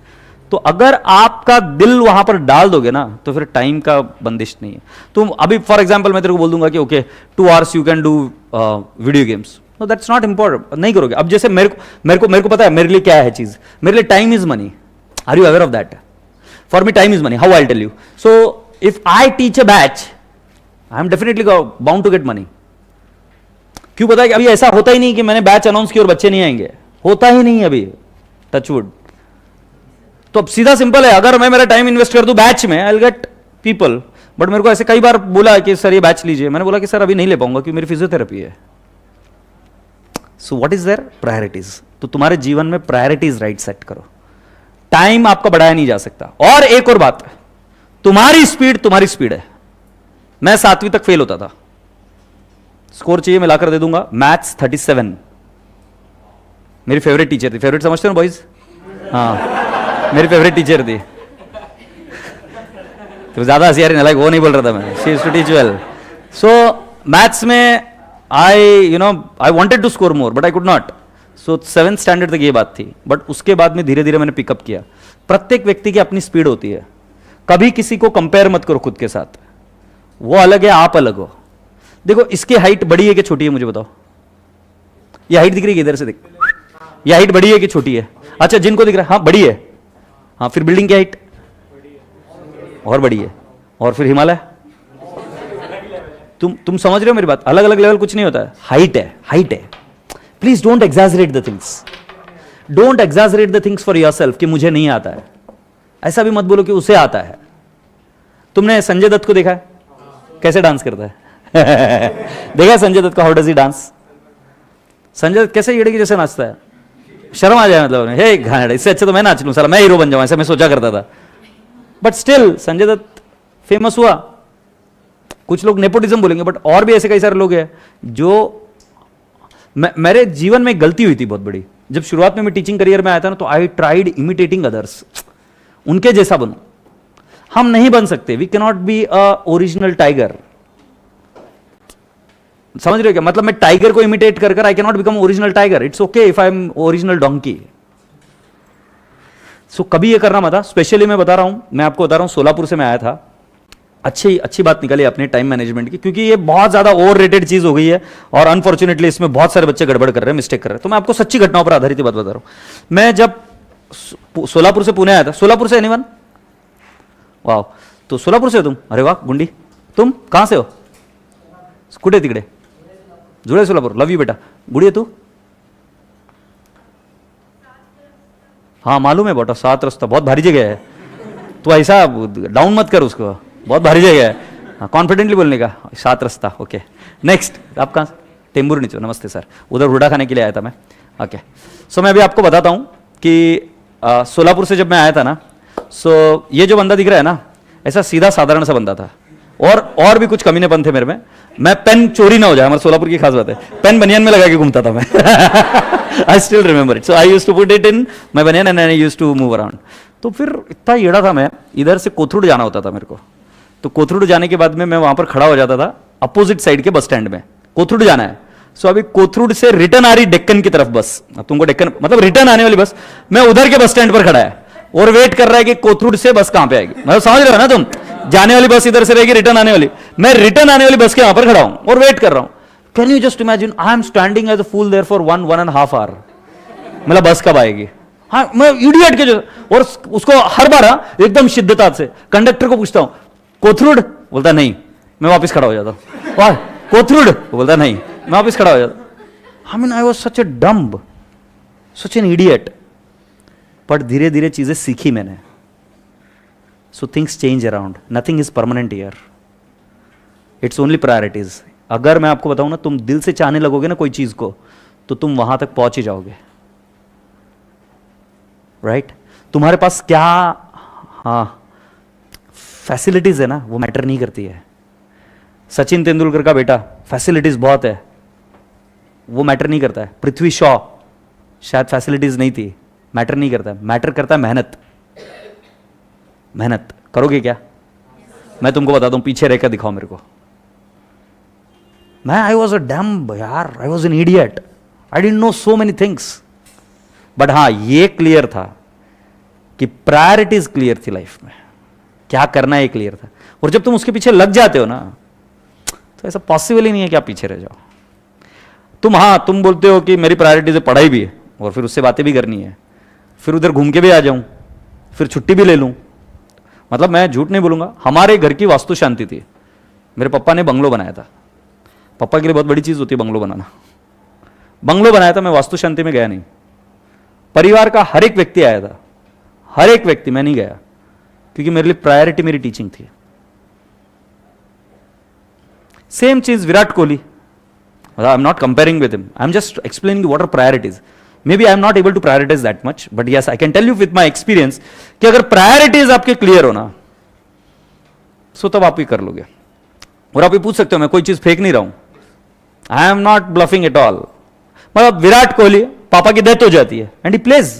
[SPEAKER 1] तो अगर आपका दिल वहां पर डाल दोगे ना, तो फिर टाइम का बंदिश नहीं है। तुम अभी फॉर एग्जांपल मैं तेरे को बोल दूंगा कि okay 2 hours you can do video games, no that's not important, नहीं करोगे। अब जैसे मेरे को पता है मेरे लिए क्या है चीज। मेरे लिए time is money. Are you aware of that? For me time is money. How I tell you? So if I teach a batch, I am definitely bound to get money. क्यों? पता है कि अभी ऐसा होता ही नहीं कि मैंने बैच अनाउंस किया और बच्चे नहीं आएंगे, होता ही नहीं अभी, टचवुड। तो अब सीधा सिंपल है, अगर मैं मेरा टाइम इन्वेस्ट कर दूं बैच में, I will get people. But मेरे को ऐसे कई बार बोला कि सर ये बैच लीजिए, मैंने बोला कि सर अभी नहीं ले पाऊंगा क्योंकि मेरी फिजियोथेरेपी है। So what is there? Priorities. तो तुम्हारे जीवन में प्रायोरिटीज राइट सेट करो। टाइम आपका बढ़ाया नहीं जा सकता। और एक और बात, तुम्हारी स्पीड है। मैं 7वीं तक फेल होता था। स्कोर चाहिए, मिलाकर दे दूंगा। मैथ्स 37। मेरी फेवरेट टीचर थी। फेवरेट समझते हो बॉयज? हाँ, मेरी फेवरेट टीचर थी। तो ज्यादा हंसियारी ना, लाइक वो नहीं बोल रहा था मैं। She used to teach well. So maths में I wanted to score more but I could not. So 7th standard तक ये बात थी। बट उसके बाद में धीरे धीरे मैंने पिकअप किया। प्रत्येक व्यक्ति की अपनी स्पीड होती है। कभी किसी को कंपेयर मत करो खुद के साथ। वो अलग है, आप अलग हो। देखो इसकी हाइट बड़ी है कि छोटी है, मुझे बताओ। ये हाइट दिख रही है इधर से? देख, ये हाइट बड़ी है कि छोटी है? अच्छा, जिनको दिख रहा है, हाँ बड़ी है। हाँ, फिर बिल्डिंग की हाइट और बड़ी है, और फिर हिमालय। तुम समझ रहे हो मेरी बात? अलग अलग लेवल कुछ नहीं होता है, हाइट है। Please don't exaggerate the things. Don't exaggerate the things for yourself कि मुझे नहीं आता है। ऐसा भी मत बोलो कि उसे आता है। तुमने संजय दत्त को देखा है कैसे डांस करता है? देखा है संजय दत्त को? How does he dance? Sanjay Dutt कैसे येड़े की जैसे नाचता है, शर्म आ जाए। मतलब हे घाड़, इससे अच्छा तो मैं नाच लूं, साला मैं हीरो बन जाऊं, ऐसा मैं सोचा करता था। But still Sanjay Dutt famous हुआ। कुछ लोग नेपोटिज्म बोलेंगे, बट और भी ऐसे कई सारे लोग हैं जो मेरे जीवन में गलती हुई थी बहुत बड़ी। जब शुरुआत में मैं टीचिंग करियर में आया था ना, तो आई ट्राइड इमिटेटिंग अदर्स। उनके जैसा बनूं। हम नहीं बन सकते। We can not be a original tiger. समझ रहे हो क्या? मतलब मैं टाइगर को इमिटेट कर I can not become original tiger. It's okay if I am original donkey. So कभी ये करना मत। स्पेशली मैं बता रहा हूं, मैं आपको बता रहा हूं, सोलापुर से मैं आया था। अच्छी बात निकली अपने टाइम मैनेजमेंट की, क्योंकि ये बहुत ज्यादा ओवररेटेड चीज हो गई है और अनफॉर्चुनेटली इसमें बहुत सारे बच्चे गड़बड़ कर रहे हैं, मिस्टेक कर रहे हैं। तो मैं आपको सच्ची घटनाओं पर आधारित बात बता रहा हूं। मैं जब सोलापुर से पुणे आया था। सोलापुर से एनीवन? वाह, तो सोलापुर से हो तुम? अरे वाह गुंडी। तुम कहां से हो? कुठे तिकडे? जुड़े सोलापुर। लव यू बेटा। गुड़िया तू? हाँ मालूम है बेटा, 7 रास्ता बहुत भारी जगह है। तो ऐसा डाउन मत कर उसको, बहुत भारी जगह है। कॉन्फिडेंटली बोलने का, 7 रास्ता। ओके नेक्स्ट, आप कहाँ? टेम्बूर नीचे। नमस्ते सर, उधर हुडा खाने के लिए आया था मैं। ओके सो मैं अभी आपको बताता हूँ कि सोलापुर से जब मैं आया था ना, सो ये जो बंदा दिख रहा है ना, ऐसा सीधा साधारण सा बंदा था। और भी कुछ कमीनेपन थे मेरे में। मैं पेन चोरी ना हो जाए, हमारे सोलापुर की खास बात है। पेन बनियान में लगा के घूमता था मैं। I still remember it. So I used to put it in my banian and I used to move around. तो फिर इतना येड़ा था मैं, इधर से कोथरूड जाना होता था मेरे को। तो कोथरूड जाने के बाद में मैं वहां पर खड़ा हो जाता था अपोजिट साइड के बस स्टैंड में। कोथरूड जाना है, सो अभी कोथरूड से रिटर्न आ रही डेक्कन की तरफ बस, अब तुमको डेक्कन मतलब रिटर्न आने वाली बस, मैं उधर के बस स्टैंड पर खड़ा है और वेट कर रहा है कि कोथरूड से बस कहां पे आएगी, मतलब समझ रहे हो ना तुम, जाने वाली बस इधर से रहेगी, रिटर्न आने वाली, मैं रिटर्न आने वाली बस के वहां पर खड़ा हूं और वेट कर रहा हूं. Can you just imagine, I am standing as a fool there for 1.5 hour, मतलब बस कब आएगी. हाँ, मैं इडियट के जो, और उसको हर बार एकदम शिद्दत से कंडक्टर को पूछता हूं कोथरूड, बोलता नहीं, मैं वापस खड़ा हो जाता हूं. कोथरूड, बोलता नहीं, मैं वापस खड़ा हो जाता. I mean I was such A dumb, such an idiot. पर धीरे धीरे चीजें सीखी मैंने. So things change around, nothing is permanent here, it's only priorities. अगर मैं आपको बताऊं ना, तुम दिल से चाहने लगोगे ना कोई चीज को, तो तुम वहां तक पहुंच ही जाओगे. राइट तुम्हारे पास क्या फैसिलिटीज है ना, वो मैटर नहीं करती है. सचिन तेंदुलकर का बेटा, फैसिलिटीज बहुत है, वो मैटर नहीं करता है. पृथ्वी शॉ, शायद फैसिलिटीज नहीं थी, मैटर नहीं करता है. मैटर करता है मेहनत. मेहनत करोगे क्या? मैं तुमको बताता हूं, पीछे रहकर दिखाओ मेरे को. मैं आई वॉज अ डम्ब यार, I was an idiot, I didn't know so many things. But हाँ, ये क्लियर था कि प्रायोरिटीज क्लियर थी लाइफ में, क्या करना है क्लियर था. और जब तुम उसके पीछे लग जाते हो ना, तो ऐसा पॉसिबल ही नहीं है कि आप पीछे रह जाओ. तुम बोलते हो कि मेरी प्रायोरिटी से पढ़ाई भी है और फिर उससे बातें भी करनी है, फिर उधर घूम के भी आ जाऊं, फिर छुट्टी भी ले लूं. मतलब मैं झूठ नहीं बोलूंगा, हमारे घर की वास्तु शांति थी. मेरे पापा ने बंगलो बनाया था. पापा के लिए बहुत बड़ी चीज होती है बंगलो बनाना. बंगलो बनाया था, मैं वास्तु शांति में गया नहीं. परिवार का हर एक व्यक्ति आया था, हर एक व्यक्ति, मैं नहीं गया, क्योंकि मेरे लिए प्रायोरिटी मेरी टीचिंग थी. सेम चीज Virat Kohli, I am not comparing with him, I am just explaining what are priorities. May be I am not able to prioritize that much, but yes I can tell you with my experience कि अगर priorities आपके clear हो ना, सो तब आप ही कर लोगे. और आप ये पूछ सकते हो, मैं कोई चीज फेंक नहीं रहा हूं, आई am not bluffing at all. मतलब विराट कोहली, पापा की डेथ हो जाती है and he plays.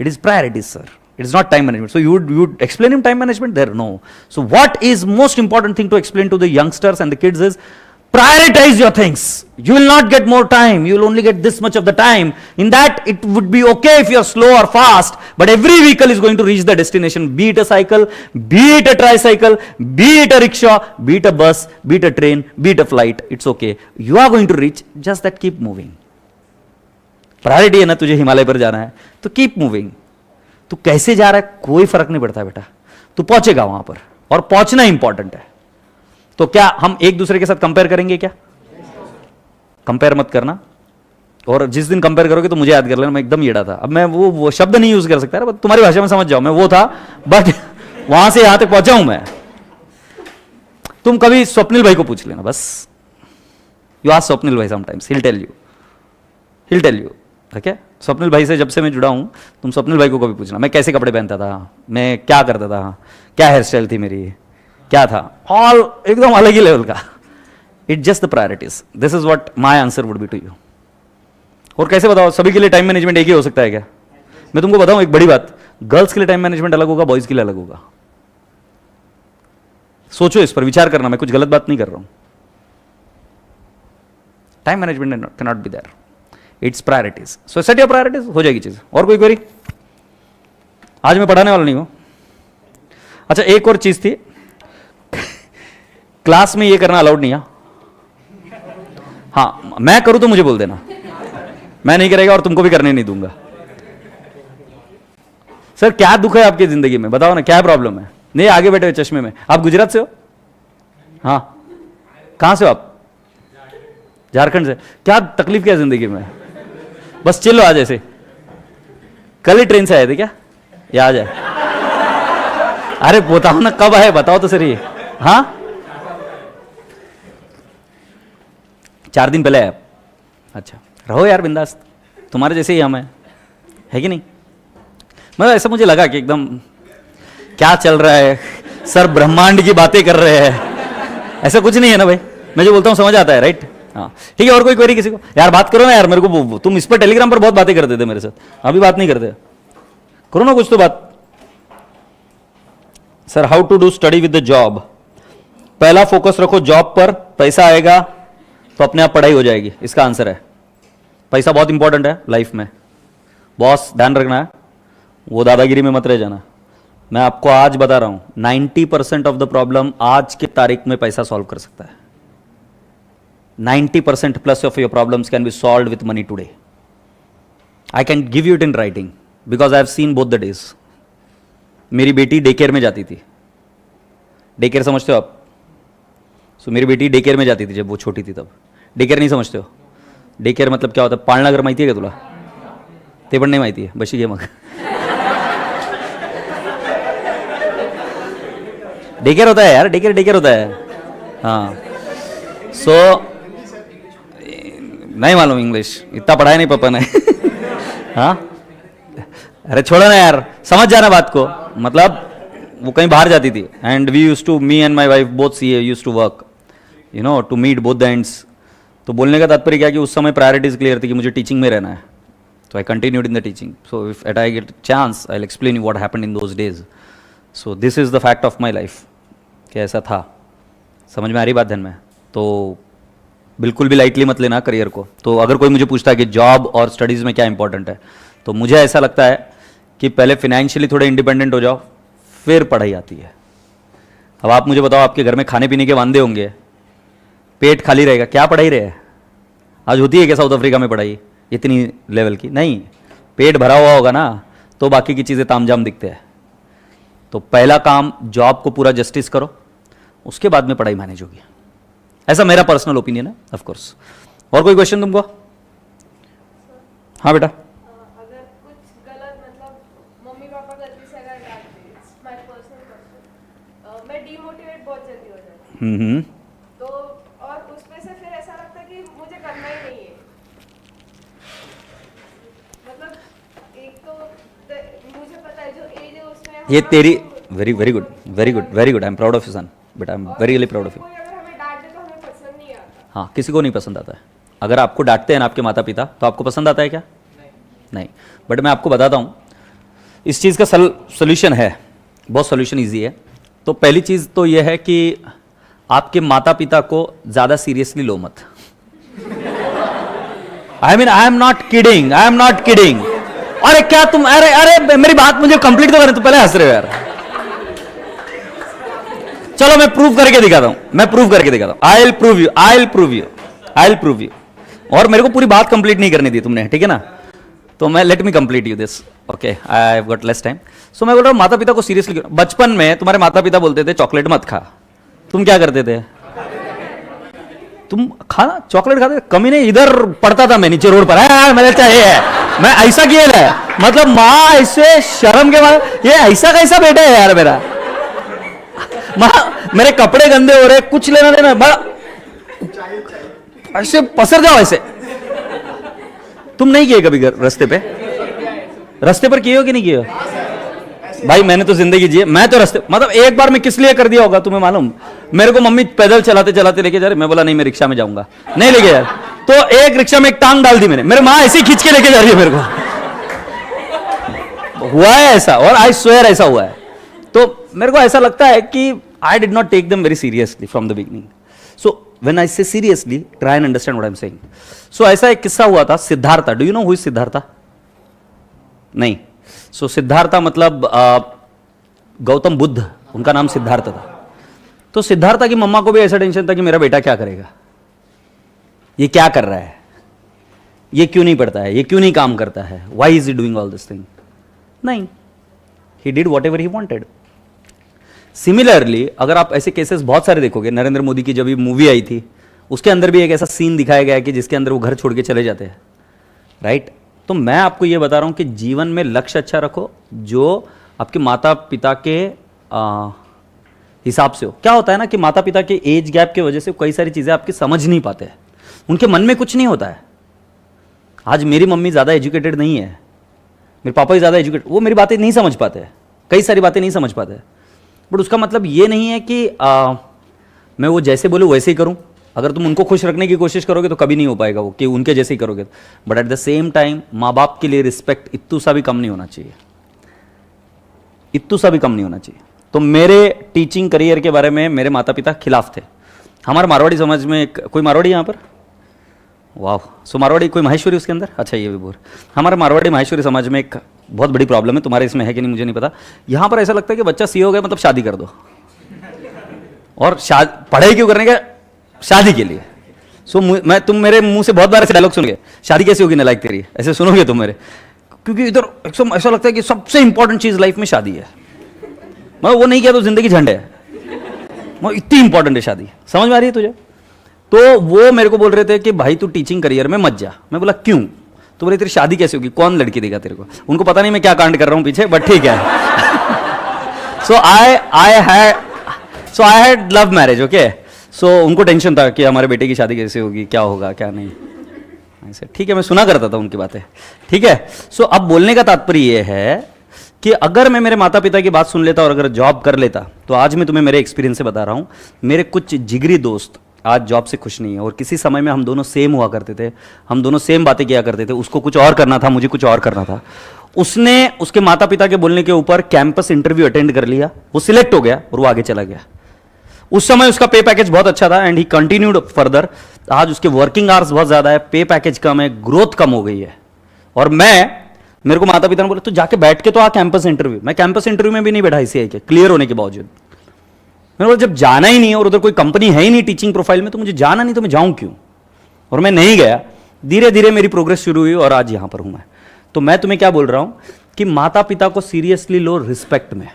[SPEAKER 1] It is priorities sir, it is not time management. So you would explain him time management there? No. So what is most important thing to explain to the youngsters and the kids is prioritize your things. You will not get more time, you will only get this much of the time. In that it would be okay if you are slow or fast, but every vehicle is going to reach the destination, be it a cycle, be it a tricycle, be it a rickshaw, be it a bus, be it a train, be it a flight. It's okay, you are going to reach, just that keep moving. Priority है ना, तुझे हिमालय पर जाना है तो keep moving. तू कैसे जा रहा है कोई फर्क नहीं पड़ता बेटा, तू पहुंचेगा वहां पर, और पहुंचना इंपॉर्टेंट है. तो क्या हम एक दूसरे के साथ कंपेयर करेंगे क्या? कंपेयर मत करना. और जिस दिन कंपेयर करोगे तो मुझे याद कर लेना, मैं एकदम येड़ा था. अब मैं वो शब्द नहीं यूज कर सकता, तुम्हारी भाषा में समझ जाओ, मैं वो था, बट वहां से यहां तक पहुंचा हूं मैं. तुम कभी स्वप्निल भाई को पूछ लेना बस. यू आस्क स्वप्निल भाई समटाइम्स, he'll tell you. ठीक है, स्वप्निल भाई से जब से मैं जुड़ा हूं, तुम स्वप्निल भाई को कभी पूछना मैं कैसे कपड़े पहनता था, मैं क्या करता था, क्या हेयर स्टाइल थी मेरी, क्या था, ऑल एकदम अलग ही लेवल का. It's just the priorities. This is what my answer would be to you. और कैसे बताओ, सभी के लिए टाइम मैनेजमेंट एक ही हो सकता है क्या? मैं तुमको बताऊं एक बड़ी बात, गर्ल्स के लिए टाइम मैनेजमेंट अलग होगा, बॉयज के लिए अलग होगा. सोचो इस पर, विचार करना, मैं कुछ गलत बात नहीं कर रहा हूं. Time management can not be there, it's priorities. So set your priorities, हो जाएगी चीज. और कोई क्वेरी? आज मैं पढ़ाने वाला नहीं हूं. अच्छा, एक और चीज थी, क्लास में ये करना अलाउड नहीं है. हाँ, मैं करूं तो मुझे बोल देना, मैं नहीं करेगा और तुमको भी करने नहीं दूंगा. सर क्या दुख है आपकी जिंदगी में, बताओ ना, क्या प्रॉब्लम है? नहीं, आगे बैठे हुए चश्मे में, आप गुजरात से हो? हाँ, कहां से हो आप? झारखंड से. क्या तकलीफ क्या जिंदगी में? बस चिल्लो आज ऐसे. कल ही ट्रेन से आए थे क्या, या आज आए? अरे बताओ ना कब आए, बताओ तो सर. ये हाँ, 4 दिन पहले आए. अच्छा, रहो यार बिंदास, तुम्हारे जैसे ही हम है कि नहीं? मतलब ऐसा मुझे लगा कि एकदम क्या चल रहा है सर, ब्रह्मांड की बातें कर रहे हैं. ऐसा कुछ नहीं है ना भाई, मैं जो बोलता हूं समझ आता है, राइट? हाँ ठीक है. और कोई क्वेरी किसी को? यार बात करो ना यार, मेरे को तुम इस पर टेलीग्राम पर बहुत बातें करते थे मेरे साथ, अभी बात नहीं करते. करो ना कुछ तो बात. Sir how to do study with the job? पहला फोकस रखो जॉब पर, पैसा आएगा तो अपने आप पढ़ाई हो जाएगी। इसका आंसर है पैसा बहुत इंपॉर्टेंट है लाइफ में। बॉस ध्यान रखना है, वो दादागिरी में मत रह जाना। मैं आपको आज बता रहा हूं 90% ऑफ द प्रॉब्लम आज की तारीख में पैसा सॉल्व कर सकता है। 90% plus of your problems can be solve with money today. I can give you it in writing because I have seen both the days. मेरी बेटी डे केयर में जाती थी। डे केयर समझते हो आप? मेरी बेटी डे केयर में जाती थी जब वो छोटी थी तब। डे केयर नहीं समझते हो? डे केयर मतलब क्या होता है? पाळणा घर माहिती आहे का तुला? ते पण नाही माहिती आहे, बशी घे मग। डे केयर होता है यार, डे केयर होता है। हाँ सो नहीं मालूम इंग्लिश, इतना पढ़ाया नहीं पापा ने। हाँ अरे छोड़ो ना यार, समझ जाना बात को। मतलब वो कहीं बाहर जाती थी and we use to, me and my wife both see use to work, you know, to meet both the ends. तो बोलने का तात्पर्य क्या कि उस समय प्रायोरिटीज क्लियर थी कि मुझे टीचिंग में रहना है। तो I continued in the teaching. So if at I get chance I will explain you what happened in those days. So this is the fact of my life कि ऐसा था। समझ में आ रही बात ध्यान में? तो बिल्कुल भी लाइटली मत लेना करियर को। तो अगर कोई मुझे पूछता है कि जॉब और स्टडीज़ में क्या इंपॉर्टेंट है, तो मुझे ऐसा लगता है कि पहले फिनेंशियली थोड़े इंडिपेंडेंट हो जाओ, फिर पढ़ाई आती है। अब आप मुझे बताओ, आपके घर में खाने पीने के वांदे होंगे, पेट खाली रहेगा, क्या पढ़ाई रहे? आज होती है क्या साउथ अफ्रीका में पढ़ाई इतनी लेवल की? नहीं, पेट भरा हुआ होगा ना तो बाकी की चीज़ें तामझाम दिखते हैं। तो पहला काम जॉब को पूरा जस्टिस करो, उसके बाद में पढ़ाई मैनेज होगी। ऐसा मेरा पर्सनल ओपिनियन है, ऑफ कोर्स। और कोई क्वेश्चन तुमको? हाँ बेटा।
[SPEAKER 2] अगर कुछ गलत, मतलब मम्मी पापा गलती से अगर डांट दे, इट्स माय पर्सनल क्वेश्चन, मैं डीमोटिवेट बहुत जल्दी हो जाती हूँ। तो और उस पे से फिर ऐसा लगता है कि मुझे करना ही नहीं है। मतलब एक तो मुझे पता है जो एज है उसमें
[SPEAKER 1] ये तेरी very very good, very good, very good. I am proud of you son, but I am very really proud of you.
[SPEAKER 2] कोई अगर हमें डांट दे तो हमें पसंद नहीं आता।
[SPEAKER 1] हाँ, किसी को नहीं पसंद आता है। अगर आपको डांटते हैं ना आपके माता पिता, तो आपको पसंद आता है क्या? नहीं। बट मैं आपको बताता हूँ, इस चीज़ का सोल्यूशन है, बहुत सोल्यूशन ईजी है। तो पहली चीज़ तो यह है कि आपके माता पिता को ज़्यादा सीरियसली लो मत। I mean I am not kidding, I am not kidding. अरे क्या तुम, अरे अरे मेरी बात मुझे कंप्लीट तो करें, तो पहले हंस रहे हो यार। चलो मैं प्रूव करके दिखाता हूं, मैं प्रूव करके दिखाता हूं। I will prove you, I will prove you, I will prove you. और मेरे को पूरी बात कंप्लीट नहीं करनी दी तुमने, ठीक है ना? तो मैं let me complete you this, okay? I have got less time. So मैं बोल रहा हूं माता पिता को सीरियसली। बचपन में तुम्हारे माता पिता बोलते थे चॉकलेट मत खा, तुम क्या करते थे? तुम खाना चॉकलेट खाते? कमी नहीं, इधर पढ़ता था मैं नीचे रोड पर, मेरे चाहिए, मैं ऐसा किया है। मतलब माँ ऐसे शर्म के बाद, ये ऐसा कैसा बेटा है यार मेरा, माँ मेरे कपड़े गंदे हो रहे, कुछ लेना देना, बड़ा ऐसे पसर जाओ ऐसे। तुम नहीं किए कभी रास्ते पे? रास्ते पर किए हो कि नहीं किए हो? भाई मैंने तो जिंदगी जी, मैं तो रास्ते, मतलब एक बार मैं किस लिए कर दिया होगा तुम्हें मालूम? मेरे को मम्मी पैदल चलाते चलाते लेके जा रही, मैं बोला नहीं मैं रिक्शा में जाऊंगा, नहीं लेके जा। तो एक रिक्शा में एक टांग डाल दी मैंने, मेरे माँ ऐसे ही खींच के लेके जा रही है मेरे को। हुआ है ऐसा, और आई स्वेयर ऐसा हुआ है। तो मेरे को ऐसा लगता है कि I did not take them very seriously from the beginning. So when I say seriously, try and understand what I am saying. So ऐसा एक किस्सा हुआ था, Siddhartha, do you know who is Siddhartha? नहीं। सो सिद्धार्था मतलब गौतम बुद्ध, उनका नाम सिद्धार्थ था। तो सिद्धार्था की मम्मा को भी ऐसा टेंशन था कि मेरा बेटा क्या करेगा, ये क्या कर रहा है, ये क्यों नहीं पढ़ता है, ये क्यों नहीं काम करता है, why is he doing all this thing? नहीं, he did whatever he wanted. Similarly अगर आप ऐसे केसेस बहुत सारे देखोगे, नरेंद्र मोदी की जब भी मूवी आई थी उसके अंदर भी एक ऐसा सीन दिखाया गया है कि जिसके अंदर वो घर छोड़ के चले जाते हैं, राइट? तो मैं आपको ये बता रहा हूं कि जीवन में लक्ष्य अच्छा रखो जो आपके माता पिता के हिसाब से हो। क्या होता है ना कि माता पिता के एज गैप की वजह से कई सारी चीज़ें आपकी समझ नहीं पाते हैं, उनके मन में कुछ नहीं होता है। आज मेरी मम्मी ज़्यादा एजुकेटेड नहीं है, मेरे पापा भी ज़्यादा एजुकेटेड, वो मेरी बातें नहीं समझ पाते हैं, कई सारी बातें नहीं समझ पाते हैं। बट उसका मतलब ये नहीं है कि मैं वो जैसे बोलूँ वैसे ही करूँ। अगर तुम उनको खुश रखने की कोशिश करोगे तो कभी नहीं हो पाएगा वो, कि उनके जैसे ही करोगे। But at the same time माँ बाप के लिए रिस्पेक्ट इत्तू सा भी कम नहीं होना चाहिए, इत्तू सा भी कम नहीं होना चाहिए। तो मेरे टीचिंग करियर के बारे में मेरे माता पिता खिलाफ थे। हमारे मारवाड़ी समाज में एक, कोई मारवाड़ी यहाँ पर? वाह। सो मारवाड़ी कोई माहेश्वरी उसके अंदर? अच्छा ये भी बोल। हमारे मारवाड़ी माहेश्वरी समाज में एक बहुत बड़ी प्रॉब्लम है, तुम्हारे इसमें है कि नहीं मुझे नहीं पता। यहाँ पर ऐसा लगता है कि बच्चा सी हो गया मतलब शादी कर दो, और पढ़ाई क्यों करने का? शादी के लिए। सो तुम मेरे मुंह से बहुत बार ऐसे डायलॉग सुनोगे, शादी कैसी होगी नालायक तेरी, ऐसे सुनोगे तुम मेरे, क्योंकि इधर एकदम ऐसा लगता है कि सबसे इंपॉर्टेंट चीज लाइफ में शादी है। मैं वो नहीं किया तो जिंदगी झंड है, मैं इतनी इंपॉर्टेंट है शादी। समझ में आ रही है तुझे? तो वो मेरे को बोल रहे थे कि भाई तू टीचिंग करियर में मत जा। मैं बोला क्यों? तो बोले तेरी शादी कैसे होगी, कौन लड़की देगा तेरे को? उनको पता नहीं मैं क्या कांड कर रहा हूं पीछे, बट ठीक है। So I had love marriage, okay. So उनको टेंशन था कि हमारे बेटे की शादी कैसे होगी, क्या होगा क्या नहीं, ऐसे। ठीक है, मैं सुना करता था उनकी बातें, ठीक है। सो अब बोलने का तात्पर्य यह है कि अगर मैं मेरे माता पिता की बात सुन लेता और अगर जॉब कर लेता, तो आज मैं तुम्हें मेरे एक्सपीरियंस से बता रहा हूं, मेरे कुछ जिगरी दोस्त आज जॉब से खुश नहीं है। और किसी समय में हम दोनों सेम हुआ करते थे, हम दोनों सेम बातें किया करते थे। उसको कुछ और करना था, मुझे कुछ और करना था। उसने उसके माता पिता के बोलने के ऊपर कैंपस इंटरव्यू अटेंड कर लिया, वो सिलेक्ट हो गया और वो आगे चला गया। उस समय उसका पे पैकेज बहुत अच्छा था एंड ही कंटिन्यूड फर्दर। आज उसके वर्किंग आवर्स बहुत ज्यादा है, पे पैकेज कम है, ग्रोथ कम हो गई है। और मेरे को माता पिता ने बोला तो जाके बैठ के तो आ कैंपस इंटरव्यू। मैं कैंपस इंटरव्यू में भी नहीं बैठा ICAI के, क्लियर होने के बावजूद। मैंने बोला जब जाना ही नहीं है और उधर कोई कंपनी है ही नहीं टीचिंग प्रोफाइल में, तो मुझे जाना नहीं तो मैं जाऊं क्यों? और मैं नहीं गया। धीरे धीरे मेरी प्रोग्रेस शुरू हुई और आज यहां पर हूं मैं। तो मैं तुम्हें क्या बोल रहा हूं कि माता पिता को सीरियसली लो, रिस्पेक्ट में।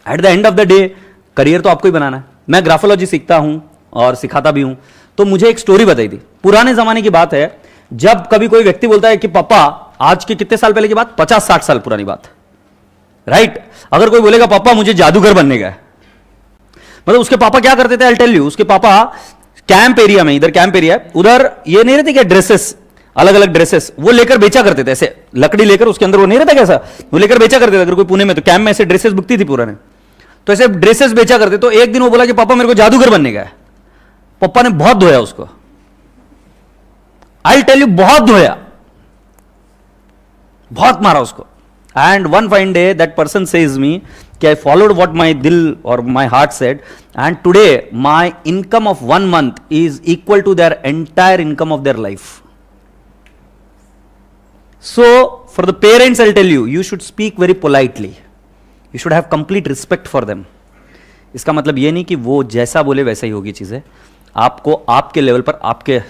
[SPEAKER 1] At the end of the day career तो आपको ही बनाना है। मैं ग्राफोलॉजी सीखता हूं और सिखाता भी हूं। तो मुझे एक स्टोरी बताई थी, पुराने जमाने की बात है, जब कभी कोई व्यक्ति बोलता है कि पापा, आज के कितने साल पहले की बात, 50-60 साल पुरानी बात, राइट। अगर कोई बोलेगा पापा मुझे जादूगर बनने का है, मतलब उसके पापा क्या करते थे, आई टेल यू। उसके पापा कैंप एरिया में, इधर कैंप एरिया है, उधर ये नहीं रहते क्या ड्रेसेस, अलग अलग ड्रेसेस, वो लेकर बेचा करते थे। ऐसे लकड़ी लेकर, उसके अंदर वो नहीं रहता कैसा, वो लेकर बेचा करते थे। अगर कोई पुणे में, तो कैंप में ऐसे ड्रेसेस बिकती थी पुराने, तो ऐसे ड्रेसेस बेचा करते। तो एक दिन वो बोला कि पापा मेरे को जादूगर बनने का है। पापा ने बहुत धोया उसको, आई टेल यू, बहुत धोया, बहुत मारा उसको। And one fine day that person says me कि आई फॉलोड व्हाट माय दिल और my heart said, and today my income of 1 month is equal to their entire income of their life. So for the parents I tell you, you should speak very politely, you should have complete respect for them. इसका मतलब यह नहीं कि वो जैसा बोले वैसा ही होगी चीजें। आपको आपके लेवल पर आपके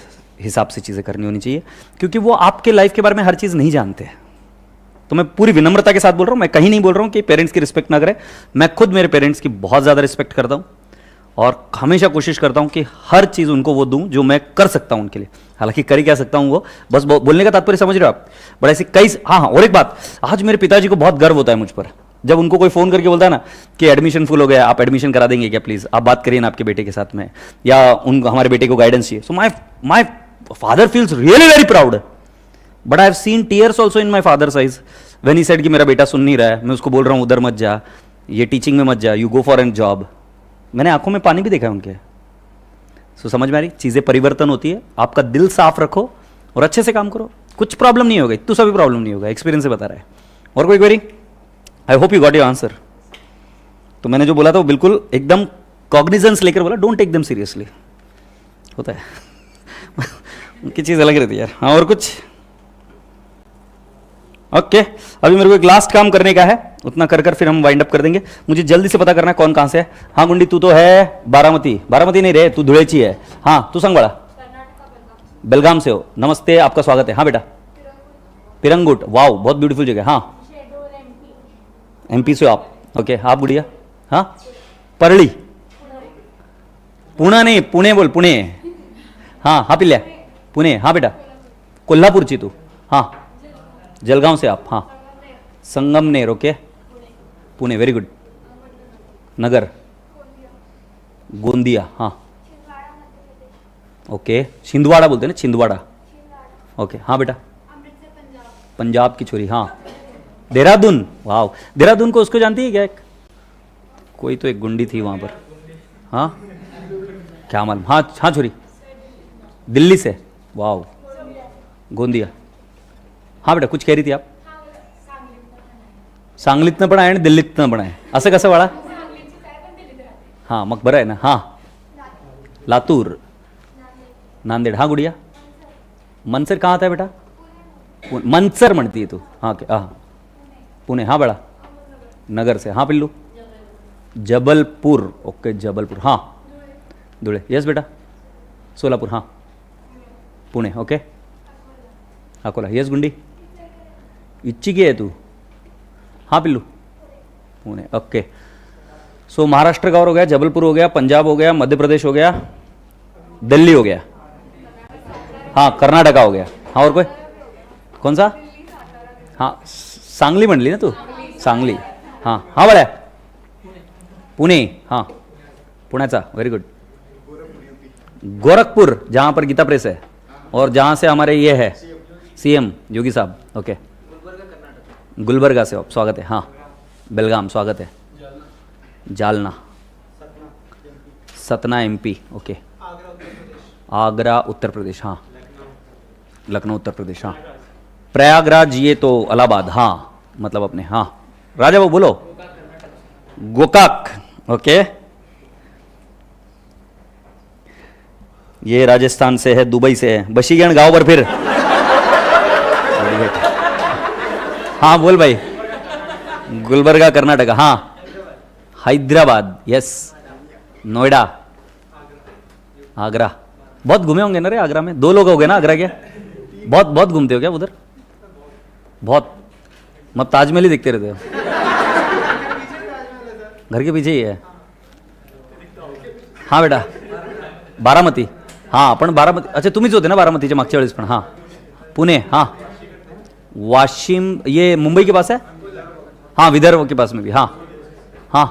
[SPEAKER 1] हिसाब से चीजें करनी होनी चाहिए, क्योंकि वो आपके लाइफ के बारे में हर चीज नहीं जानते। तो मैं पूरी विनम्रता के साथ बोल रहा हूं, मैं कहीं नहीं बोल रहा हूं कि पेरेंट्स की रिस्पेक्ट ना करें। मैं खुद मेरे पेरेंट्स की बहुत ज्यादा रिस्पेक्ट करता हूं और हमेशा कोशिश करता हूं कि हर चीज उनको वो दूं जो मैं कर सकता हूं उनके लिए। हालांकि कर ही क्या सकता हूं वो, बस बोलने का तात्पर्य समझ रहे हो आप। बट ऐसी कई, हाँ, और एक बात, आज मेरे पिताजी को बहुत गर्व होता है मुझ पर, जब उनको कोई फोन करके बोलता है ना कि एडमिशन फुल हो गया, आप एडमिशन करा देंगे क्या प्लीज, आप बात करिए ना आपके बेटे के साथ में, या हमारे बेटे को गाइडेंस चाहिए। So my father feels really very proud, but I have seen tears also in my father's eyes when he said कि मेरा बेटा सुन नहीं रहा है, मैं उसको बोल रहा हूं उधर मत जा, ये टीचिंग में मत जा, you go for an job. मैंने आंखों में पानी भी देखा है उनके। सो समझ में आ रही, चीजें परिवर्तन होती है। आपका दिल साफ रखो और अच्छे से काम करो, कुछ प्रॉब्लम नहीं होगी, तो सभी प्रॉब्लम नहीं होगा, एक्सपीरियंस से बता रहा है। और कोई query? I hope you got your answer. तो मैंने जो बोला था वो बिल्कुल एकदम कॉग्निजेंस लेकर बोला, डोंट टेक देम सीरियसली, होता है उनकी चीज अलग रहती है यार। हाँ, और कुछ? ओके, अभी मेरे को एक लास्ट काम करने का है, उतना कर फिर हम वाइंड अप कर देंगे। मुझे जल्दी से पता करना है कौन कहां से है। हाँ गुंडी, तू तो है बारामती नहीं रहे, तू धुळेची है। हाँ, तू सांग बड़ा। बेलगाम से हो, नमस्ते, आपका स्वागत है। हाँ बेटा, पिरंगुट, वाओ, बहुत ब्यूटीफुल जगह। हाँ, MP से हो आप, ओके। आप गुड़िया? हाँ, परली, पुणे नहीं, पुणे बोल, पुणे। हाँ पिल्ल्या, पुणे। हाँ बेटा, कोल्हापूरची तू? हाँ, जलगांव से आप? हाँ, Sangamner, okay, Pune, very good. Nagar, Gondia, हाँ, ओके। छिंदवाड़ा बोलते हैं ना, छिंदवाड़ा, ओके। हाँ बेटा, पंजाब की छोरी। हाँ, देहरादून, वाह, देहरादून को उसको जानती है क्या? एक कोई तो एक गुंडी थी वहां पर। हाँ, क्या मालूम। हाँ छोरी, दिल्ली से, वाह, गोंदिया। हाँ बेटा, कुछ कह रही थी आप? सांगलीतनं पण आहे आणि दिल्लीतनं पण आहे, असं कसं बाळा? हां, मग बरं आहे ना। हां, लातूर, नांदेड। हाँ गुड़िया, मनसर कहाँ आता है बेटा? मनसर म्हणती है तू? हाँ ओके, हाँ पुणे, हाँ बड़ा नगर से, हाँ पिल्लू जबलपुर, ओके जबलपुर, हाँ धुळे, यस बेटा सोलापुर, हाँ पुणे, ओके अकोला, यस गुंडी, इच्छी की है तू? हाँ पिल्लू पुणे, ओके। सो महाराष्ट्र का और हो गया, जबलपुर हो गया, पंजाब हो गया, मध्य प्रदेश हो गया, दिल्ली हो गया, हाँ कर्नाटका हो गया, हाँ और कोई? कौन सा? हाँ सांगली म्हणली ना तू? सांगली, हाँ हाँ बड़ा पुणे, हाँ पुण्याचा, वेरी गुड। गोरखपुर जहाँ पर गीता प्रेस है और जहाँ से हमारे ये है सीएम योगी साहब, ओके। गुलबर्गा से आप, स्वागत है, हाँ बेलगाम स्वागत है, जालना, सतना एमपी, ओके, आगरा उत्तर प्रदेश, हाँ लखनऊ उत्तर प्रदेश, हाँ प्रयागराज ये तो इलाहाबाद, हाँ मतलब अपने, हाँ राजा वो बोलो, गोकाक, ओके। ये राजस्थान से है, दुबई से है, बशीगण गांव पर फिर हाँ बोल भाई, गुलबर्गा कर्नाटका, हाँ हैदराबाद, यस नोएडा, आगरा, बहुत घूमे होंगे ना रे आगरा में, 2 लोग हो गए ना आगरा के, बहुत बहुत घूमते हो क्या उधर? बहुत, मत ताजमहल ही देखते रहते हो? घर के पीछे ही है, हाँ बेटा बारामती, हाँ आपण बारामती, अच्छा तुम्हीच होते ना बारामतीच्या मागच्या वेळेस पण, हाँ पुणे, हाँ वाशिम ये मुंबई के पास है, हाँ विदर्भ के पास में भी, हाँ हाँ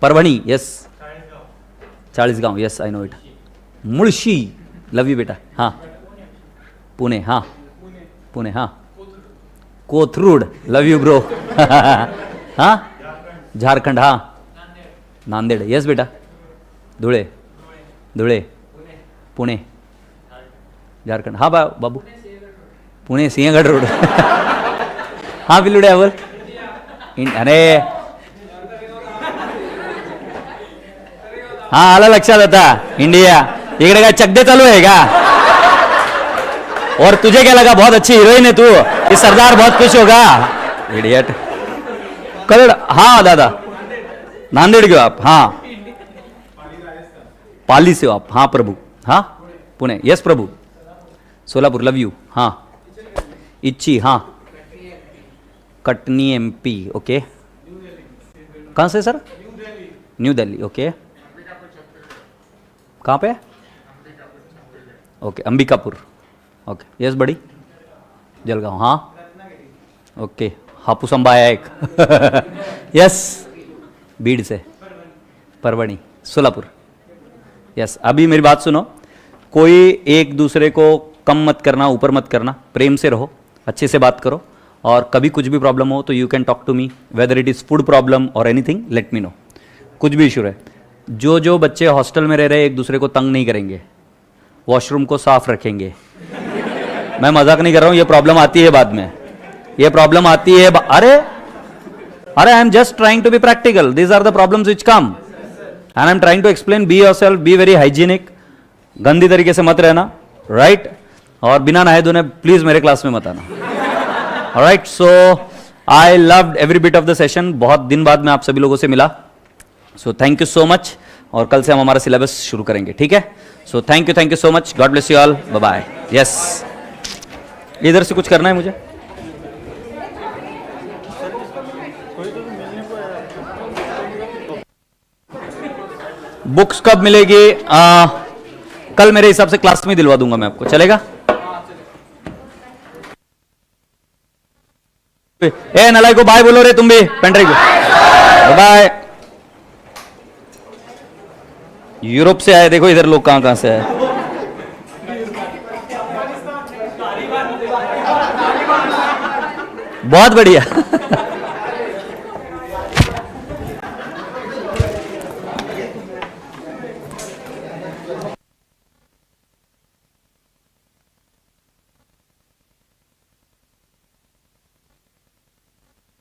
[SPEAKER 1] Parbhani, yes Chalisgaon, yes I know it, Mulshi, love you बेटा, हाँ पुणे, हाँ पुणे, हाँ कोथरूड, लव यू ब्रो हाँ झारखंड, हाँ नांदेड़, यस बेटा धुळे, धुळे पुणे झारखंड, हाँ बाबू पुणे सिंहगड रोड हाँ बिल्लुडे बोल, अरे हाँ आला लक्षात आता, इंडिया इकडे काय चकदे चालू आहे का? और तुझे क्या लगा बहुत अच्छी हीरोइन है तू, ये सरदार बहुत खुश होगा, इडियट। कल, हाँ दादा नांदेड़ के हो आप, हाँ पाली से हो आप, हाँ प्रभु, हाँ Pune, yes Prabhu, Solapur, love you, हाँ इच्छी, हाँ कटनी एमपी, ओके। कहाँ से सर? New Delhi, okay. कहाँ पे? ओके अंबिकापुर, ओके, यस बड़ी जलगांव, हाँ ओके, हापूस आंबा आया एक यस बीड़ से, परवणी, सोलापुर, यस। अभी मेरी बात सुनो, कोई एक दूसरे को कम मत करना, ऊपर मत करना, प्रेम से रहो, अच्छे से बात करो, और कभी कुछ भी प्रॉब्लम हो तो you can talk to me, whether it is food problem और एनीथिंग, लेट मी नो, कुछ भी इशू रहे। जो बच्चे हॉस्टल में रह रहे एक दूसरे को तंग नहीं करेंगे, वॉशरूम को साफ रखेंगे, मैं मजाक नहीं कर रहा हूँ, ये प्रॉब्लम आती है बाद में, ये प्रॉब्लम आती है, अरे अरे I am just trying to be practical, these are the problems which come and I am trying to explain, be yourself, be very hygienic, गंदी तरीके से मत रहना, राइट और बिना नहाए धोने प्लीज मेरे क्लास में मत आना, right. So I loved every bit of the session, बहुत दिन बाद मैं आप सभी लोगों से मिला, सो थैंक यू सो मच, और कल से हम हमारा सिलेबस शुरू करेंगे, ठीक है? So thank you so much, God bless you all, bye bye, yes. इधर से कुछ करना है मुझे, बुक्स कब मिलेगी? कल मेरे हिसाब से क्लास में दिलवा दूंगा मैं आपको, चलेगा? ए नलाई को बाय बोलो रे, तुम भी पेंड्राइव को बाय। यूरोप से आए, देखो इधर लोग कहां कहां से आए, बहुत बढ़िया